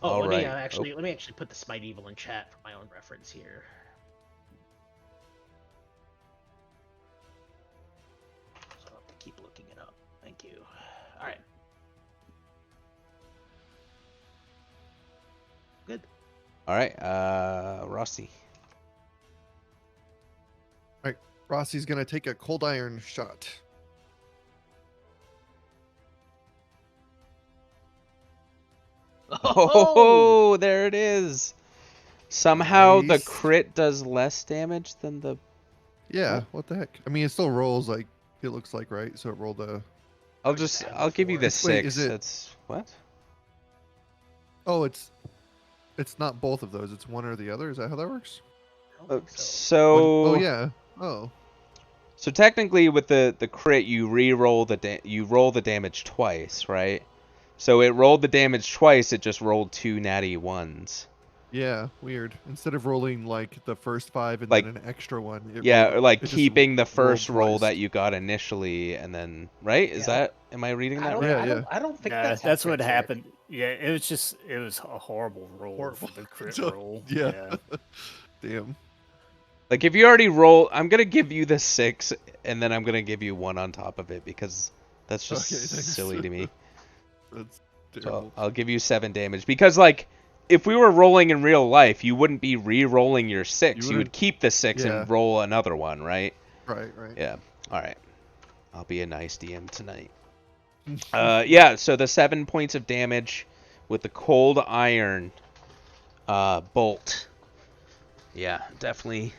Oh, All let right. me let me actually put the Smite Evil in chat for my own reference here. So I'll have to keep looking it up. Thank you. All right. Good. All right, Rossi. Rossi's gonna take a cold iron shot. Oh, there it is. Somehow the Nice. crit does less damage than the. Yeah, What? what the heck? I mean, it still rolls like it looks like, right? So it rolled a. I'll just just. add I'll give you the before. Wait, is 6. it- That's what? Oh, it's not both of those. It's one or the other. Is that how that works? I don't think so. So. Oh yeah. Oh. So technically, with the crit, you re-roll you roll the damage twice, right? So it rolled the damage twice. It just rolled 2 natty 1s. Yeah, weird. Instead of rolling like the first 5 and Like- then an extra one, it Yeah, rolled, or like it just keeping the rolled first roll twice. that you got initially, and then right? Is Yeah. that? Am I reading I that don't, right? Yeah, I don't think Nah, that's how that's what crits work. happened. Yeah, it was a horrible roll Horrible. for the crit So- roll. yeah. Damn. Like if you already roll, I'm gonna give you the 6, and then I'm gonna give you 1 on top of it because that's just Okay, thanks. silly to me. That's So terrible. I'll give you 7 damage because like if we were rolling in real life, you wouldn't be re-rolling your 6. You would wouldn't- keep the 6 yeah. and roll another one, right? Right. Yeah. All right. I'll be a nice DM tonight. Yeah. So the 7 points of damage with the cold iron bolt. Yeah, definitely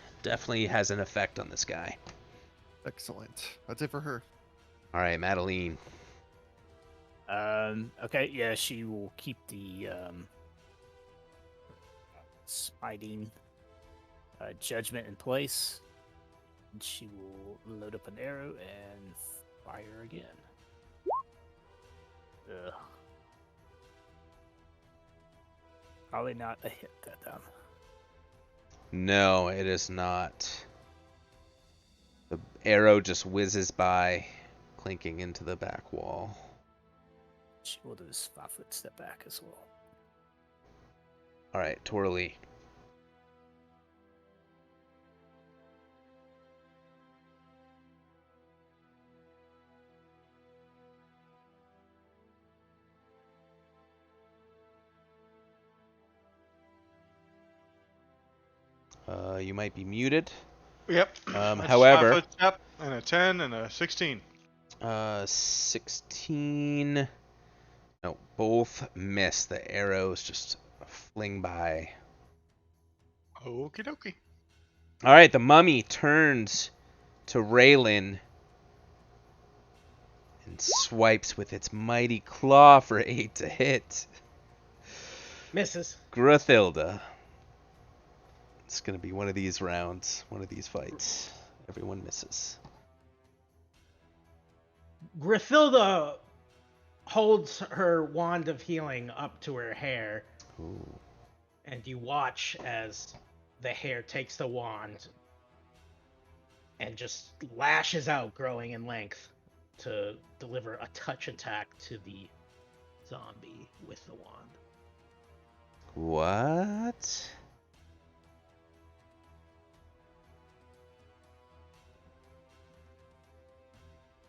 has an effect on this guy. Excellent. That's it for her. All right, Madeline. Okay, yeah, she will keep the smiting judgment in place. And she will load up an arrow and fire again. Ugh. Probably not a hit that time. No, it is not. The arrow just whizzes by, clinking into the back wall. She will do this 5-foot step back as well. All right, Torley. You might be muted. Yep. That's However- 5 foot step and a 10 and a 16. 16. No, both miss. The arrows just fling by. Okie dokie. All right, the mummy turns to Raylan and swipes with its mighty claw for 8 to hit. Misses. Grethilda. It's going to be one of these rounds, one of these fights. Everyone misses. Grithilda holds her wand of healing up to her hair, Ooh. and you watch as the hair takes the wand and just lashes out, growing in length, to deliver a touch attack to the zombie with the wand. What?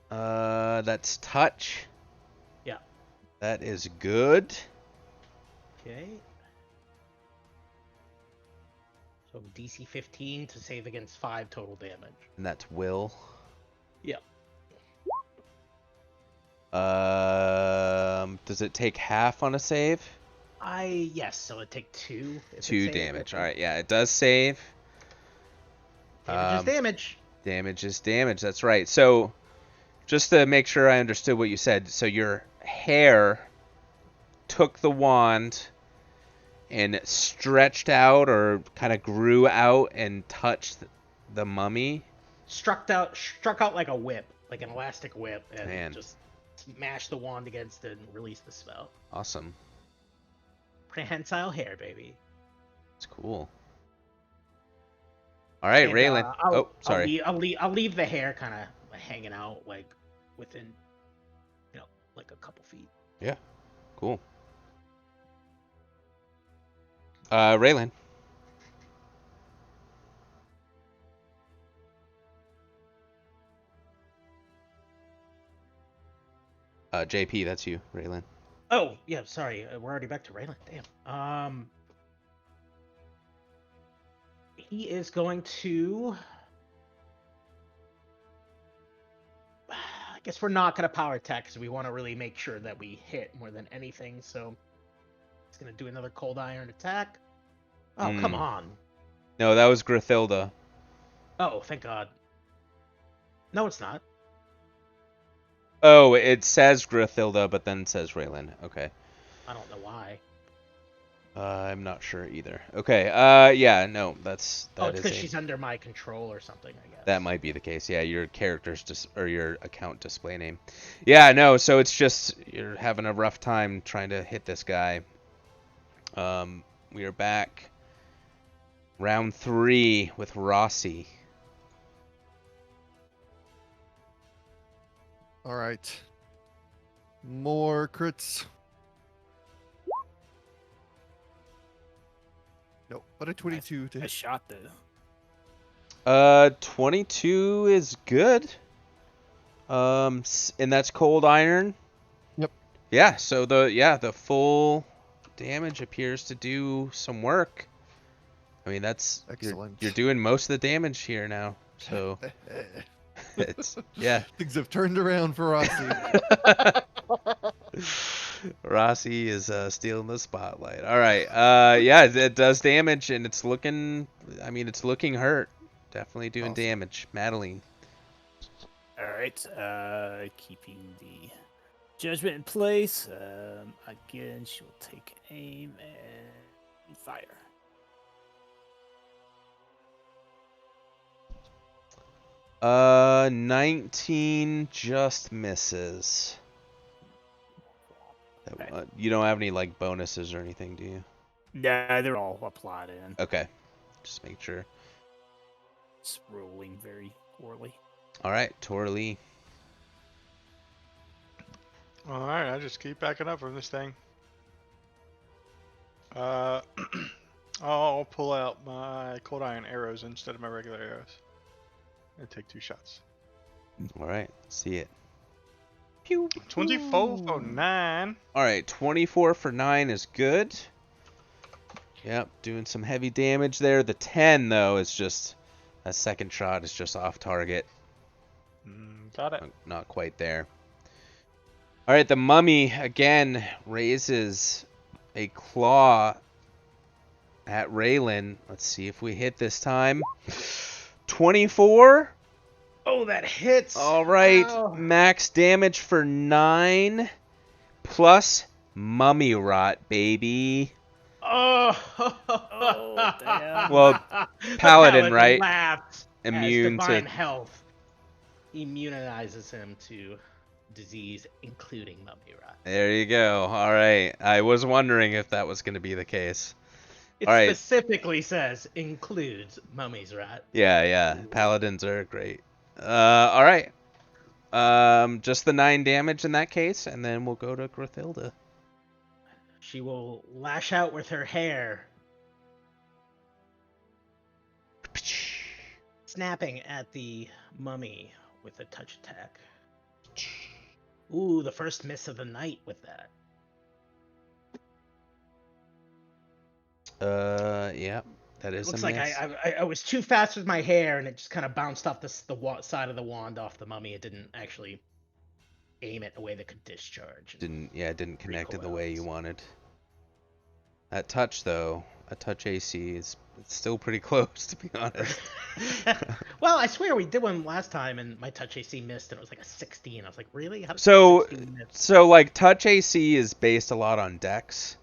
That's touch. Yeah. That is good. Okay. So DC 15 to save against 5 total damage. And that's will. Yeah. Does it take half on a save? Yes, so it'd take 2. If it 2 saved, damage. okay. All right, yeah, it does save. Damage is damage. Damage is damage. That's right. So, just to make sure I understood what you said, so your hair took the wand and stretched out or kind of grew out and touched the mummy. Struck out like a whip, like an elastic whip, and Man. just smashed the wand against it and released the spell. Awesome. Prehensile hair, baby. It's cool. All right, And, Raylan. Oh, sorry. I'll leave the hair kind of hanging out, like within, like a couple feet. Yeah. Cool. Raylan. JP, that's you, Raylan. Oh yeah, sorry, we're already back to Raylan. Damn. He is going to. I guess we're not gonna power attack because we want to really make sure that we hit more than anything. So he's gonna do another cold iron attack. Oh come on. No, that was Grithilda. Oh thank God. No, it's not. Oh, it says Grithilda, but then says Raylan. Okay. I don't know why. I'm not sure either. Okay. Yeah, no, It's because a- she's under my control or something, I guess. That might be the case. Yeah, your character's or your account display name. Yeah, no. So it's just you're having a rough time trying to hit this guy. We are back. Round 3 with Rossi. All right. More crits. Nope, but a 22 to A hit. shot though. 22 is good. And that's cold iron. Yep. Yeah. So the full damage appears to do some work. I mean, that's Excellent. You're doing most of the damage here now. So it's yeah. Things have turned around for Rossi. Rossi is stealing the spotlight. All right. Yeah, it does damage, and it's looking. I mean, it's looking hurt. Definitely doing Awesome. damage. Madeline. All right. Keeping the judgment in place. Again, she'll take aim and fire. Uh, 19 just misses. You don't have any like bonuses or anything, do you? Nah, they're all applied in. Okay. Just make sure. It's rolling very poorly. All right, Torley. All right, I just keep backing up from this thing. I'll pull out my cold iron arrows instead of my regular arrows and take 2 shots. All right, see it. Pew, 24 pew. for 9. All right, 24 for 9 is good. Yep, doing some heavy damage there. The 10 though is just that second shot is just off target. Got it. Not quite there. All right, the mummy again raises a claw at Raylan. Let's see if we hit this time. 24. Oh, that hits. All right, Ow. max damage for 9 plus mummy rot, baby. Oh, damn. Well, The paladin, right? Laughed Immune as divine to- health immunizes him to disease, including mummy rot. There you go. All right, I was wondering if that was going to be the case. It All right. specifically says includes mummy's rot. Yeah, paladins are great. All right. Just the 9 damage in that case, and then we'll go to Grithilda. She will lash out with her hair, snapping at the mummy with a touch attack. Ooh, the first miss of the night with that. Yeah, that is Looks a like miss. I was too fast with my hair, and it just kind of bounced off the side of the wand off the mummy. It didn't actually aim it in a way that could discharge. Didn't connect in the way you Recoils. wanted. That touch though, a touch AC is it's still pretty close to be honest. Well, I swear we did one last time, and my touch AC missed, and it was like a 16. I was like, really? How did So 16 miss? so like touch AC is based a lot on dex.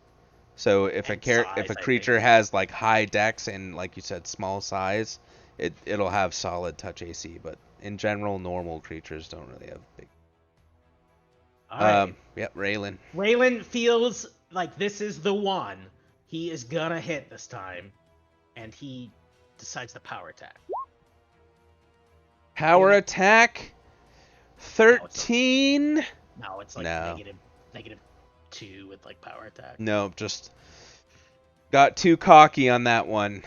So if And if a size, I creature think. has like high dex and like you said small size, it'll have solid touch AC, but in general normal creatures don't really have big. All right. Yep, Raylan. Raylan feels like this is the one. He is gonna hit this time, and he decides to power attack. Power Maybe- attack 13. No, it's like No. negative 2 with like power attack. No, just got too cocky on that one.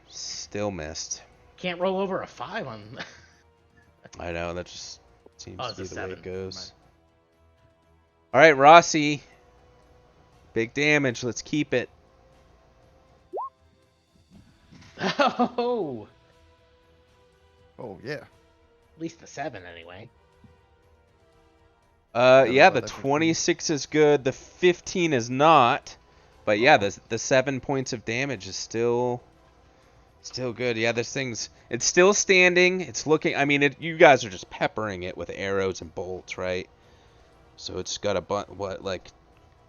Still missed. Can't roll over a 5 on. I know, that just seems Oh, to it's be a the way 7. it goes. Alright, Rossi. Big damage, let's keep it. Oh, Oh yeah. at least the 7 anyway. Yeah, the that's 26 is good, the 15 is not. But yeah, the 7 points of damage is still good. Yeah, it's still standing. It's looking, I mean, you guys are just peppering it with arrows and bolts, right? So it's got like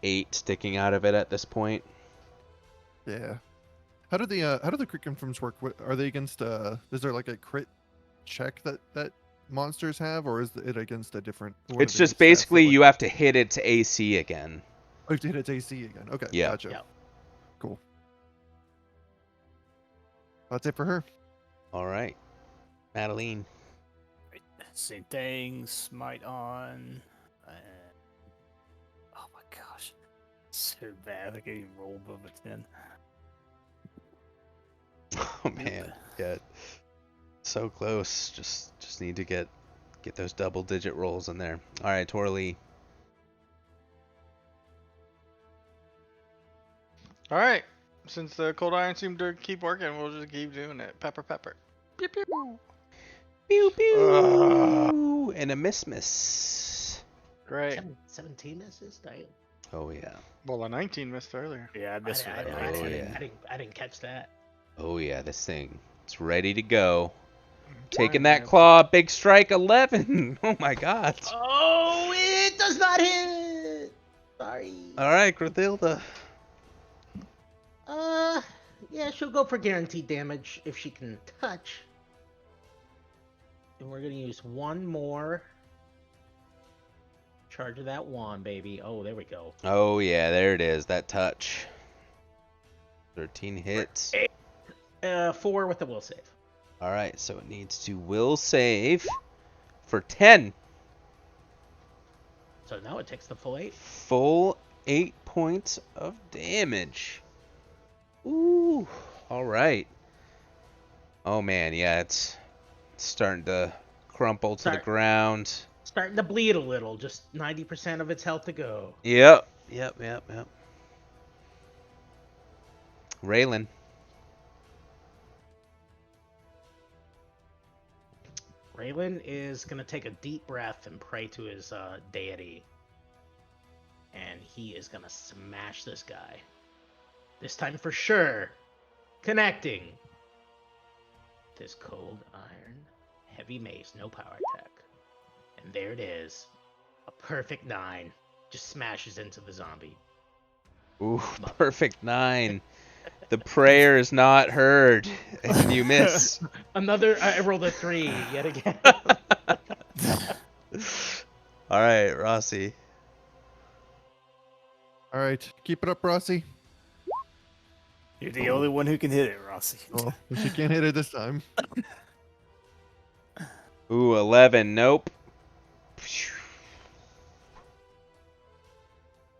8 sticking out of it at this point. Yeah. How do the crit confirms work? Are they against is there like a crit check that monsters have, or is it against a different one It's of the just stats that, basically like- you have to hit its AC again. Oh, you have to hit its AC again. Okay, Yeah. gotcha. Yeah. Cool. That's it for her. All right, Madeline. Same thing. Smite on. And... Oh my gosh, so bad. I can't even roll above a 10. Oh man, yeah, so close. Just need to get those double-digit rolls in there. All right, Torley. All right. Since the cold iron seemed to keep working, we'll just keep doing it. Pepper, pepper. Pew pew. Pew pew. Ugh. And a miss. Great. 17 misses. Damn. Oh yeah. Well, a 19 missed earlier. Yeah, I missed I, with I, that I, Oh, 19. yeah. I didn't catch that. Oh yeah. This thing, it's ready to go. Taking Fine, that man. claw, big strike, 11. Oh my God. Oh, it does not hit. Sorry. All right, Grathilda. Yeah, she'll go for guaranteed damage if she can touch. And we're gonna use one more. Charge of that wand, baby. Oh, there we go. Oh yeah, there it is. That touch. 13 hits. 4 with the will save. All right, so it needs to will save for 10. So now it takes the full 8. Full 8 points of damage. Ooh, all right. Oh man, yeah, it's starting to crumple to the ground. Starting to bleed a little. Just 90% of its health to go. Yep. Raylan. Raylan is gonna take a deep breath and pray to his deity. And he is gonna smash this guy. This time for sure. Connecting. This cold iron. Heavy mace, no power attack. And there it is. A perfect 9. Just smashes into the zombie. Ooh, perfect 9. The prayer is not heard, and you miss. I rolled a 3 yet again. All right, Rossi. All right, keep it up, Rossi. You're the only one who can hit it, Rossi. Oh, she can't hit it this time. Ooh, 11. Nope.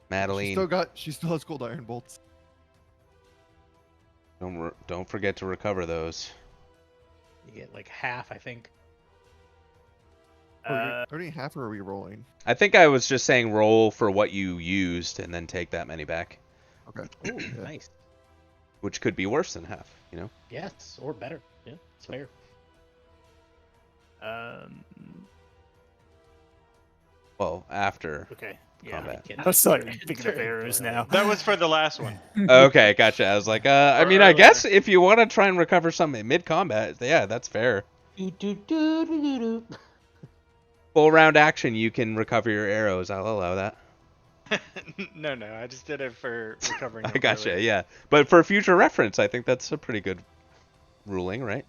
Madeline. She still has cold iron bolts. Don't forget to recover those. You get like half, I think. Already half, or are we rolling? I think I was just saying roll for what you used and then take that many back, Okay. Ooh, Yeah. nice. which could be worse than half, you know? Yes, or better. Yeah, it's fair. Well, after Okay. Yeah. combat. I was like Turn- thinking of turn arrows boiling. now. That was for the last one. Okay, gotcha. I was like, I Or mean, I guess earlier. if you want to try and recover something mid-combat, yeah, that's fair. Do, do, do, do, do, do. Full round action, you can recover your arrows. I'll allow that. No, I just did it for recovering I them gotcha, earlier. yeah. But for future reference, I think that's a pretty good ruling, right?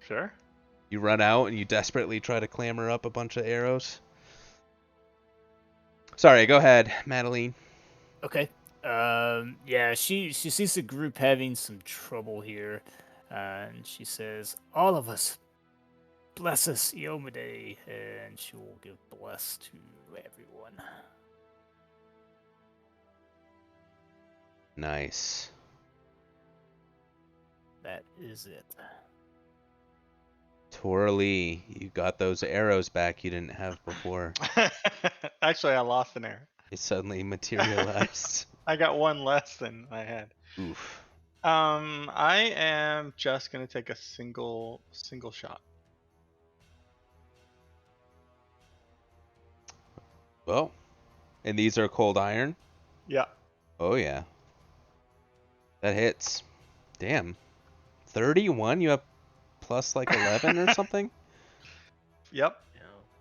Sure. You run out and you desperately try to clamor up a bunch of arrows. Sorry, go ahead, Madeline. Okay. Yeah, she sees the group having some trouble here, and she says, "All of us, bless us, Iomade," and she will give bless to everyone. Nice. That is it. Torley, you got those arrows back you didn't have before. Actually, I lost an arrow. They suddenly materialized. I got one less than I had. Oof. I am just gonna take a single shot. Well, and these are cold iron? Yeah. Oh, yeah. That hits. Damn. 31? You have plus like 11 or something? Yep.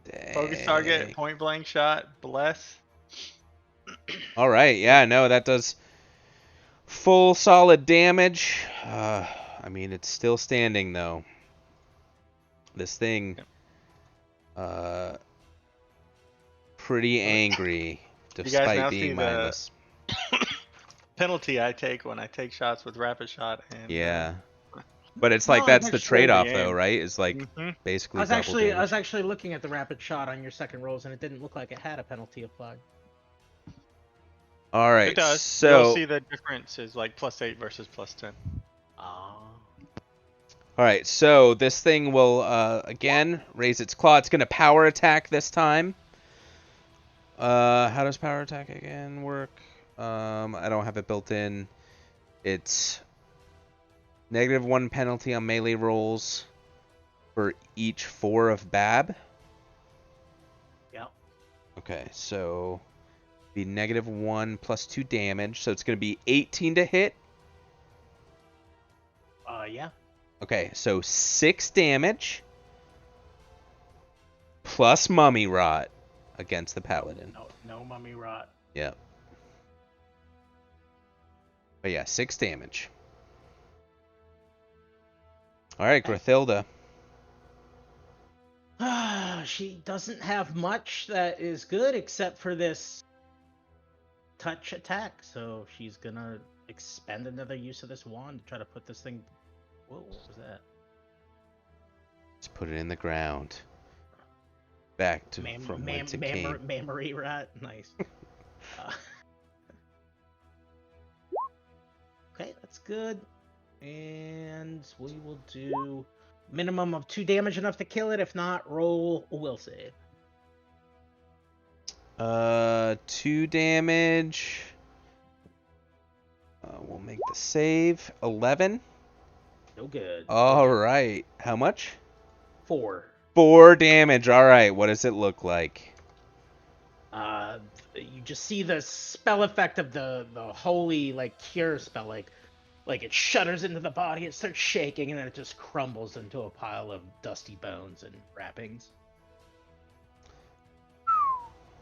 Yeah. Focus target, Dang. point blank shot, bless. All right, yeah, no, that does full solid damage. I mean, it's still standing though. This thing, pretty angry, You guys despite now being see the mindless. penalty I take when I take shots with rapid shot and Yeah, but it's No, like I that's the actually- trade-off the though, aim. right? Is like Mhm. basically I was double actually damage. looking at the rapid shot on your second rolls, and it didn't look like it had a penalty applied. All right, It does. so You'll see the difference is like +8 versus +10. all right, so this thing will again raise its claw. It's gonna power attack this time. How does power attack again work? I don't have it built in. It's -1 penalty on melee rolls for each 4 of Bab. Yep. Okay, so be -1 plus 2 damage, so it's gonna be 18 to hit. Yeah. Okay, so 6 damage plus mummy rot against the paladin. No mummy rot. Yep. But yeah, 6 damage. All right, Grathilda. She doesn't have much that is good except for this touch attack, so she's gonna expend another use of this wand to try to put this thing. Whoa, what was that? Let's put it in the ground. Back to from whence it came. Memory rat, nice. uh, okay, that's good. And we will do minimum of 2 damage enough to kill it. If not, roll a will save. 2 damage. We'll make the save. 11. No good. All right. How much? 4. 4 damage. All right. What does it look like? You just see the spell effect of the holy cure spell, like it shudders into the body, it starts shaking, and then it just crumbles into a pile of dusty bones and wrappings.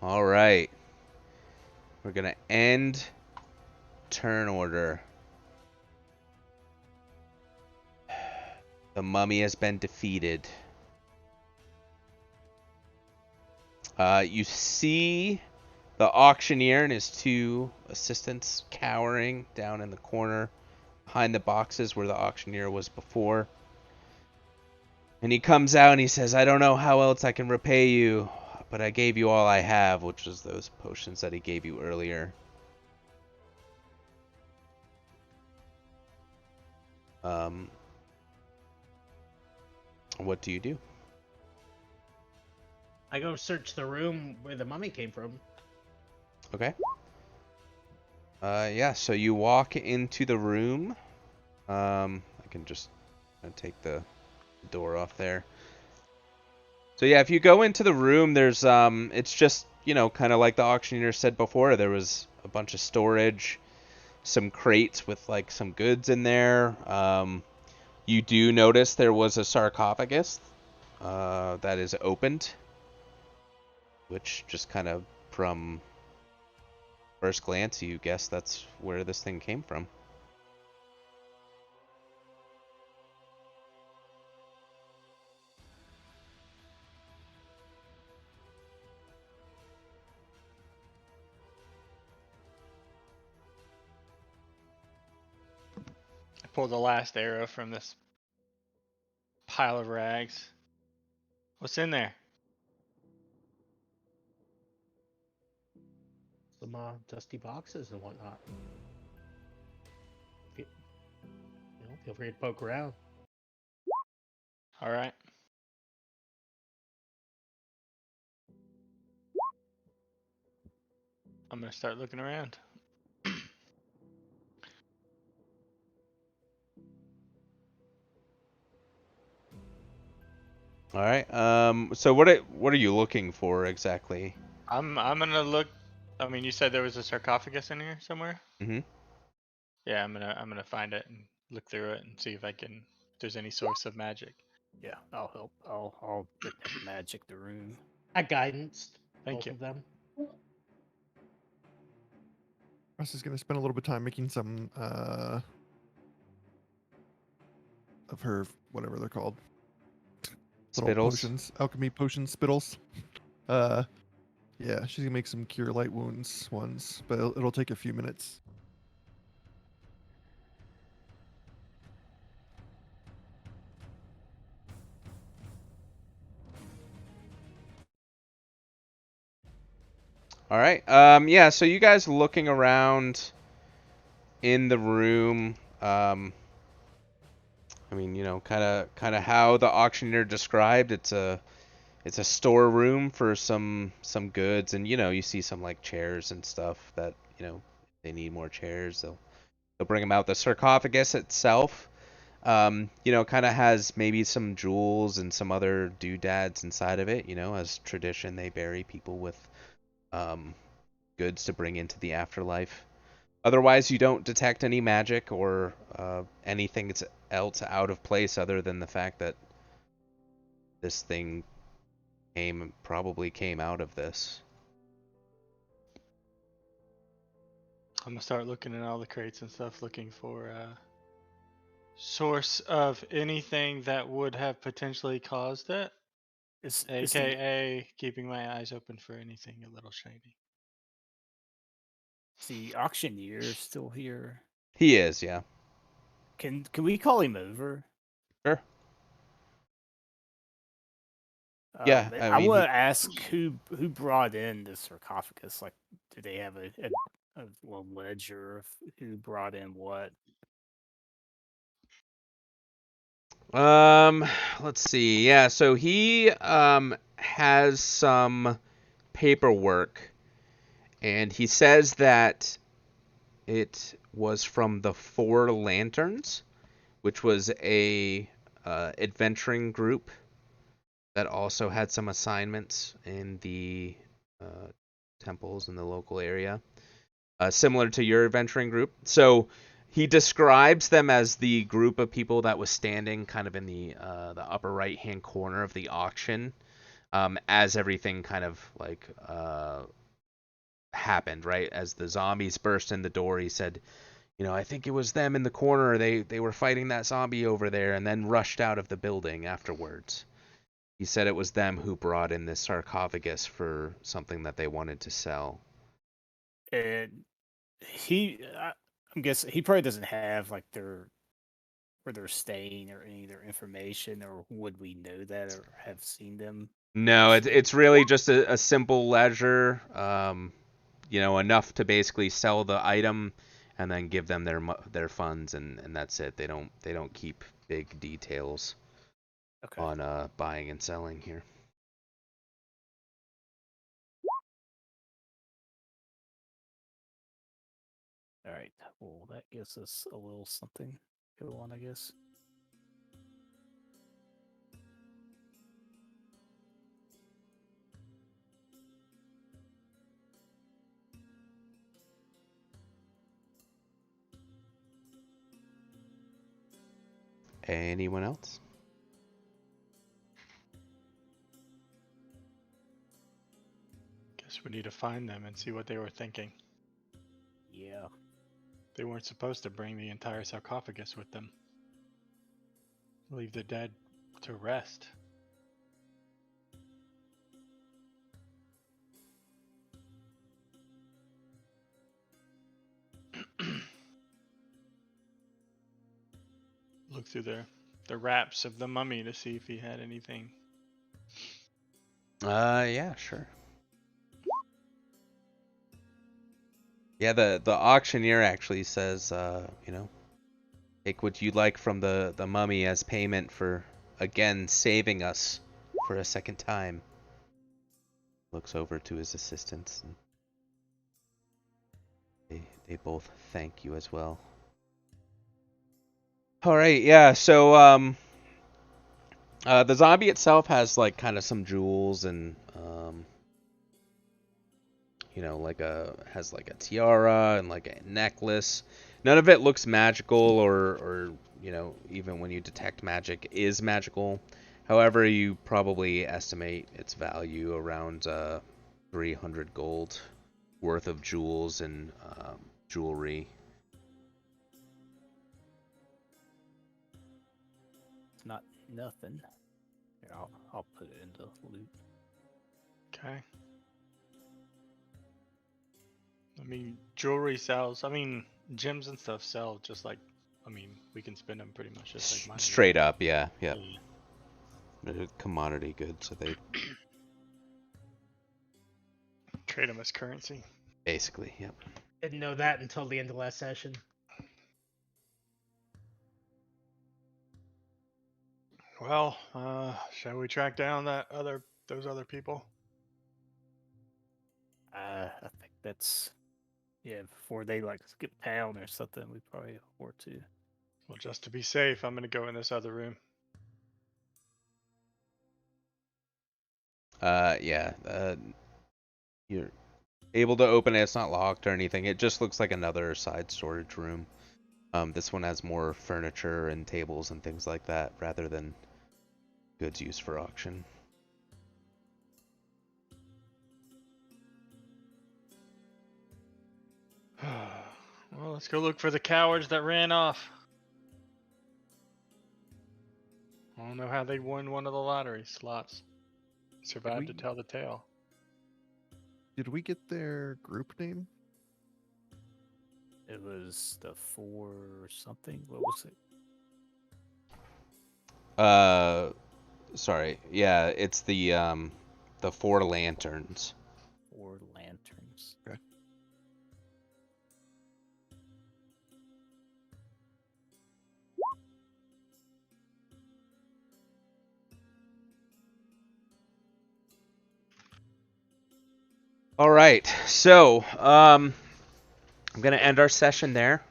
All right. We're gonna end turn order. The mummy has been defeated. You see the auctioneer and his 2 assistants cowering down in the corner behind the boxes where the auctioneer was before. And he comes out and he says, I don't know how else I can repay you, but I gave you all I have, which was those potions that he gave you earlier. What do you do? I go search the room where the mummy came from. Okay. Yeah, so you walk into the room. I can just take the door off there. So yeah, if you go into the room, there's it's just, you know, kind of like the auctioneer said before. There was a bunch of storage, some crates with like some goods in there. You do notice there was a sarcophagus that is opened, which just kind of from first glance you guess that's where this thing came from. I pulled the last arrow from this pile of rags. What's in there? Some dusty boxes and whatnot. Feel free to poke around. All right. I'm gonna start looking around. All right. So what are you looking for exactly? I'm gonna look. I mean, you said there was a sarcophagus in here somewhere. Mhm. Yeah, I'm gonna find it and look through it and see if if there's any source of magic. Yeah, I'll help. I'll detect magic the room. I guidance Thank both you. of them. Russ is gonna spend a little bit of time making some of her whatever they're called. Little Spittles. potions, alchemy potion spittles. Yeah, she's gonna make some cure light wounds ones, but it'll take a few minutes. All right. Yeah, so you guys looking around in the room, I mean, you know, kind of how the auctioneer described, it's a storeroom for some goods, and you know, you see some like chairs and stuff that, you know, they need more chairs, they'll bring them out. The sarcophagus itself, you know, kind of has maybe some jewels and some other doodads inside of it, you know, as tradition they bury people with um goods to bring into the afterlife. Otherwise, you don't detect any magic or anything else out of place other than the fact that this thing probably came out of this. I'm gonna start looking in all the crates and stuff, looking for source of anything that would have potentially caused it, Is the aka keeping my eyes open for anything a little shady. auctioneer still here? He is, yeah. Can we call him over? Sure. Yeah, I I mean, want to ask who brought in the sarcophagus. Like, do they have a little ledger of who brought in what? let's see. Yeah, so he has some paperwork, and he says that it was from the Four Lanterns, which was a adventuring group that also had some assignments in the uh, temples in the local area, similar to your adventuring group. So he describes them as the group of people that was standing kind of in the upper right hand corner of the auction, as everything kind of like happened, right? As the zombies burst in the door, he said, you know, I think it was them in the corner. They were fighting that zombie over there, and then rushed out of the building afterwards. He said it was them who brought in this sarcophagus for something that they wanted to sell. And I'm guessing he probably doesn't have like where they're staying or any of their information, or would we know that or have seen them No, previously? it's really just a simple ledger, you know, enough to basically sell the item and then give them their funds, and that's it. They don't keep big details Okay. on buying and selling here. All right. Well, that gives us a little something to go on, I guess. Anyone else? Guess we need to find them and see what they were thinking. Yeah. They weren't supposed to bring the entire sarcophagus with them. Leave the dead to rest. Look through the wraps of the mummy to see if he had anything. Yeah, sure. Yeah, the auctioneer actually says, take what you'd like from the mummy as payment for again saving us for a second time. Looks over to his assistants, and they both thank you as well. All right, yeah. So the zombie itself has like kind of some jewels and has like a tiara and like a necklace. None of it looks magical or even when you detect magic is magical. However, you probably estimate its value around 300 gold worth of jewels and jewelry. It's not nothing. Here, I'll put it into loot. Okay. I mean, jewelry sells. I mean, gems and stuff sell just like. I mean, we can spend them pretty much just like money. Straight up, yeah. Yeah. They're a commodity good, so they Trade them as currency. basically, yep. Didn't know that until the end of last session. Well, shall we track down those other people? I think that's before they like skip town or something. We probably ought to. Well, just to be safe, I'm gonna go in this other room. Yeah. You're able to open it. It's not locked or anything. It just looks like another side storage room. This one has more furniture and tables and things like that rather than goods used for auction. Well, let's go look for the cowards that ran off. I don't know how they won one of the lottery slots. Survived to tell the tale. Did we get their group name? It was the 4 something. What was it? Sorry. Yeah, it's the 4 lanterns. 4 lanterns. Okay. All right. So, I'm going to end our session there.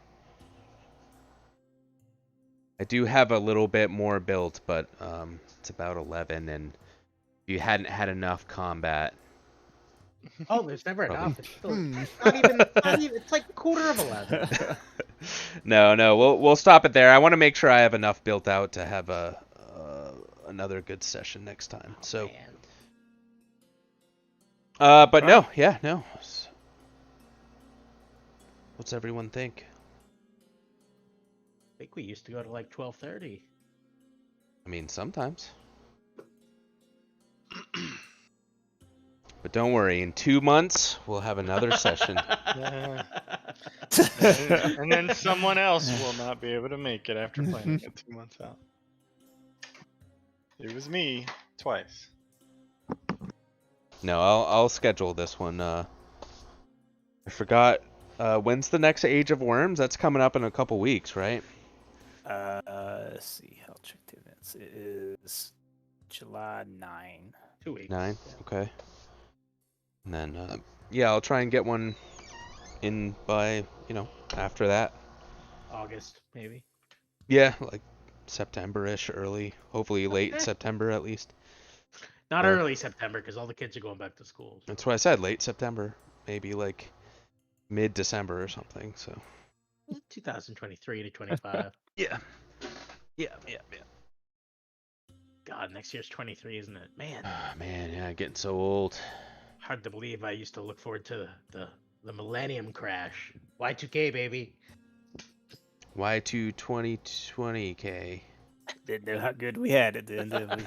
I do have a little bit more built, but it's about 11, and if you hadn't had enough combat. Oh, there's never Probably. enough. It's still, not even. It's like a quarter of 11. No, we'll stop it there. I want to make sure I have enough built out to have another good session next time. So, Man. but no. What's everyone think? I think we used to go to like 12:30. I mean, sometimes. But don't worry, in 2 months we'll have another session. Yeah. And then someone else will not be able to make it after playing it 2 months out. It was me twice. No, I'll schedule this one. I forgot. When's the next Age of Worms? That's coming up in a couple weeks, right? Let's see. I'll check the events. It is July 9. 2 weeks. 9. Yeah. Okay. And then, yeah, I'll try and get one in by, after that. August, maybe. Yeah, like September-ish, early. Hopefully late September at least. Not early September, because all the kids are going back to school. So. That's what I said, late September. Maybe like mid-December or something, so. 2023 to 25. Yeah. Yeah, yeah, yeah. God, next year's 23, isn't it? Man, Ah, man, yeah, getting so old. hard to believe I used to look forward to the Millennium Crash. Y2K, baby. Y2 2020K. Didn't know how good we had it then, did we?